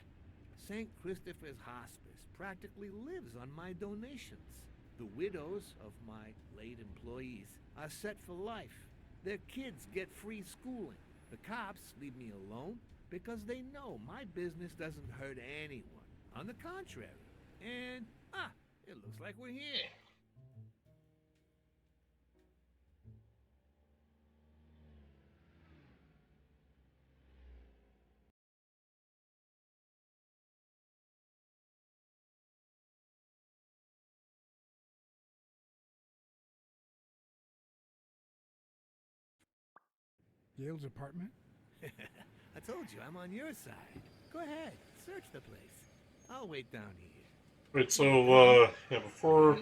St. Christopher's Hospice practically lives on my donations. The widows of my late employees are set for life. Their kids get free schooling. The cops leave me alone because they know my business doesn't hurt anyone. On the contrary. And, it looks like we're here.
Yale's apartment?
I told you, I'm on your side. Go ahead, search the place. I'll wait down here.
Right, so, yeah, before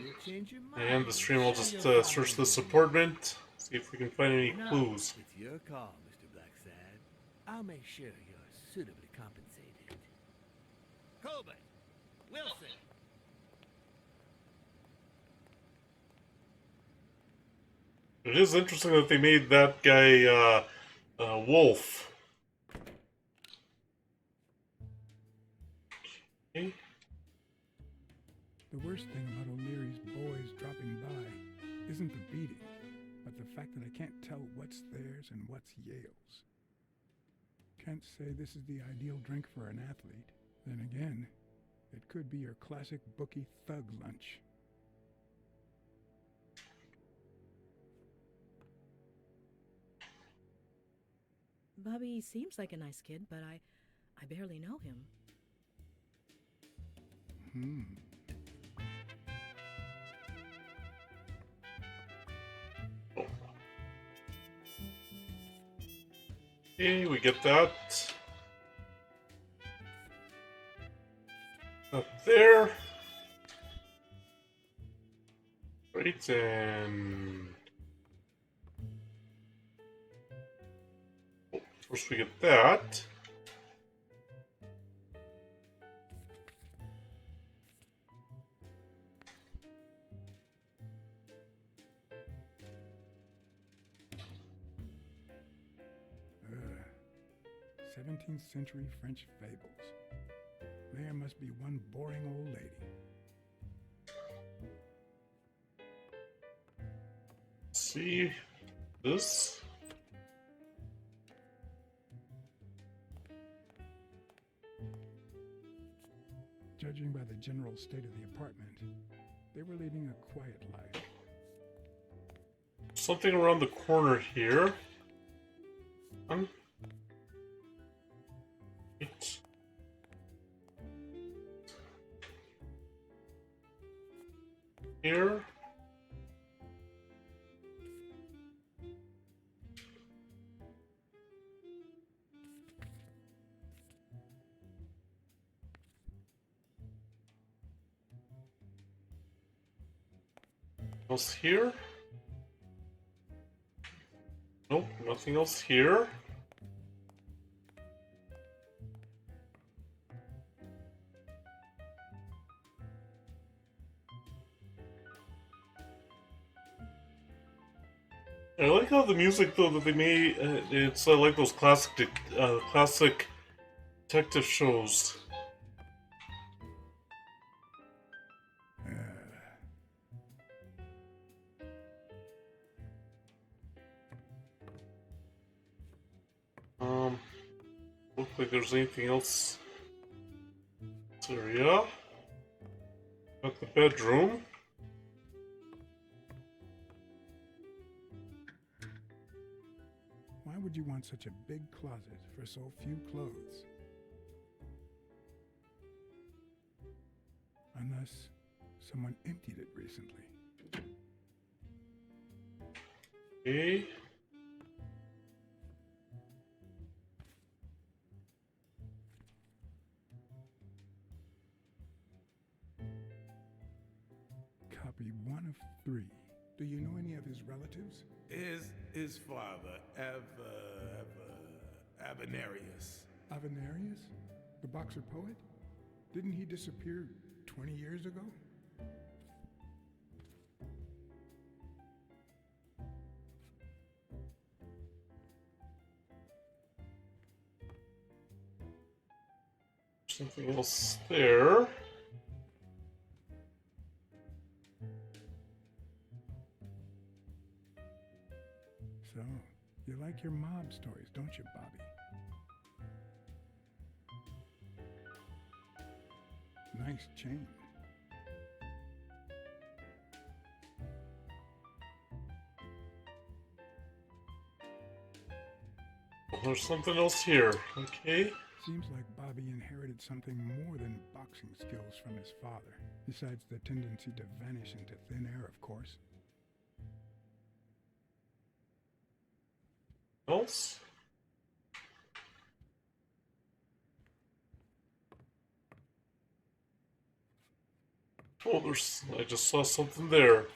I end the stream, I'll just search this apartment, see if we can find any clues.
It's your call, Mr. Blacksad. I'll make sure you're suitably compensated. Colbert! Wilson!
It is interesting that they made that guy, Wolf. Okay.
The worst thing about O'Leary's boys dropping by isn't the beating, but the fact that I can't tell what's theirs and what's Yale's. Can't say this is the ideal drink for an athlete. Then again, it could be your classic bookie thug lunch.
Bobby seems like a nice kid, but I barely know him.
Okay, we get that. Up there. Right, and... First we get that.
Ugh. 17th century French fables. There must be one boring old lady.
See this?
Judging by the general state of the apartment, they were leading a quiet life.
Something around the corner here. It's... Here. Else here? Nope, nothing else here. I like how the music though that they made. It's like those classic detective shows. Look like there's anything else. This area. Got the bedroom.
Why would you want such a big closet for so few clothes? Unless someone emptied it recently.
Okay.
Copy 1 of 3. Do you know any of his relatives?
His father, Avenarius.
Avenarius? The boxer poet? Didn't he disappear 20 years ago?
Something else there.
So, you like your mob stories, don't you, Bobby? Nice chain.
There's something else here. Okay.
Seems like Bobby inherited something more than boxing skills from his father, besides the tendency to vanish into thin air, of course.
Else? Oh, I just saw something there.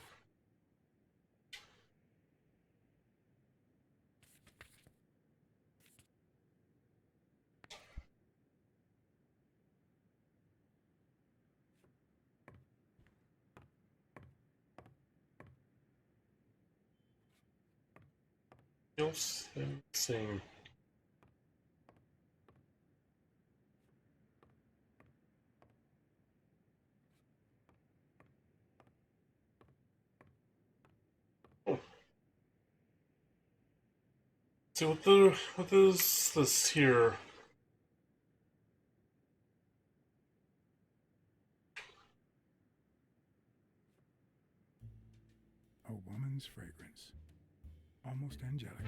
Else? Same. Oh. So what is this here?
A woman's fragrance. Almost angelical.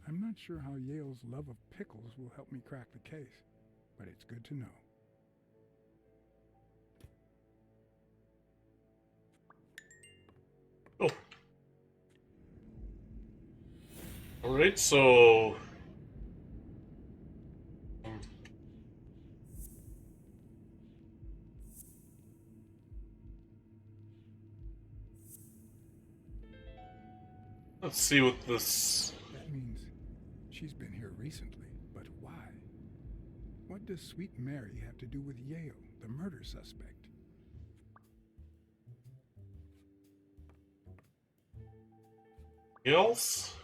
I'm not sure how Yale's love of pickles will help me crack the case, but it's good to know.
Oh. Alright, so... let's see what this...
That means she's been here recently, but why? What does Sweet Mary have to do with Yale, the murder suspect?
else?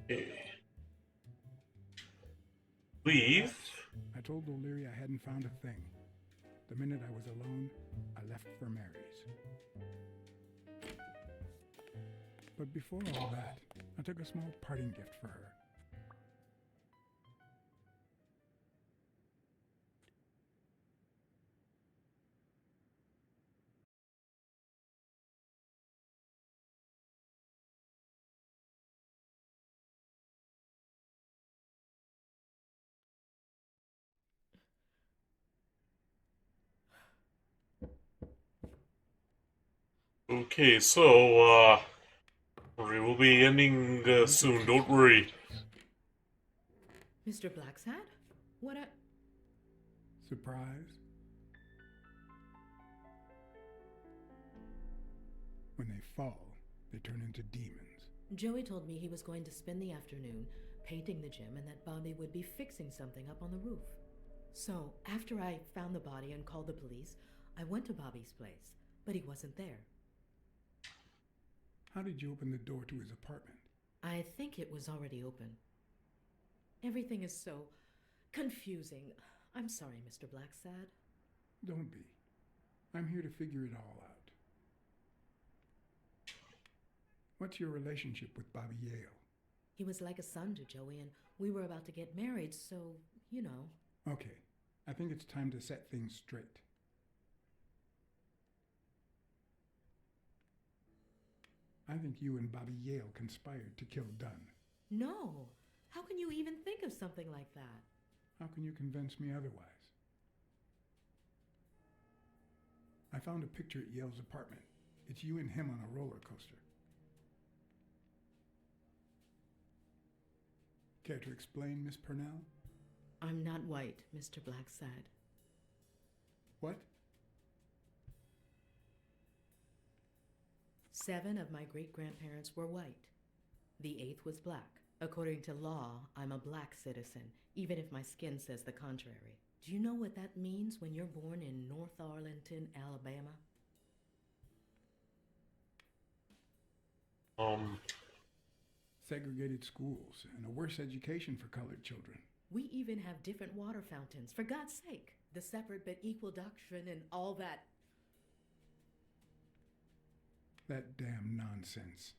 Okay. Leave.
I told O'Leary I hadn't found a thing. The minute I was alone, I left for Mary's. But before all that, I took a small parting gift for her.
Okay, so, we will be ending soon, don't worry.
Mr. Blacksad? What a...
Surprise? When they fall, they turn into demons.
Joey told me he was going to spend the afternoon painting the gym and that Bobby would be fixing something up on the roof. So, after I found the body and called the police, I went to Bobby's place, but he wasn't there.
How did you open the door to his apartment?
I think it was already open. Everything is so confusing. I'm sorry, Mr. Blacksad.
Don't be. I'm here to figure it all out. What's your relationship with Bobby Yale?
He was like a son to Joey, and we were about to get married, so, you know.
Okay, I think it's time to set things straight. I think you and Bobby Yale conspired to kill Dunn.
No! How can you even think of something like that?
How can you convince me otherwise? I found a picture at Yale's apartment. It's you and him on a roller coaster. Care to explain, Miss Purnell?
I'm not white, Mr. Blacksad.
What?
7 of my great-grandparents were white. The 8th was black. According to law, I'm a black citizen, even if my skin says the contrary. Do you know what that means when you're born in North Arlington, Alabama?
Segregated schools and a worse education for colored children.
We even have different water fountains, for God's sake. The separate but equal doctrine and all that.
That damn nonsense.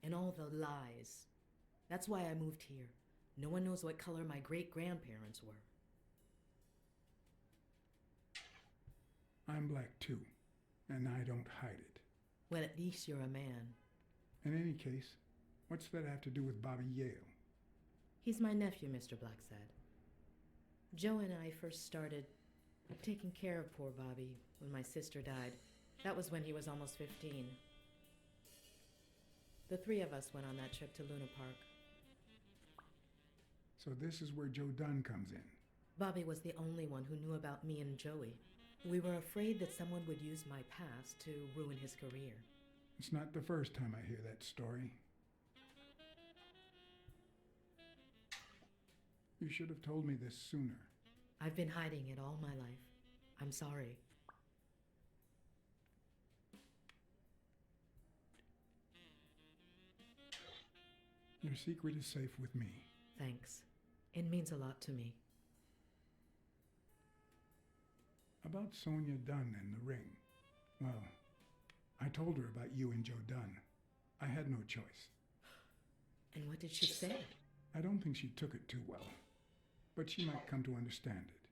And all the lies. That's why I moved here. No one knows what color my great-grandparents were.
I'm black too, and I don't hide it.
Well, at least you're a man.
In any case, what's that have to do with Bobby Yale?
He's my nephew, Mr. Blacksad. Joe and I first started taking care of poor Bobby when my sister died. That was when he was almost 15. The 3 of us went on that trip to Luna Park.
So this is where Joe Dunn comes in.
Bobby was the only one who knew about me and Joey. We were afraid that someone would use my past to ruin his career.
It's not the first time I hear that story. You should have told me this sooner.
I've been hiding it all my life. I'm sorry.
Your secret is safe with me.
Thanks. It means a lot to me.
About Sonia Dunn and the ring. Well, I told her about you and Joe Dunn. I had no choice.
And what did she say?
I don't think she took it too well, but she might come to understand it.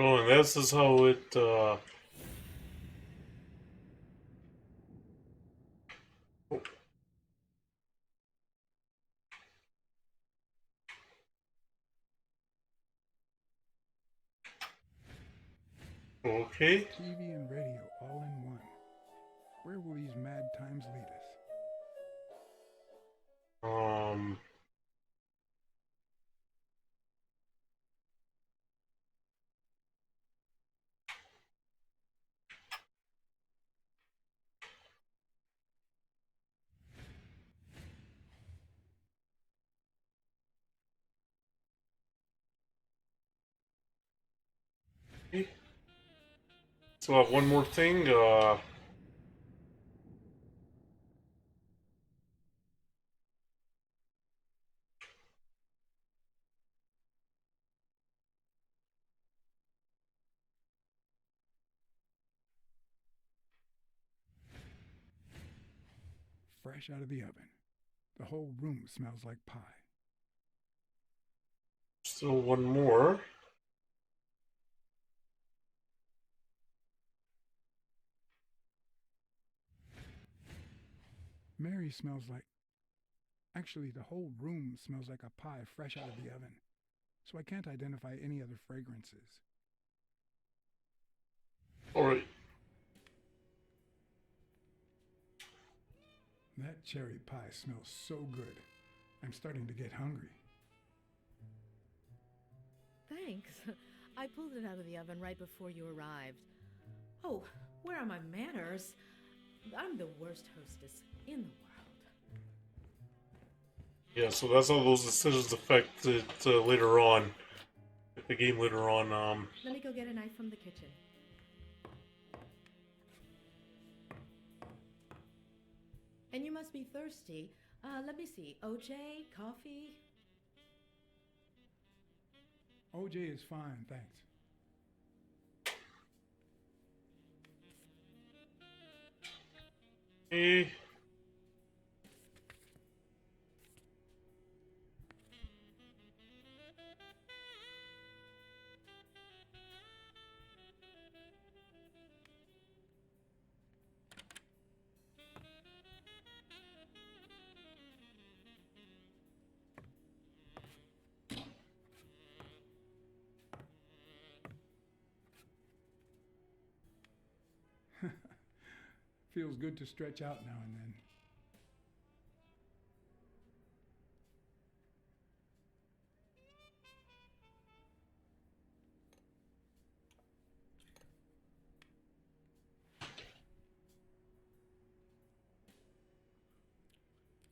Oh, and this is how it, Okay.
TV and radio all in one. Where will these mad times lead us?
Okay. So I have one more thing,
Fresh out of the oven. The whole room smells like pie.
still one more.
Mary smells like... Actually, the whole room smells like a pie fresh out of the oven. So I can't identify any other fragrances.
Alright.
That cherry pie smells so good. I'm starting to get hungry.
Thanks. I pulled it out of the oven right before you arrived. Oh, where are my manners? I'm the worst hostess in the world.
Yeah, so that's how those decisions affect it later on. The game later on.
Let me go get a knife from the kitchen. And you must be thirsty. Let me see. OJ, coffee?
OJ is fine, thanks.
Hey.
Feels good to stretch out now and then.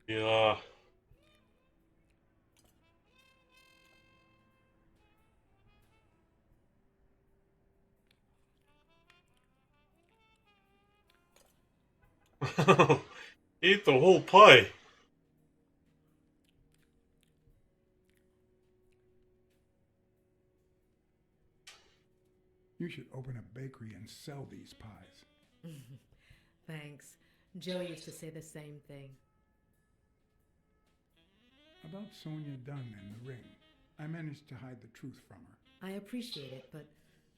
Yeah. Eat the whole pie.
You should open a bakery and sell these pies.
Thanks. Joe used to say the same thing.
About Sonia Dunn and the ring. I managed to hide the truth from her.
I appreciate it, but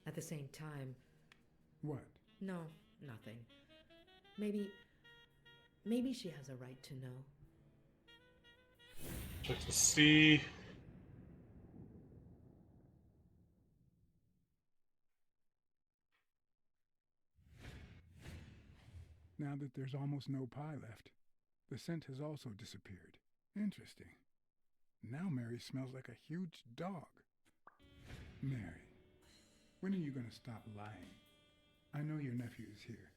at the same time...
What?
No, nothing. Maybe she has a right to know.
Check to see.
Now that there's almost no pie left, the scent has also disappeared. Interesting. Now Mary smells like a huge dog. Mary, when are you going to stop lying? I know your nephew is here.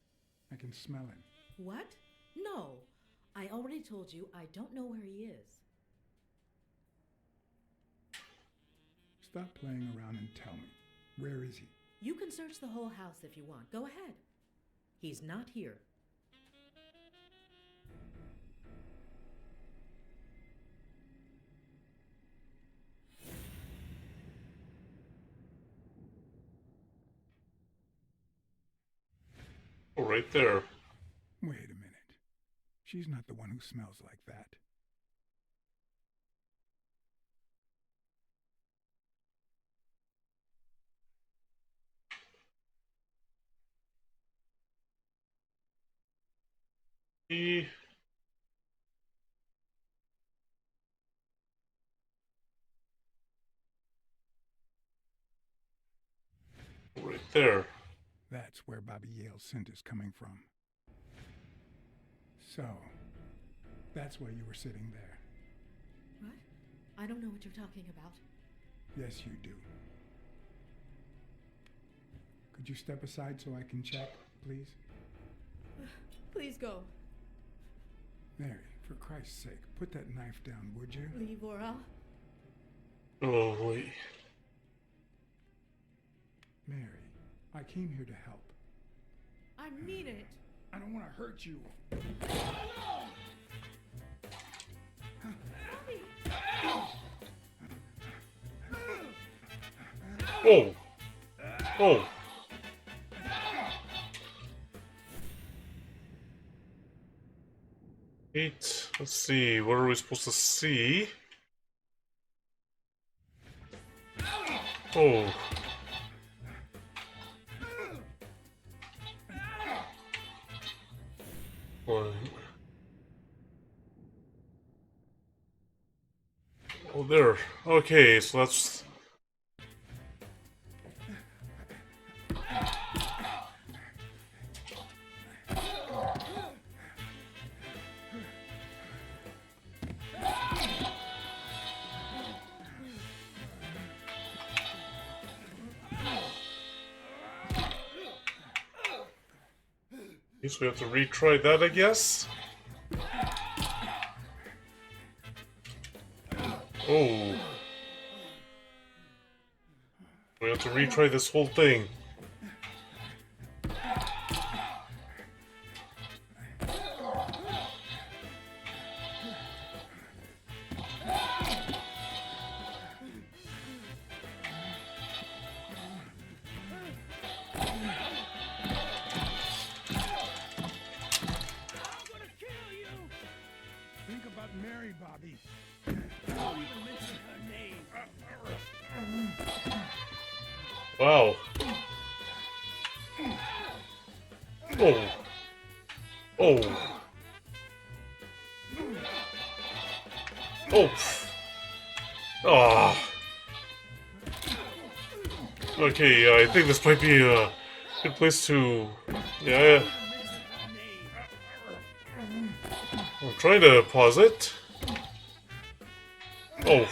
I can smell him.
What? No. I already told you I don't know where he is.
Stop playing around and tell me. Where is he?
You can search the whole house if you want. Go ahead. He's not here.
Oh, right there.
Wait a minute. She's not the one who smells like that.
Right there.
That's where Bobby Yale's scent is coming from. So, that's why you were sitting there.
What? I don't know what you're talking about.
Yes, you do. Could you step aside so I can check, please?
Please go.
Mary, for Christ's sake, put that knife down, would you?
Leave or I'll...
Oh, wait.
Mary, I came here to help.
I mean it.
I don't want to hurt you.
Oh! Oh! Eight. Let's see. What are we supposed to see? Oh. One. Oh, there. Okay, so that's... Guess we have to retry that, I guess. Oh. We have to retry this whole thing.
Think about Mary, Bobby.
Don't even mention her name.
Wow. Oh. Oh. Oh. Ah. Okay, I think this might be a good place to... Yeah. I'm trying to pause it. Oh.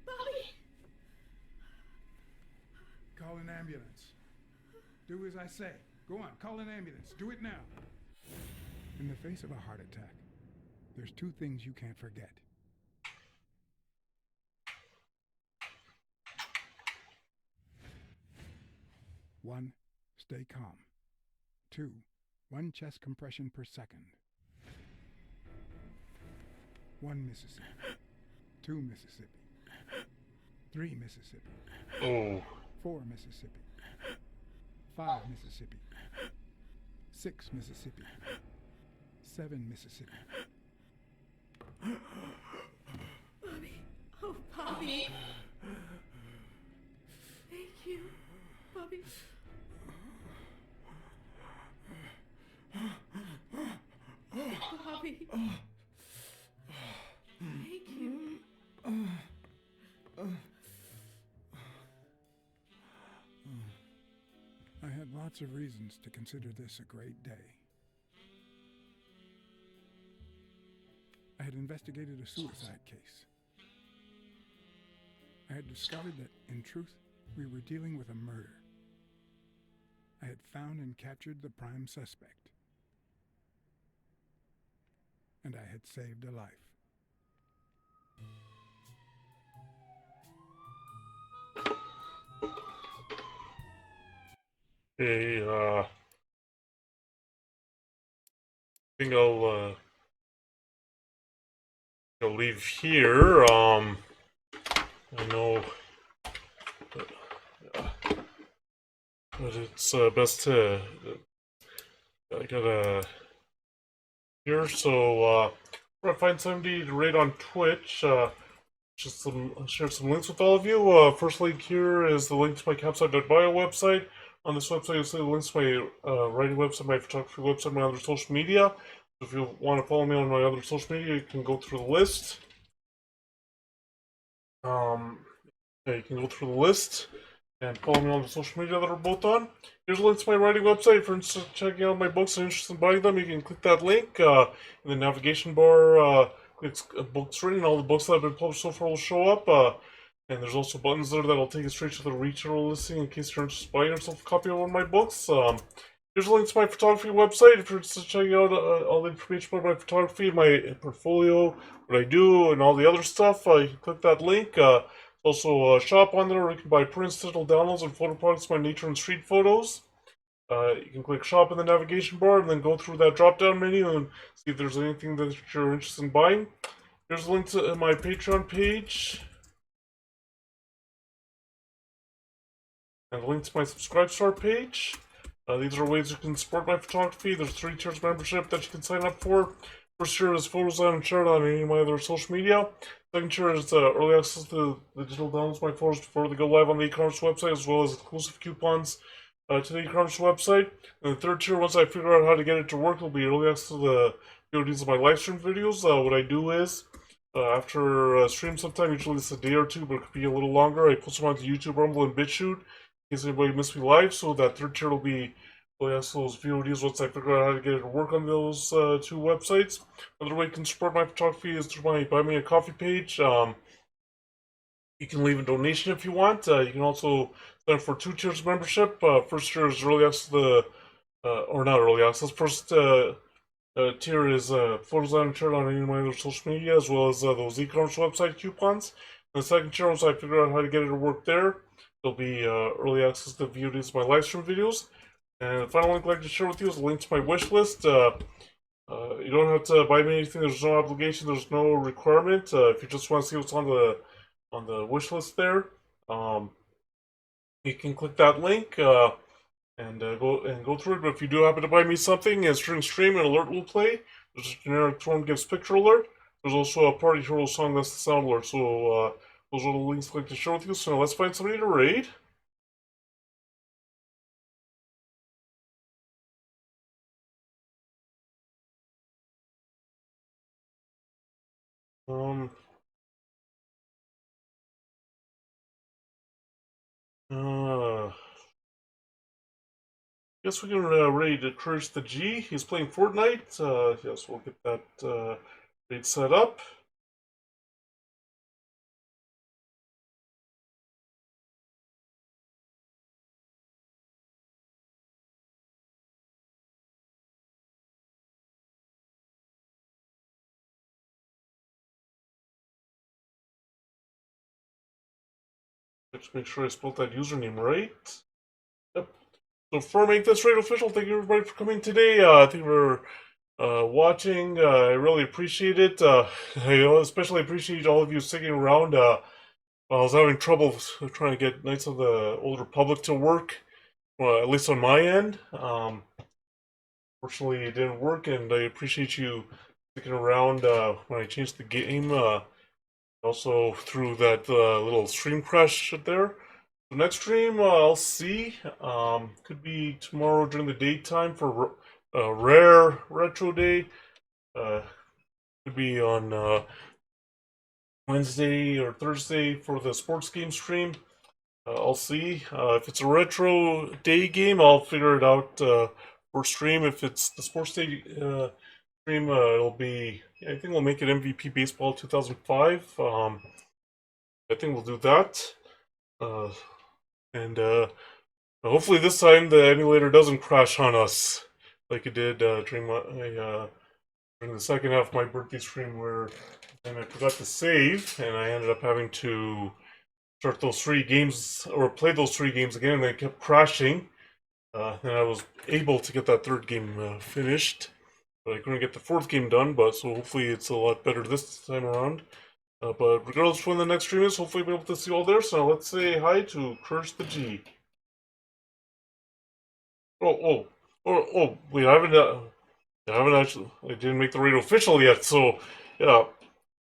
Bobby!
Call an ambulance. Do as I say. Go on, call an ambulance. Do it now. In the face of a heart attack, there's two things you can't forget. One, stay calm. Two, 1 chest compression per second. 1 Mississippi. 2 Mississippi. 3 Mississippi.
Oh.
4 Mississippi. 5 Mississippi. 6 Mississippi. 7 Mississippi.
Bobby. Oh, Bobby. Thank you, Bobby. Bobby. Thank you.
I had lots of reasons to consider this a great day. I had investigated a suicide case. I had discovered that, in truth, we were dealing with a murder. I had found and captured the prime suspect. And I had saved a life.
Okay, I think I'll leave here. I know, but it's best to I gotta here. So I'm gonna find somebody to raid on Twitch. Just share some links with all of you. First link here is the link to my capsite.bio website. On this website, you'll see the links to my writing website, my photography website, my other social media. So if you want to follow me on my other social media, you can go through the list. Yeah, you can go through the list and follow me on the social media that are both on. Here's a link to my writing website. For instance, checking out my books and interested in buying them, you can click that link in the navigation bar. Click books written. All the books that have been published so far will show up. And there's also buttons there that'll take you straight to the retailer listing in case you're interested in buying yourself a copy of one of my books. Here's a link to my photography website if you're interested in checking out all the information about my photography, my portfolio, what I do, and all the other stuff. You can click that link. Also, a shop on there where you can buy prints, digital downloads, and photo products of my nature and street photos. You can click shop in the navigation bar and then go through that drop-down menu and see if there's anything that you're interested in buying. Here's a link to my Patreon page. And a link to my Subscribe Star page. These are ways you can support my photography. There's 3 tiers membership that you can sign up for. First tier is photos I haven't shared on any of my other social media. Second tier is early access to the digital downloads of my photos before they go live on the e-commerce website, as well as exclusive coupons to the e-commerce website. And the third tier, once I figure out how to get it to work, will be early access to the VODs of my live stream videos. What I do is, after a stream sometime, usually it's a day or two, but it could be a little longer, I post them onto YouTube, Rumble, and BitChute. In case anybody missed me live, so that third tier will be access those VODs once I figure out how to get it to work on those two websites. Another way you can support my photography is through my Buy Me a Coffee page. You can leave a donation if you want. You can also sign up for 2 tiers of membership. First tier is early access to the, or not early access. First tier is photos that I'm shared on any of my other social media, as well as those e-commerce website coupons. And the second tier, once I figure out how to get it to work there, there'll be early access to VODs of my live stream videos. And the final link I'd like to share with you is a link to my wish list. You don't have to buy me anything. There's no obligation. There's no requirement. If you just want to see what's on the wish list there, you can click that link and go through it. But if you do happen to buy me something, and during stream, an alert will play. There's a generic Thorn Gives picture alert. There's also a Party Hero song that's the sound alert. So those are the links I'd like to share with you. So now let's find somebody to raid. Guess we can raid Courage the G. He's playing Fortnite. Yes, we'll get that raid set up. Let's make sure I spelled that username right. Yep. So before I make this raid official, thank you everybody for coming today. Thank you for watching. I really appreciate it. I especially appreciate all of you sticking around. I was having trouble trying to get Knights of the Old Republic to work, at least on my end. Fortunately, it didn't work, and I appreciate you sticking around when I changed the game. Also through that little stream crash there. The next stream, I'll see. Could be tomorrow during the daytime for Rare Retro Day. Could be on Wednesday or Thursday for the sports game stream. I'll see. If it's a Retro Day game, I'll figure it out for stream. If it's the sports day stream, it'll be, I think we'll make it MVP Baseball 2005. I think we'll do that. And hopefully this time the emulator doesn't crash on us like it did during the second half of my birthday stream, where I forgot to save and I ended up having to start those 3 games or play those 3 games again, and they kept crashing. And I was able to get that 3rd game finished, but I couldn't get the 4th game done. But so hopefully it's a lot better this time around. But regardless of when the next stream is, hopefully we'll be able to see you all there. So now let's say hi to Courage the G. Oh, wait, I haven't actually, I didn't make the raid official yet, so, yeah.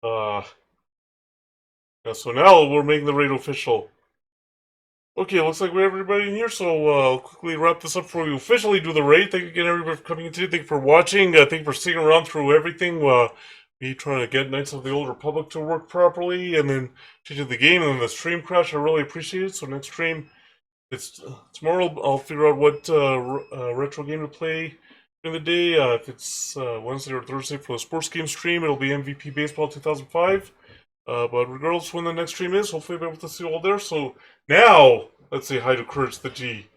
Yeah, so now we're making the raid official. Okay, looks like we have everybody in here, so I'll quickly wrap this up before we officially do the raid. Thank you again, everybody, for coming in today. Thank you for watching. Thank you for sticking around through everything. Me trying to get Knights of the Old Republic to work properly, and then changing the game, and then the stream crash. I really appreciate it. So next stream, it's tomorrow. I'll figure out what retro game to play during the day. If it's Wednesday or Thursday for the sports game stream, it'll be MVP Baseball 2005. But regardless when the next stream is, hopefully I'll be able to see you all there. So now, let's say hi to Courage the G.